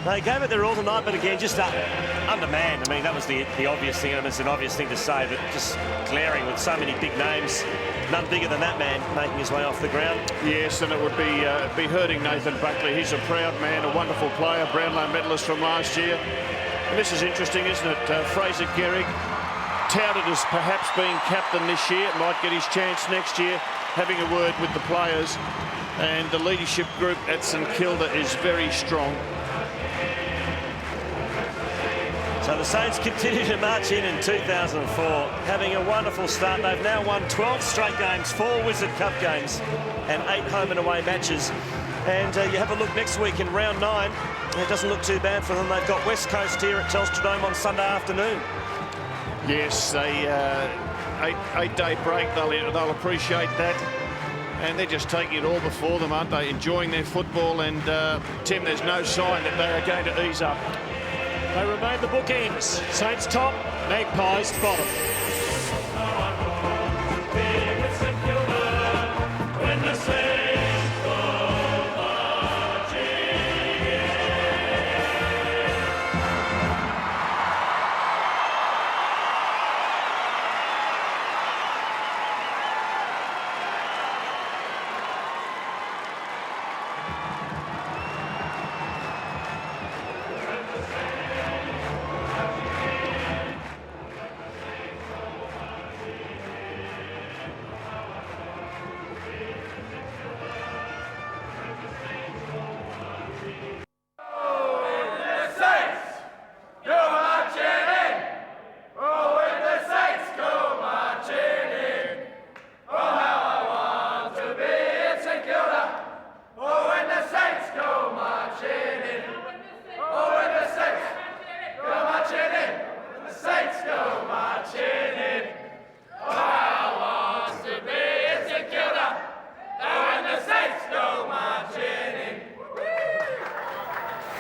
They gave it their all tonight, but again, just undermanned. I mean, that was the obvious thing. I mean, it's an obvious thing to say, but just glaring with so many big names. None bigger than that man making his way off the ground. Yes, and it would be hurting Nathan Buckley. He's a proud man, a wonderful player, Brownlow medalist from last year. And this is interesting, isn't it? Fraser Gehrig, touted as perhaps being captain this year, might get his chance next year, having a word with the players. And the leadership group at St Kilda is very strong. So the Saints continue to march in 2004, having a wonderful start. They've now won 12 straight games, 4 Wizard Cup games and 8 home and away matches. And you have a look next week in round 9. It doesn't look too bad for them. They've got West Coast here at Telstra Dome on Sunday afternoon. Yes, they 8-day break. They'll appreciate that. And they're just taking it all before them, aren't they? Enjoying their football. And, Tim, there's no sign that they are going to ease up. They remain the bookends. Saints top, Magpies bottom.